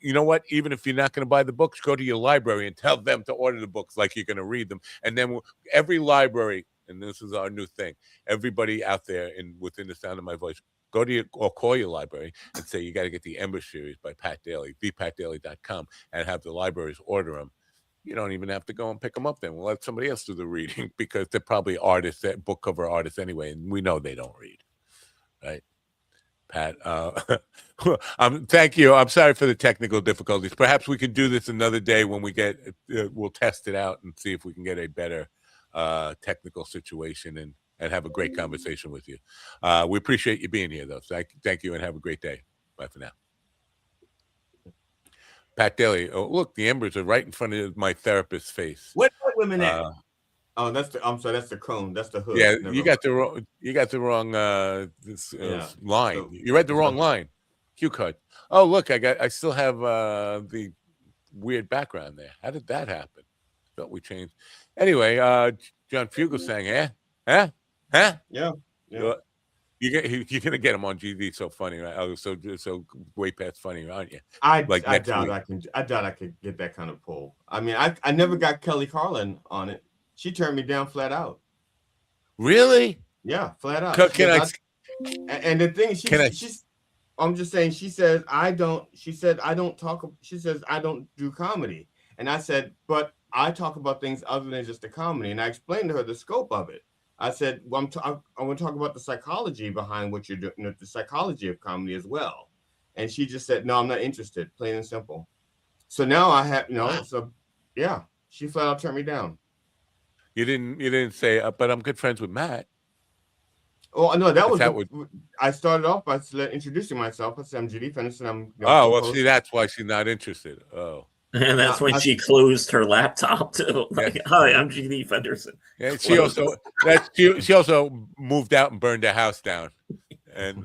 you know what? Even if you're not going to buy the books, go to your library and tell them to order the books like you're going to read them. And then every library, and this is our new thing, everybody out there within the sound of my voice, go to or call your library and say, you got to get the Ember series by Pat Daly, thepatdaily.com, and have the libraries order them. You don't even have to go and pick them up then. We'll let somebody else do the reading because they're probably artists, book cover artists anyway, and we know they don't read. Right? Pat, thank you. I'm sorry for the technical difficulties. Perhaps we can do this another day when we'll test it out and see if we can get a better technical situation and have a great conversation with you. We appreciate you being here, though. So thank you and have a great day. Bye for now. Pat Daly. Oh, look, the embers are right in front of my therapist's face. What women at? Oh, I'm sorry. That's the cone. That's the hood. Yeah, you got the wrong line. You read the wrong line. Cue card. Oh, look, I still have the weird background there. How did that happen? Thought we changed. Anyway, John Fugel saying, Huh? Yeah. You're gonna get him on GD. So funny, right? Oh, so way past funny, aren't you? I doubt I could get that kind of pull. I mean, I never got Kelly Carlin on it. She turned me down flat out. Really? Yeah, flat out. And the thing she's I'm just saying. She says I don't do comedy, and I said, but I talk about things other than just the comedy, and I explained to her the scope of it. I said, well, I want to talk about the psychology behind what you're doing, the psychology of comedy as well. And she just said, no, I'm not interested, plain and simple. So now I have, she flat out turned me down. You didn't say, but I'm good friends with Matt. Oh, no, I started off by introducing myself. I said, I'm GD Fenderson. See, that's why she's not interested. Oh. And that's when she closed her laptop too. Like, hi, I'm GD Fenderson. Yeah, she also moved out and burned her house down and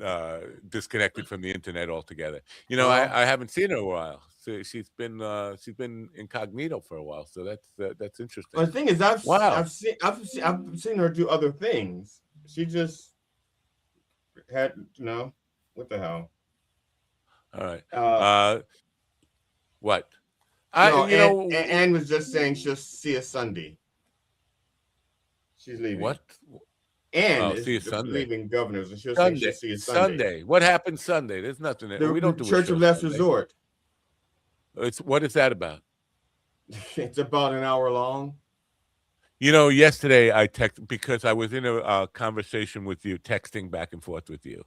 disconnected from the internet altogether. I haven't seen her in a while. So she's been incognito for a while. So that's interesting. Well, the thing is, I've seen her do other things. She just had what the hell? All right. What? Anne was just saying she'll see us Sunday. She's leaving. What? Anne see you is Sunday. leaving Governors, and she'll see us Sunday. Sunday. What happened Sunday? There's nothing. We don't do Church of Last Resort. What is that about? It's about an hour long. Yesterday I texted because I was in a conversation with you, texting back and forth with you.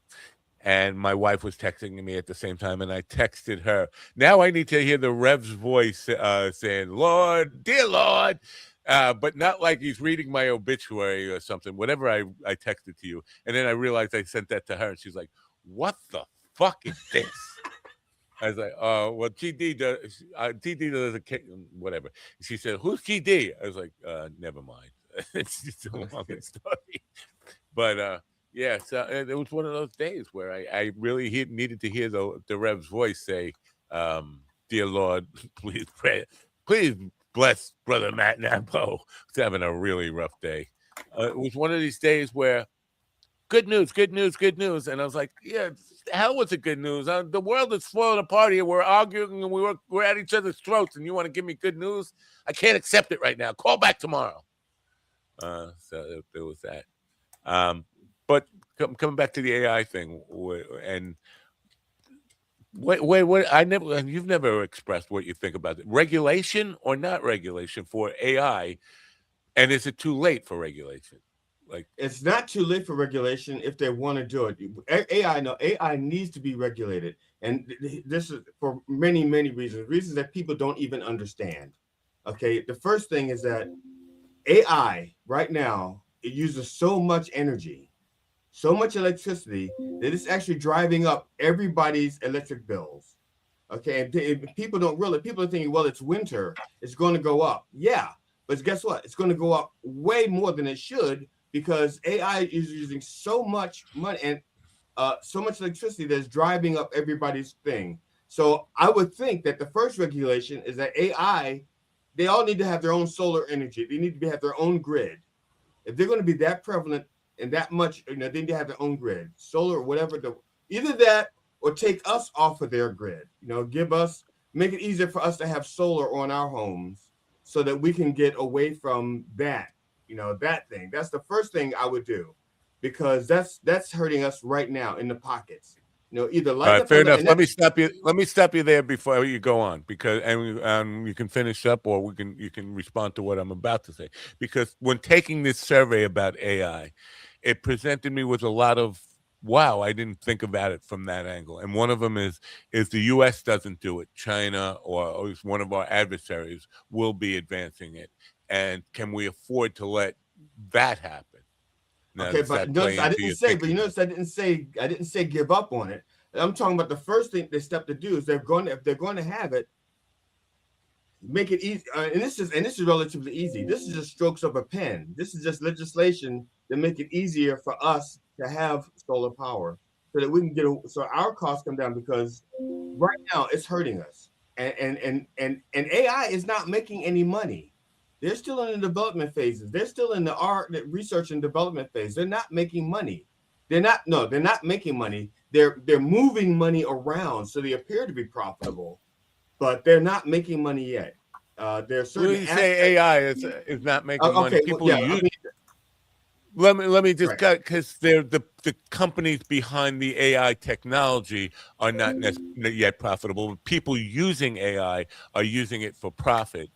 And my wife was texting me at the same time, and I texted her. Now I need to hear the Rev's voice saying, "Lord, dear Lord," but not like he's reading my obituary or something. Whatever I texted to you, and then I realized I sent that to her, and she's like, "What the fuck is this?" I was like, "Oh, well, GD does. GD does whatever." She said, "Who's GD?" I was like, "Never mind. It's just a long story." But yeah, so it was one of those days where I really needed to hear the Rev's voice say, "Dear Lord, please bless Brother Matt Napo." He's having a really rough day. It was one of these days where good news, and I was like, "Yeah, hell was it good news? The world is falling apart here. We're arguing and we're at each other's throats, and you want to give me good news? I can't accept it right now. Call back tomorrow." So there was that. But coming back to the AI thing, and you've never expressed what you think about it. Regulation or not regulation for AI, and is it too late for regulation? Like, it's not too late for regulation if they want to do it. AI needs to be regulated, and this is for many reasons that people don't even understand. Okay, the first thing is that AI right now, it uses so much energy, so much electricity, that it's actually driving up everybody's electric bills. Okay, and people don't realize, people are thinking, well, it's winter, it's going to go up. Yeah, but guess what? It's going to go up way more than it should, because AI is using so much money and so much electricity that's driving up everybody's thing. So I would think that the first regulation is that AI, they all need to have their own solar energy. They need to have their own grid. If they're going to be that prevalent and that much, they need to have their own grid, solar or whatever. Either that or take us off of their grid. Make it easier for us to have solar on our homes so that we can get away from that. That thing. That's the first thing I would do, because that's hurting us right now in the pockets. Either like fair enough. Let me stop you there before you go on, because you can finish up, or you can respond to what I'm about to say. Because when taking this survey about AI, it presented me with a lot of wow, I didn't think about it from that angle. And one of them is the U.S. doesn't do it, China or one of our adversaries will be advancing it, and can we afford to let that happen? Now, okay, but notice I didn't say, but I didn't say give up on it. I'm talking about the first thing they step to do is if they're going to have it, make it easy. And this is relatively easy. This is just strokes of a pen. This is just legislation to make it easier for us to have solar power, so that we can so our costs come down, because right now it's hurting us. And AI is not making any money. They're still in the development phases. They're still in the research and development phase. They're not making money. They're not making money. They're moving money around, so they appear to be profitable, but they're not making money yet. There's certain. When you say AI is not making money, people use. Let me just cut, because the companies behind the AI technology are not yet profitable. People using AI are using it for profit.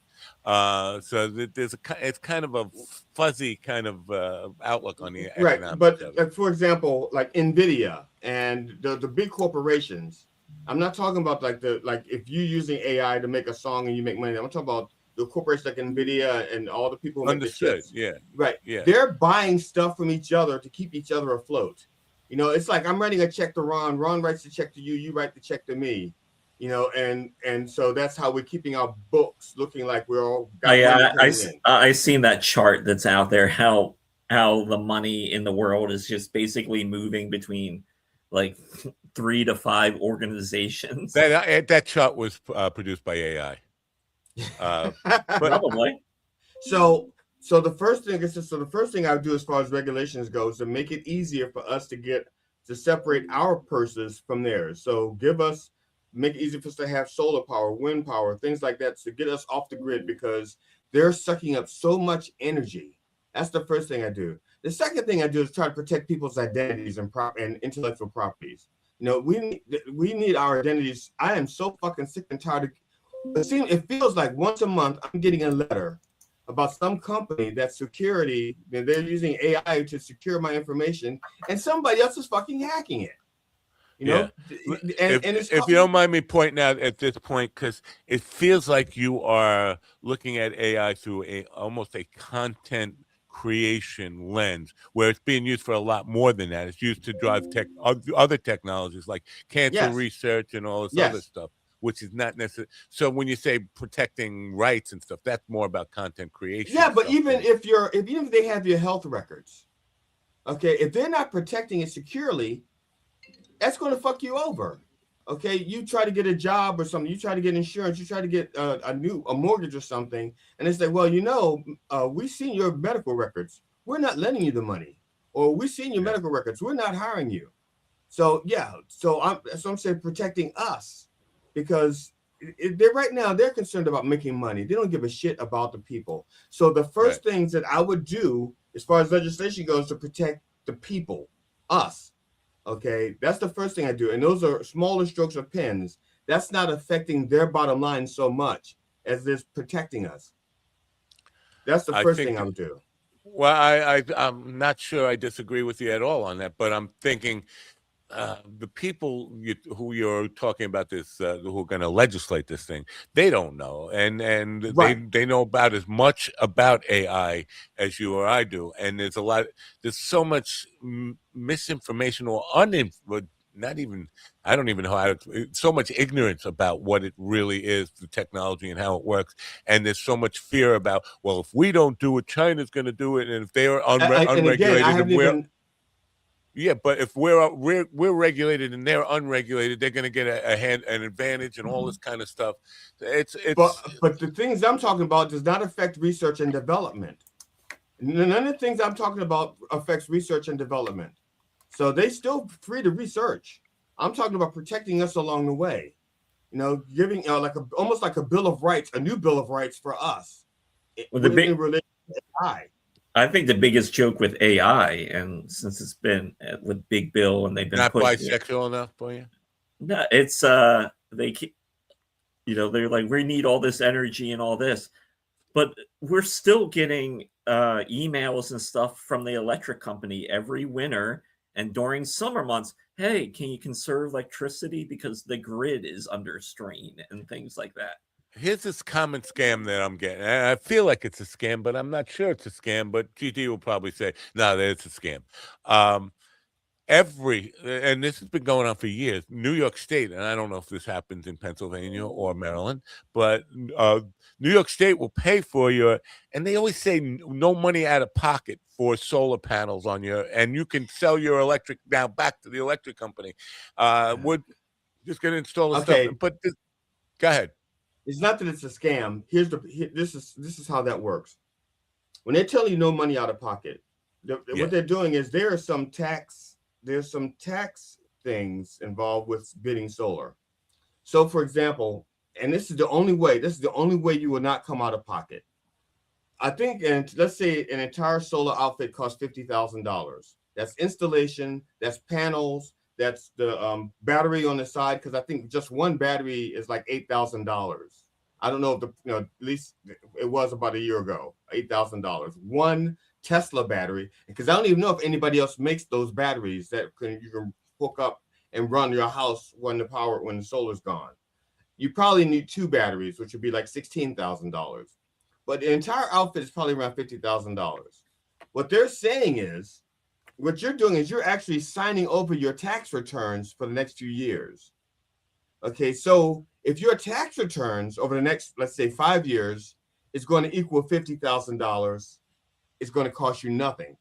So it's kind of a fuzzy kind of outlook on the economics. But for example, like NVIDIA and the big corporations, I'm not talking about like if you're using AI to make a song and you make money. I'm talking about the corporations like NVIDIA and all the people who make the chips. Yeah. Right. Yeah. They're buying stuff from each other to keep each other afloat. It's like I'm writing a check to Ron. Ron writes the check to you. You write the check to me. And so that's how we're keeping our books looking like we're all. I seen that chart that's out there. How the money in the world is just basically moving between like 3 to 5 organizations. That chart was produced by AI. Probably. So the first thing I would do as far as regulations goes to make it easier for us to separate our purses from theirs. So make it easy for us to have solar power, wind power, things like that to get us off the grid because they're sucking up so much energy. That's the first thing I do. The second thing I do is try to protect people's identities and intellectual properties. We need our identities. I am so fucking sick and tired of it feels like once a month I'm getting a letter about some company that they're using AI to secure my information and somebody else is fucking hacking it. If you don't mind me pointing out at this point, because it feels like you are looking at AI through almost a content creation lens, where it's being used for a lot more than that. It's used to drive other technologies like cancer research and all this other stuff, which is not necessary. So when you say protecting rights and stuff, that's more about content creation. Yeah, but even if they have your health records, okay, if they're not protecting it securely, that's going to fuck you over. Okay, you try to get a job or something, you try to get insurance, you try to get a mortgage or something, and it's like, well, we've seen your medical records, we're not lending you the money, or we've seen your medical records, we're not hiring you. So I'm saying protecting us, because they're concerned about making money. They don't give a shit about the people. So the first things that I would do as far as legislation goes to protect the people, us. Okay, that's the first thing I do. And those are smaller strokes of pens. That's not affecting their bottom line so much as this protecting us. That's the first thing I would do. Well, I'm not sure I disagree with you at all on that, but I'm thinking the people who you're talking about this, who are going to legislate this thing, they don't know, and they know about as much about AI as you or I do, and there's so much misinformation or not even, I don't even know how so much ignorance about what it really is, the technology and how it works, and there's so much fear about, well, if we don't do it, China's going to do it, and if they are unregulated, yeah, but if we're regulated and they're unregulated, they're going to get an advantage and all this kind of stuff. But the things I'm talking about does not affect research and development. None of the things I'm talking about affects research and development. So they still free to research. I'm talking about protecting us along the way. Giving almost like a bill of rights, a new bill of rights for us. Well, in relation to AI. I think the biggest joke with AI, and since it's been with Big Bill and they've been not bisexual enough for you. No, it's they keep, they're like, we need all this energy and all this, but we're still getting emails and stuff from the electric company every winter and during summer months. Hey, can you conserve electricity because the grid is under strain and things like that. Here's this common scam that I'm getting. I feel like it's a scam, but I'm not sure it's a scam. But GT will probably say, no, it's a scam. And this has been going on for years, New York State, and I don't know if this happens in Pennsylvania or Maryland, but New York State will pay for and they always say no money out of pocket for solar panels on and you can sell your electric now back to the electric company. We're just going to install the stuff. But go ahead. It's not that it's a scam. This is how that works. When they tell you no money out of pocket, what they're doing is there's some tax things involved with bidding solar. So, for example, and this is the only way you will not come out of pocket. I think, and let's say an entire solar outfit costs $50,000. That's installation, that's panels, that's the battery on the side, because I think just one battery is like $8,000. I don't know if at least it was about a year ago, $8,000. One Tesla battery, because I don't even know if anybody else makes those batteries that you can hook up and run your house when the solar's gone. You probably need 2 batteries, which would be like $16,000. But the entire outfit is probably around $50,000. What they're saying is, what you're doing is you're actually signing over your tax returns for the next few years. Okay, so if your tax returns over the next, let's say 5 years, is going to equal $50,000, it's going to cost you nothing.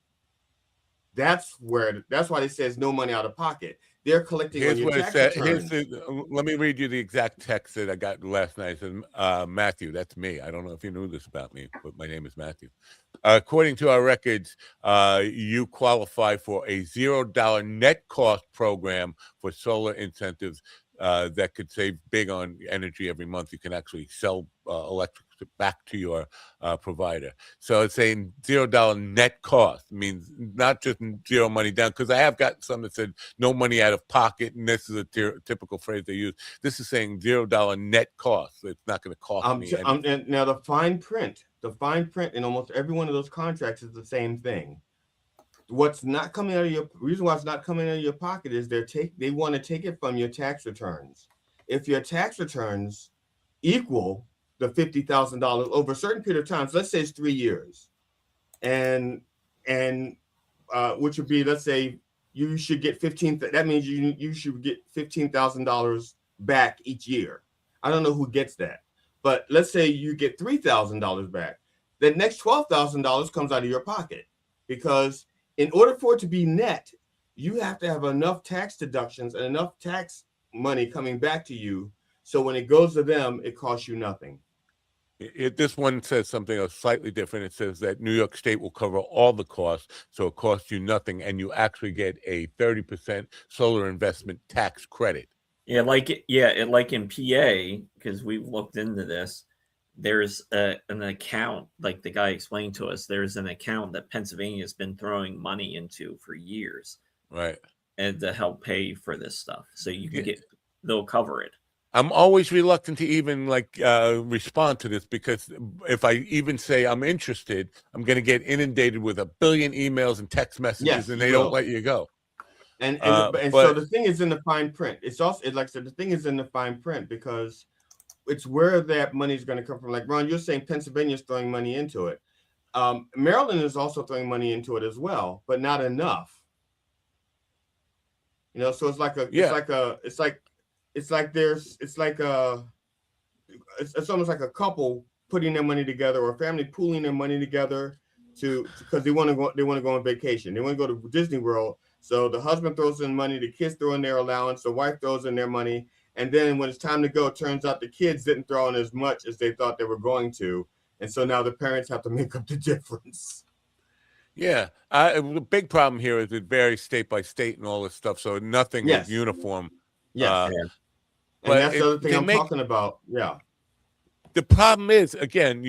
That's why they say it's no money out of pocket. they're collecting on Here's your what it tax said. returns. Let me read you the exact text that I got last night. It says, Matthew, that's me. I don't know if you knew this about me, but my name is Matthew. According to our records, you qualify for a $0 net cost program for solar incentives that could save big on energy every month. You can actually sell electric back to your provider. So it's saying $0 net cost means not just zero money down, because I have got some that said no money out of pocket, and this is a typical phrase they use. This is saying $0 net cost. So it's not going to cost me anything. Now the fine print in almost every one of those contracts is the same thing. What's not coming out of your reason why it's not coming out of your pocket is they want to take it from your tax returns. If your tax returns equal the $50,000 over a certain period of time, so let's say it's 3 years, and which would be, let's say you should get that means you should get $15,000 back each year. I don't know who gets that, but let's say you get $3,000 back. The next $12,000 comes out of your pocket, because in order for it to be net, you have to have enough tax deductions and enough tax money coming back to you. So when it goes to them, it costs you nothing. This one says something slightly different. It says that New York State will cover all the costs, so it costs you nothing, and you actually get a 30% solar investment tax credit. Yeah, like in PA, because we've looked into this, there's an account, like the guy explained to us, there's an account that Pennsylvania's been throwing money into for years. Right. And to help pay for this stuff. So you can they'll cover it. I'm always reluctant to even respond to this, because if I even say I'm interested, I'm going to get inundated with 1 billion emails and text messages, and they don't let you go. And so the thing is in the fine print. It's also, like I said, the thing is in the fine print, because it's where that money is going to come from. Like Ron, you're saying Pennsylvania's throwing money into it. Maryland is also throwing money into it as well, but not enough. You know, so it's almost like a couple putting their money together, or a family pooling their money together because they want to go on vacation. They want to go to Disney World. So the husband throws in money, the kids throw in their allowance, the wife throws in their money, and then when it's time to go, it turns out the kids didn't throw in as much as they thought they were going to, and so now the parents have to make up the difference. Yeah, the big problem here is it varies state by state and all this stuff, so nothing is uniform. Yes, and that's the other thing I'm talking about. Yeah. The problem is, again,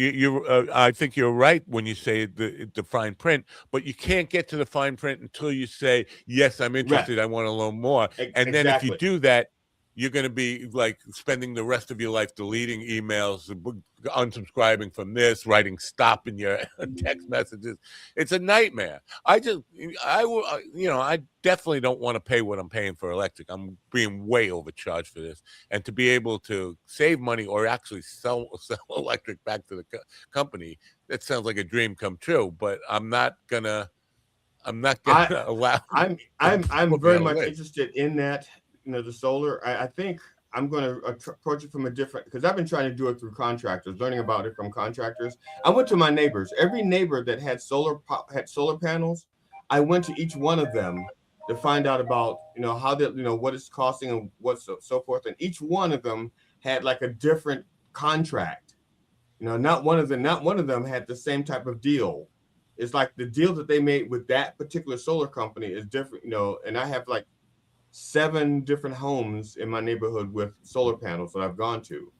I think you're right when you say the fine print, but you can't get to the fine print until you say, yes, I'm interested, I want to learn more. And then if you do that, you're going to be like spending the rest of your life deleting emails, unsubscribing from this, writing stop in your text messages. It's a nightmare. I definitely don't want to pay what I'm paying for electric. I'm being way overcharged for this. And to be able to save money or actually sell electric back to the company, that sounds like a dream come true. But I'm not gonna allow. I'm very much interested in that. You know, the solar, I think I'm going to approach it from a different, because I've been trying to do it through contractors, learning about it from contractors. I went to my neighbors. Every neighbor that had solar panels, I went to each one of them to find out about, how that, what it's costing and what's so forth. And each one of them had like a different contract. Not one of them had the same type of deal. It's like the deal that they made with that particular solar company is different, and I have like 7 different homes in my neighborhood with solar panels that I've gone to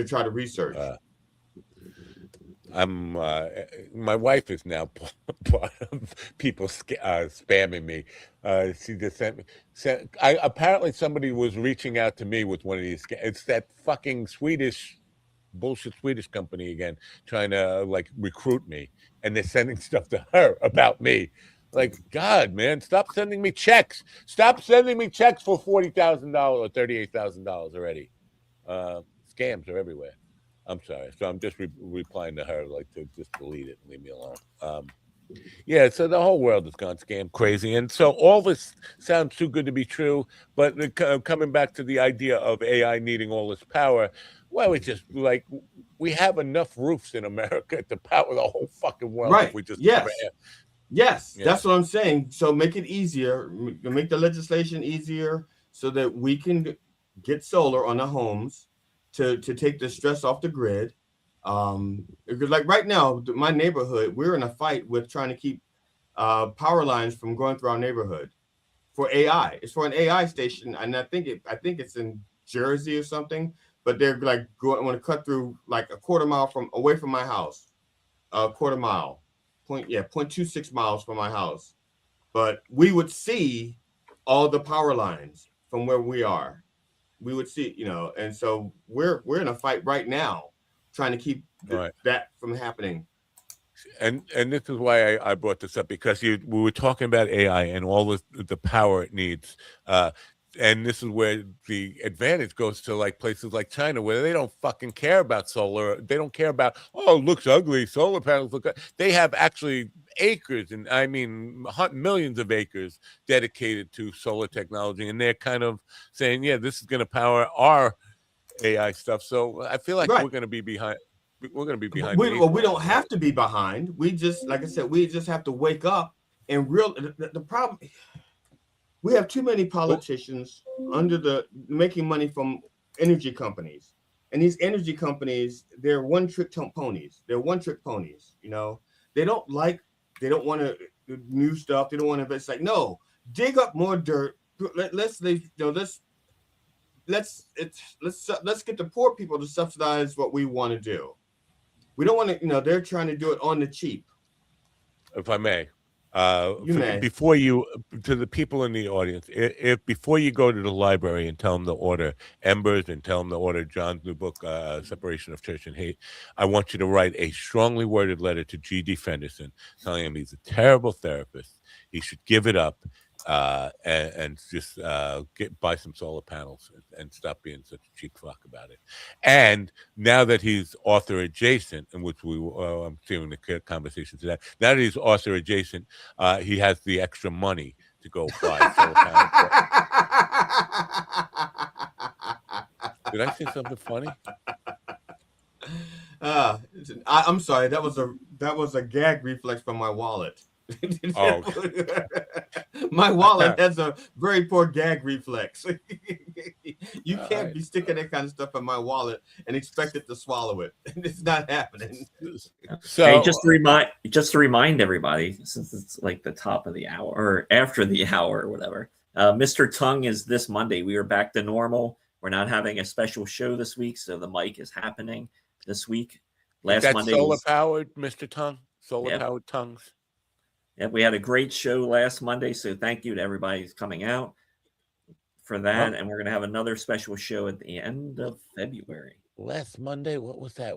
try to research. My wife is now part of people spamming me. She just sent me. Apparently somebody was reaching out to me with one of these. It's that fucking bullshit Swedish company again, trying to recruit me, and they're sending stuff to her about me. Like, God, man, stop sending me checks. Stop sending me checks for $40,000 or $38,000 already. Scams are everywhere. I'm sorry. So I'm just replying to her, to just delete it and leave me alone. Yeah, so the whole world has gone scam crazy. And so all this sounds too good to be true. But coming back to the idea of AI needing all this power, well, it's just we have enough roofs in America to power the whole fucking world. Right. If we just Yes, that's what I'm saying. So make it easier, make the legislation easier so that we can get solar on the homes to take the stress off the grid. Because like right now, my neighborhood, we're in a fight with trying to keep power lines from going through our neighborhood for AI. It's for an AI station, and I think it's in Jersey or something. But they're like want to cut through like a quarter mile away from my house, a quarter mile, 0.26 miles from my house. But we would see all the power lines from where we are. We would see, and so we're in a fight right now, trying to keep that from happening. And this is why I brought this up, because we were talking about AI and all the power it needs. And this is where the advantage goes to like places like China, where they don't fucking care about solar. They don't care about, oh, it looks ugly. Solar panels look. They have actually acres, and I mean millions of acres dedicated to solar technology, and they're kind of saying, yeah, this is going to power our AI stuff. So I feel like we're going to be behind. We're going to be behind. We don't have to be behind. We just, like I said, we just have to wake up and the problem. We have too many politicians making money from energy companies, and these energy companies, they're one-trick ponies. They're one-trick ponies. They don't want to new stuff. They don't want to. It's like, no, dig up more dirt. Let's get the poor people to subsidize what we want to do. We don't want to. They're trying to do it on the cheap. If I may. may. Before to the people in the audience, if before you go to the library and tell them to order Embers and tell them to order John's new book, Separation of Church and Hate, I want you to write a strongly worded letter to G.D. Fenderson telling him he's a terrible therapist. He should give it up and just buy some solar panels and stop being such a cheap fuck about it. And now that he's author adjacent, in which I'm seeing the conversation today, now that he's author adjacent, he has the extra money to go buy solar panels. Did I say something funny? I'm sorry. That was a gag reflex from my wallet. Oh. My wallet has a very poor gag reflex. You can't be sticking that kind of stuff in my wallet and expect it to swallow it. It's not happening. So, hey, just to remind everybody, since it's like the top of the hour or after the hour or whatever, Mr. Tongue is this Monday. We are back to normal. We're not having a special show this week, so the mic is happening this week. Last Monday, solar powered, Mr. Tongue. Solar powered tongues. Yeah, we had a great show last Monday, so thank you to everybody who's coming out for that. And we're going to have another special show at the end of February. Last Monday, what was that?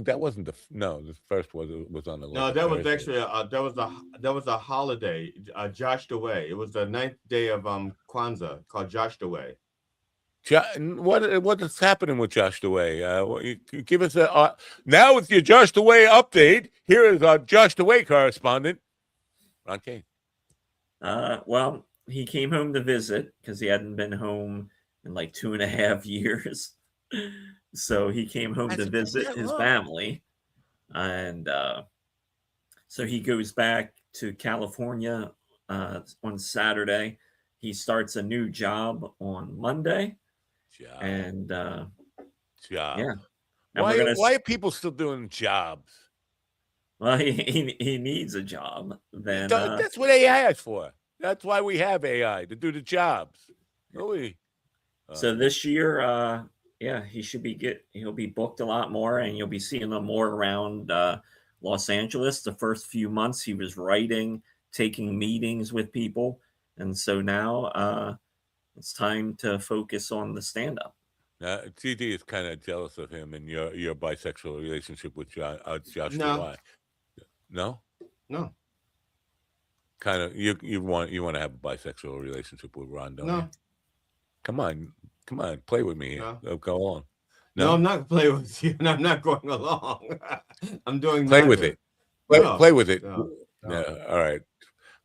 That wasn't the first was on the. No, that was actually that was a holiday, Josh Away. It was the 9th day of Kwanzaa, called Josh Away. What is happening with Josh Away? Give us now with your Josh Away update. Here is our Josh Away correspondent, Ron Kane. Well, he came home to visit because he hadn't been home in like 2.5 years. So he came home to visit his family. And so he goes back to California on Saturday. He starts a new job on Monday. And yeah. And why are people still doing jobs? Well, he needs a job. Then that's what AI is for. That's why we have AI, to do the jobs. Really. So this year, he'll be booked a lot more, and you'll be seeing him more around Los Angeles. The first few months he was writing, taking meetings with people, and so now it's time to focus on the stand-up. TD is kind of jealous of him and your bisexual relationship with Josh. No. No? No. Kind of. You want to have a bisexual relationship with Ron, don't you? Come on, play with me. No. Go on. No, I'm not playing with you, and I'm not going along. I'm doing play with it. Play with it. No. Yeah. All right.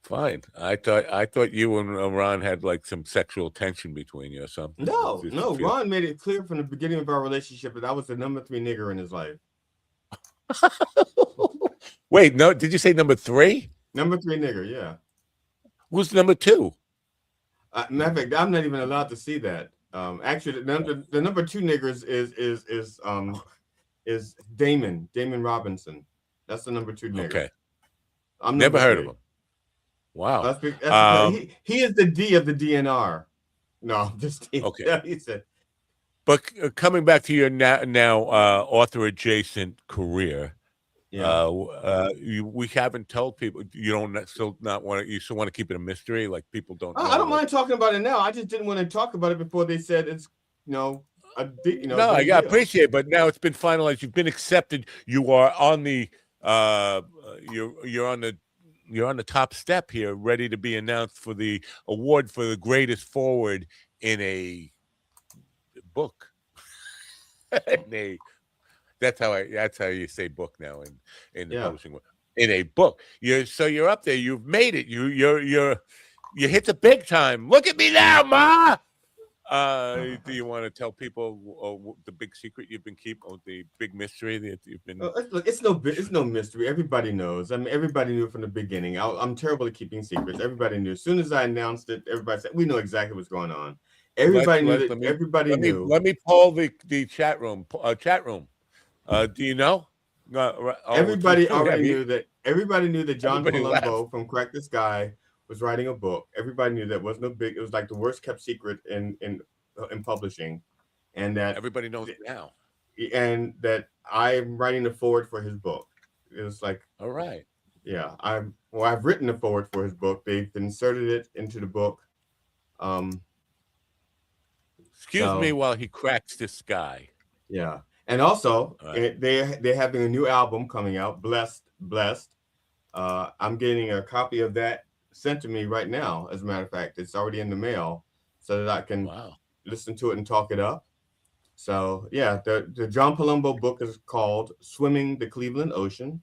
Fine. I thought you and Ron had like some sexual tension between you or something. No. Ron made it clear from the beginning of our relationship that I was the number 3 nigger in his life. Wait, no. Did you say number 3? Number 3 nigger, yeah. Who's number 2? Matter of fact, I'm not even allowed to see that. Actually, the number 2 niggers is Damon Robinson. That's the number 2 nigger. Okay. I'm never heard of him. Wow. That's because he is the D of the DNR. No, just okay. He said. But coming back to your now author adjacent career, we haven't told people. You don't still not want to. You still want to keep it a mystery, like people don't. I don't mind talking about it now. I just didn't want to talk about it before they said it's No, I appreciate it, but now it's been finalized. You've been accepted. You are on the you're on the top step here, ready to be announced for the award for the greatest forward in a book. That's how you say book now in the publishing world. In a book. You're up there. You've made it. You hit the big time. Look at me now, Ma. Do you want to tell people the big secret you've been keeping, or the big mystery that you've been? Look, it's no mystery. Everybody knows. I mean, everybody knew from the beginning. I'm terrible at keeping secrets. Everybody knew. As soon as I announced it, everybody said, "We know exactly what's going on." Everybody knew that. Everybody knew. Let me poll the chat room. Do you know? Everybody already knew that. Everybody knew that John Palumbo from Crack the Sky was writing a book. Everybody knew that was no big. It was like the worst kept secret in publishing, and that everybody knows it now. And that I'm writing the forward for his book. It was like, all right, yeah. I've written the forward for his book. They've inserted it into the book. Excuse me while he cracks the sky. Yeah, and also they're having a new album coming out. Blessed. I'm getting a copy of that sent to me right now. As a matter of fact, it's already in the mail, so that I can listen to it and talk it up. So yeah, the John Palumbo book is called "Swimming the Cleveland Ocean,"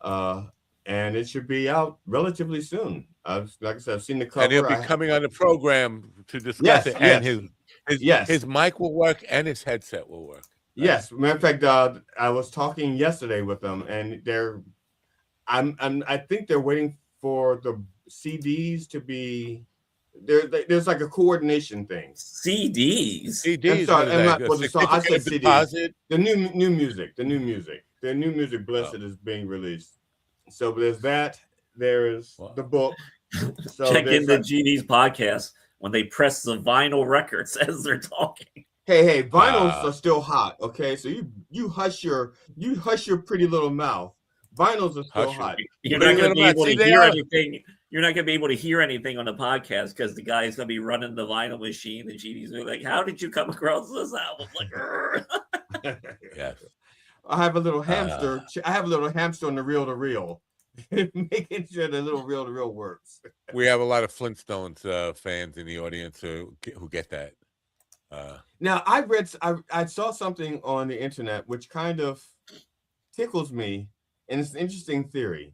and it should be out relatively soon. Like I said, I've seen the cover. And he'll be coming on the program to discuss it. And his mic will work and his headset will work. Yes, matter of fact, I was talking yesterday with them, and I think they're waiting for the CDs to be there. There's like a coordination thing. CDs. I'm sorry, I said CDs. The new music. The new music. Blessed is being released. So there's that. There's the book. So check in the GD's podcast when they press the vinyl records as they're talking. Hey, vinyls are still hot. Okay, so you hush your pretty little mouth. Vinyls are still hot. You're not going to be able to hear anything. You're not going to be able to hear anything on the podcast because the guy's going to be running the vinyl machine. The GD's like, "How did you come across this album?" Like, yes. I have a little hamster. I have a little hamster on the reel-to-reel, making sure the little reel-to-reel works. We have a lot of Flintstones fans in the audience who get that. Now, I saw something on the internet which kind of tickles me, and it's an interesting theory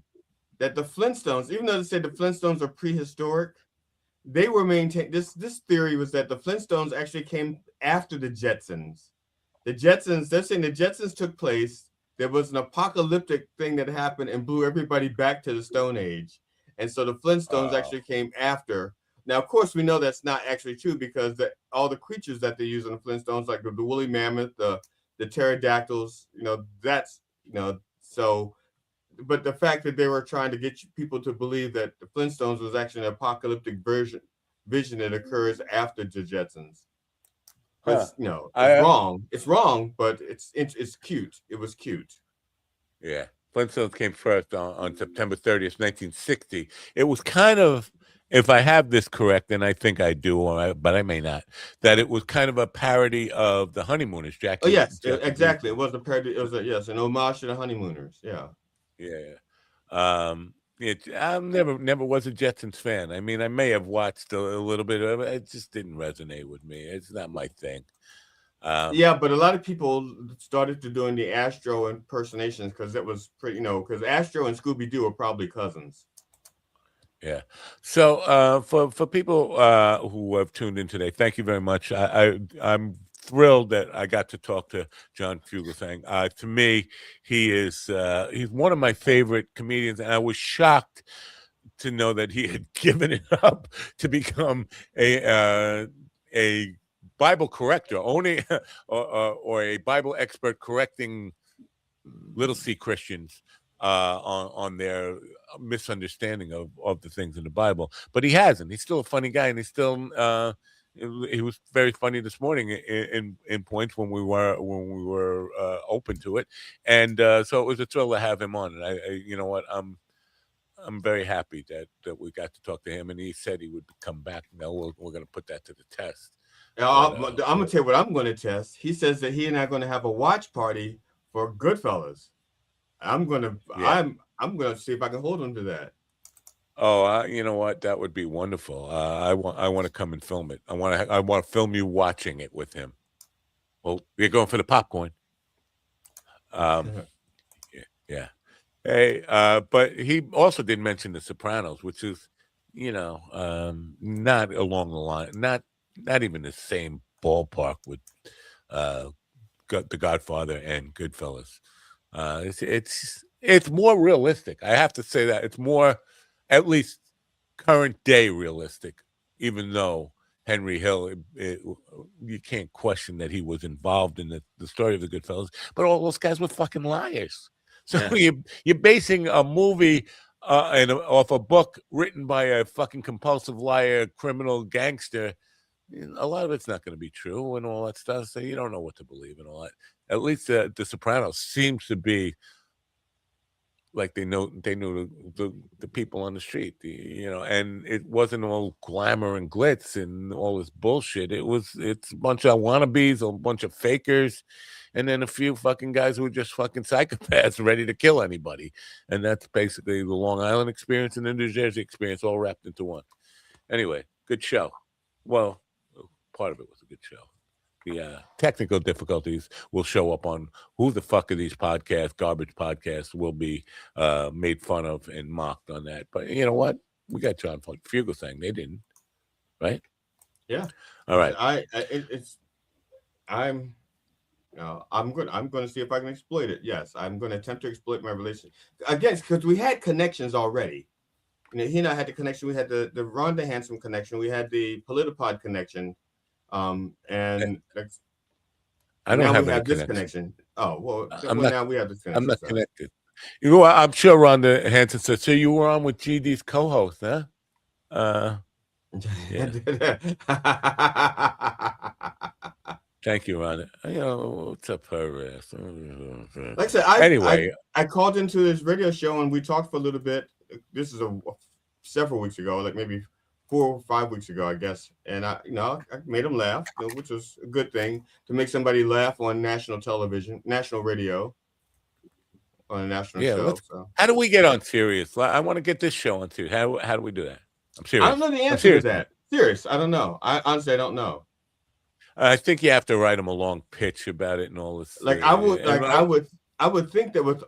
that the Flintstones, even though they said the Flintstones are prehistoric, they were maintained. This theory was that the Flintstones actually came after the Jetsons. The Jetsons, they're saying the Jetsons took place. There was an apocalyptic thing that happened and blew everybody back to the Stone Age, and so the Flintstones actually came after. Now, of course, we know that's not actually true because all the creatures that they use in the Flintstones, like the woolly mammoth, the pterodactyls, so. But the fact that they were trying to get people to believe that the Flintstones was actually an apocalyptic vision that occurs after the Jetsons. It's wrong. It's wrong, but it's cute. It was cute. Yeah, Flintstones came first on September 30th, 1960. It was kind of, if I have this correct, and I think I do, but I may not, that it was kind of a parody of the Honeymooners. Jackie. Oh yes, exactly. It was a parody. It was an homage to the Honeymooners. Yeah. Yeah. I never was a Jetsons fan. I mean, I may have watched a little bit of it. It just didn't resonate with me. It's not my thing. Yeah, but a lot of people started to doing the Astro impersonations because it was pretty, because Astro and Scooby-Doo are probably cousins. Yeah. So for people who have tuned in today, thank you very much. I'm thrilled that I got to talk to John Fugelsang. To me, he's one of my favorite comedians, and I was shocked to know that he had given it up to become a Bible corrector, only or a Bible expert correcting little C Christians on their misunderstanding of the things in the Bible. But he hasn't. He's still a funny guy, and he's still he was very funny this morning in points when we were open to it, and so it was a thrill to have him on. And I you know what, I'm very happy that we got to talk to him, and he said he would come back. Now we're going to put that to the test. I'm going to tell you what I'm going to test. He says that he and I are going to have a watch party for Goodfellas. I'm going to see if I can hold him to that. Oh, you know what? That would be wonderful. I want to come and film it. I want to film you watching it with him. Well, you're going for the popcorn. Yeah. Hey, but he also did mention The Sopranos, which is, not along the line, not even the same ballpark with The Godfather and Goodfellas. It's more realistic. I have to say that it's more, at least current day, realistic. Even though Henry Hill, you can't question that he was involved in the story of the Goodfellas, but all those guys were fucking liars. So you're basing a movie off a book written by a fucking compulsive liar, criminal gangster. A lot of it's not going to be true and all that stuff. So you don't know what to believe and all that. At least The Sopranos seems to be like they knew the people on the street, and it wasn't all glamour and glitz and all this bullshit. It's a bunch of wannabes, a bunch of fakers, and then a few fucking guys who are just fucking psychopaths ready to kill anybody. And that's basically the Long Island experience and the New Jersey experience all wrapped into one. Anyway, good show. Well, part of it was a good show. The technical difficulties will show up on who the fuck are these podcasts, garbage podcasts, will be made fun of and mocked on that. But you know what? We got John Fugelsang. They didn't, right? Yeah. All right. I'm going to see if I can exploit it. Yes, I'm going to attempt to exploit my relation again, because we had connections already. He and I had the connection. We had the Rhonda Handsome connection. We had the Politipod connection. And I don't now have we any have this connection. Oh well, now we have this connection. I'm not connected. I'm sure Rhonda Hanson said. So you were on with GD's co-host, huh? Yeah. Thank you, Rhonda. What's up, her ass? Like I said, anyway, I called into this radio show and we talked for a little bit. This is several weeks ago, like maybe 4 or 5 weeks ago, I guess. And I made him laugh, which was a good thing, to make somebody laugh on national television, national radio, on a national show. So. How do we get on Sirius? I want to get this show on too. How do we do that? I'm serious. I don't know the answer to that. Serious. I don't know. I honestly don't know. I think you have to write them a long pitch about it and all this. I would think that with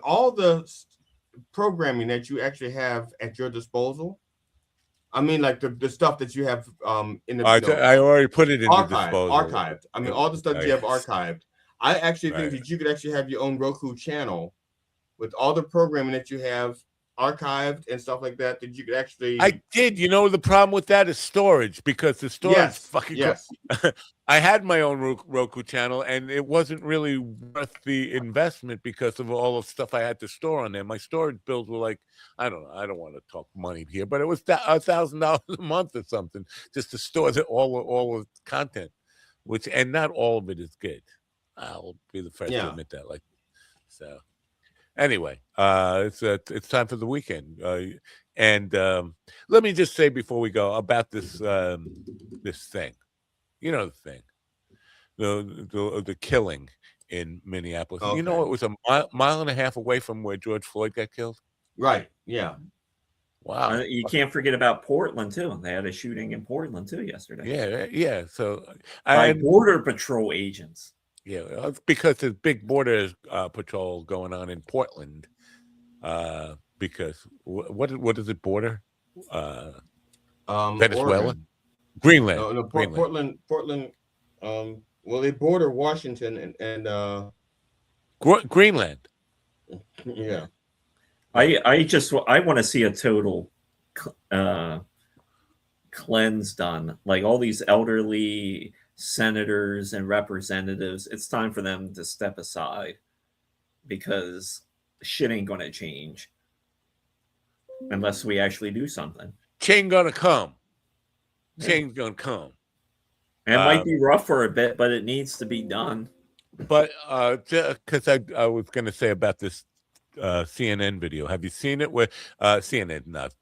all the programming that you actually have at your disposal. I mean, like the stuff that you have in the. I already put it in the disposal. Archived. I mean, all the stuff you have archived. I actually think that you could actually have your own Roku channel with all the programming that you have archived and stuff like that you could actually. I did. The problem with that is storage, because the storage fucking. Yes. I had my own Roku channel, and it wasn't really worth the investment because of all the stuff I had to store on there. My storage bills were like, I don't know. I don't want to talk money here, but it was $1,000 a month or something just to store all the content, and not all of it is good. I'll be the first to admit that. So. Anyway, it's time for the weekend, and let me just say before we go about this this thing, the thing, the killing in Minneapolis. Okay. It was a mile and a half away from where George Floyd got killed. Right. Yeah. Wow. You can't forget about Portland too. They had a shooting in Portland too yesterday. Yeah. So by Border Patrol agents. Yeah, because there's big border patrol going on in Portland. Because what is it? Border? Venezuela, Oregon. Greenland. No, Greenland. Portland. Well, they border Washington and Greenland. Yeah. I want to see a total cleanse done. Like all these elderly senators and representatives, it's time for them to step aside because shit ain't gonna change unless we actually do something. Change gonna come. Change gonna come. And it might be rough for a bit, but it needs to be done. But because I was going to say about this CNN video, have you seen it? Where CNN, not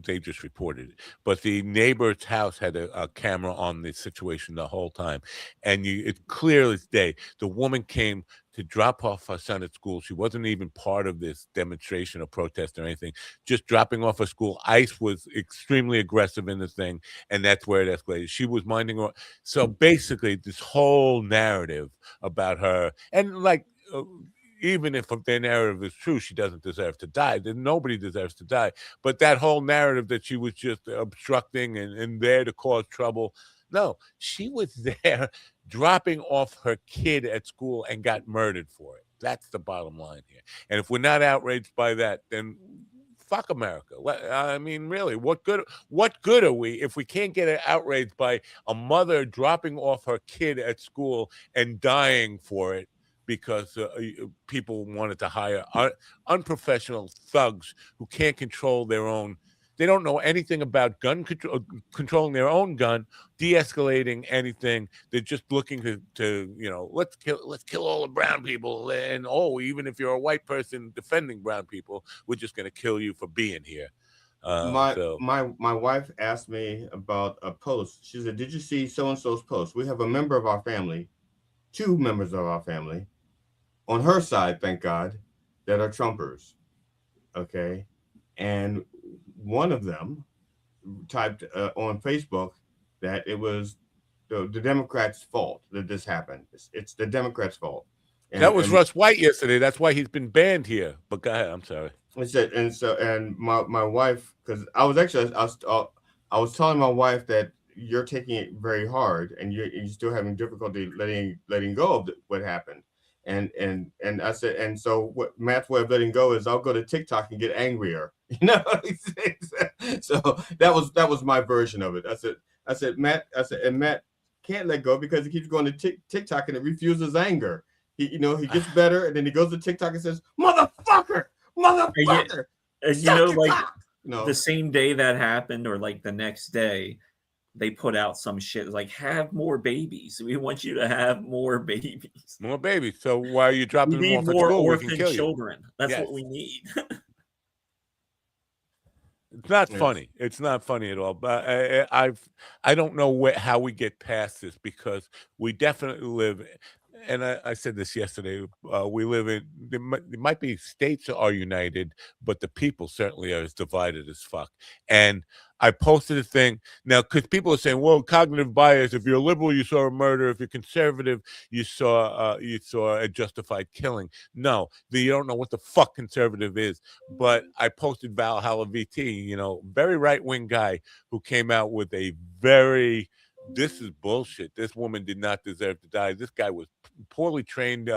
they just reported it, but the neighbor's house had a camera on the situation the whole time, and it's clear as day. The woman came to drop off her son at school. She wasn't even part of this demonstration or protest or anything, just dropping off her school. ICE was extremely aggressive in the thing, and that's where it escalated. She was minding her. So basically, this whole narrative about her, and like, even if their narrative is true, she doesn't deserve to die. Then nobody deserves to die. But that whole narrative that she was just obstructing and there to cause trouble. No, she was there dropping off her kid at school and got murdered for it. That's the bottom line here. And if we're not outraged by that, then fuck America. I mean, really, what good are we if we can't get outraged by a mother dropping off her kid at school and dying for it because people wanted to hire unprofessional thugs who can't control their own. They don't know anything about gun control, controlling their own gun, de-escalating anything. They're just looking to let's kill all the brown people, and even if you're a white person defending brown people, we're just going to kill you for being here. My wife asked me about a post. She said, "Did you see so and so's post?" We have a member of our family, 2 members of our family, on her side, thank God, that are Trumpers. Okay, and one of them typed on Facebook that it was the Democrats' fault that this happened. It's the Democrats' fault. That was Russ White yesterday. That's why he's been banned here. But go ahead. I'm sorry. And my wife, because I was telling my wife that you're taking it very hard and you're still having difficulty letting go of what happened. And I said, and so what Matt's way of letting go is I'll go to TikTok and get angrier. So that was my version of it. I said, Matt can't let go because he keeps going to TikTok and it refuses anger. He gets better and then he goes to TikTok and says, motherfucker. The same day that happened or like the next day, they put out some shit like, have more babies. We want you to have more babies. More babies. So why are you dropping we them need off more at school? orphan children. That's what we need. It's not funny. It's not funny at all. But I don't know how we get past this because we definitely live. And I said this yesterday. We live in. There might be states that are united, but the people certainly are as divided as fuck. And I posted a thing now because people are saying, "Well, cognitive bias. If you're a liberal, you saw a murder. If you're conservative, you saw a justified killing." No, you don't know what the fuck conservative is. But I posted Valhalla VT, very right wing guy who came out with a very. This is bullshit. This woman did not deserve to die. This guy was poorly trained,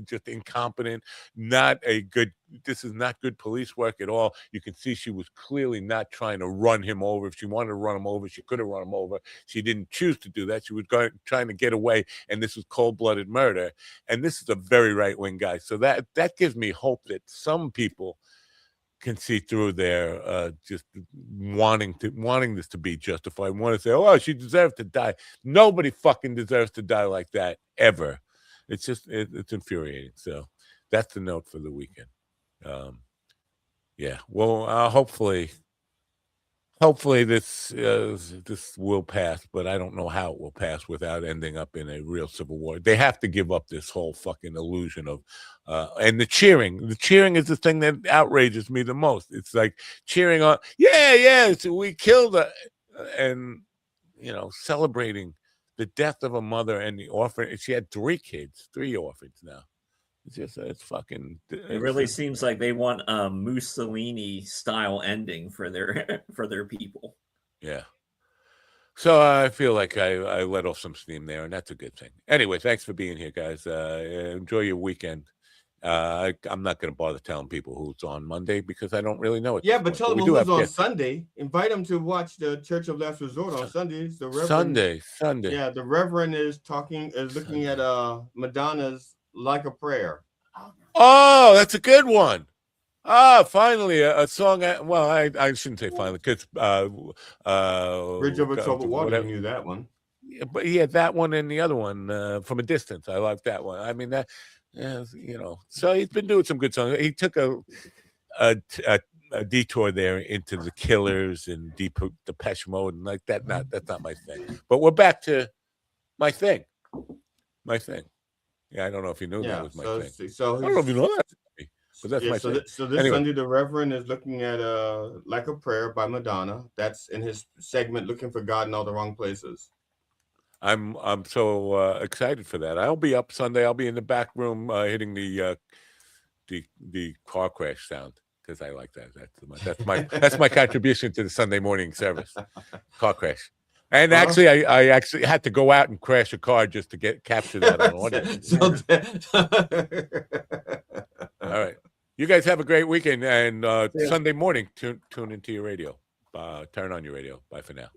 just incompetent, not a good. This is not good police work at all. You can see she was clearly not trying to run him over. If she wanted to run him over, she could have run him over. She didn't choose to do that. She was trying to get away, and this was cold-blooded murder. And this is a very right-wing guy. So that gives me hope that some people can see through their just wanting this to be justified. Want to say, "Oh, she deserved to die." Nobody fucking deserves to die like that ever. It's just it's infuriating. So that's the note for the weekend. Yeah. Well, hopefully this will pass, but I don't know how it will pass without ending up in a real civil war. They have to give up this whole fucking illusion of and the cheering. The cheering is the thing that outrages me the most. It's like cheering on, yeah, so we killed her, and celebrating the death of a mother and the orphan. She had 3 kids, 3 orphans now. It's fucking. It really seems like they want a Mussolini style ending for their people. Yeah. So I feel like I let off some steam there, and that's a good thing. Anyway, thanks for being here, guys. Enjoy your weekend. I'm not going to bother telling people who's on Monday because I don't really know it. Yeah, but tell them who's on Sunday. Invite them to watch the Church of Last Resort on Sundays. The Reverend, Sunday. Yeah, the Reverend is looking at Madonna's "Like a Prayer." Oh, that's a good one. Finally, a song. I shouldn't say finally, because Bridge Over Troubled Water. You knew that one. Yeah, but that one and the other one, From a Distance. I like that one. I mean that, So he's been doing some good songs. He took a detour there into the Killers and Depeche Mode and like that. That's not my thing. But we're back to my thing. Yeah, I don't know if you knew that was my thing. So I don't know if you know that. But that's my thing. So this Sunday, the Reverend is looking at Like a Prayer by Madonna. That's in his segment, Looking for God in All the Wrong Places. I'm so excited for that. I'll be up Sunday. I'll be in the back room hitting the car crash sound because I like that. That's my contribution to the Sunday morning service. Car crash. And actually, I actually had to go out and crash a car just to capture that on audio. All right. You guys have a great weekend. And Sunday morning, tune into your radio. Turn on your radio. Bye for now.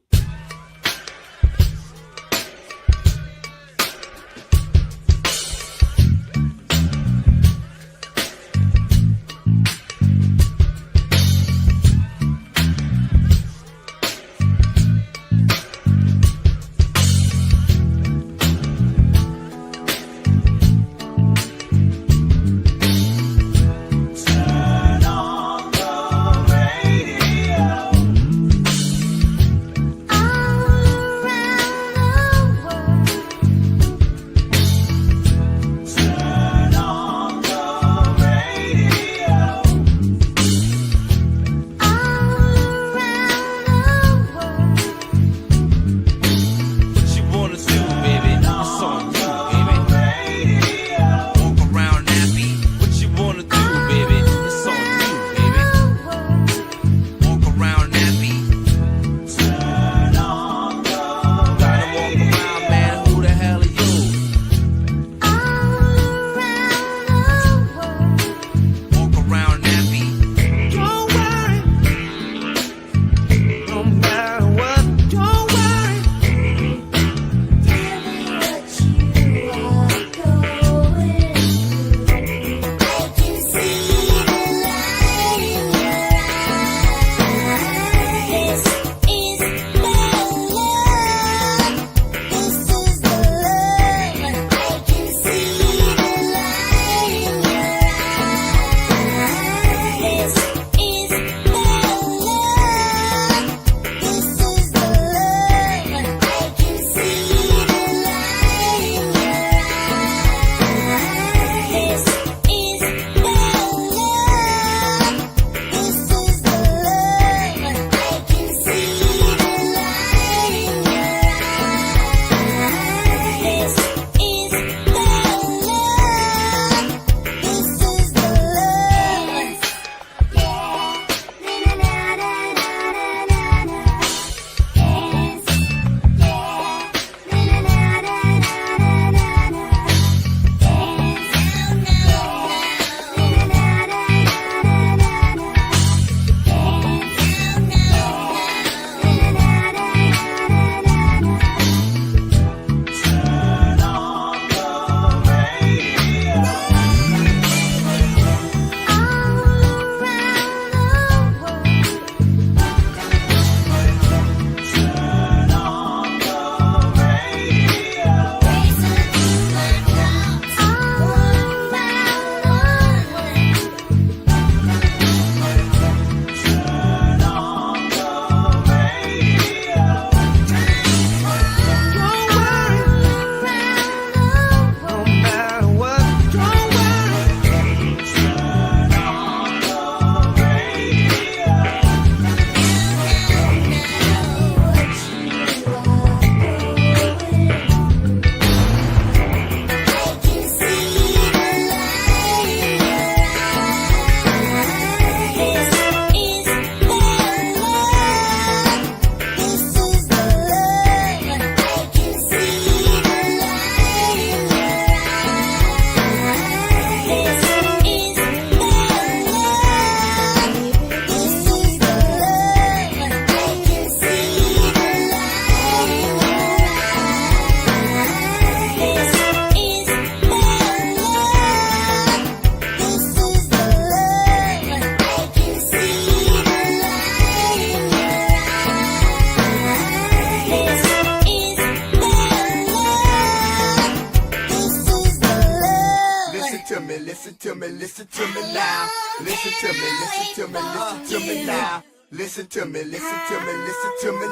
now. Listen to me, listen to me, listen to me now. Listen to me, listen to me, listen to me.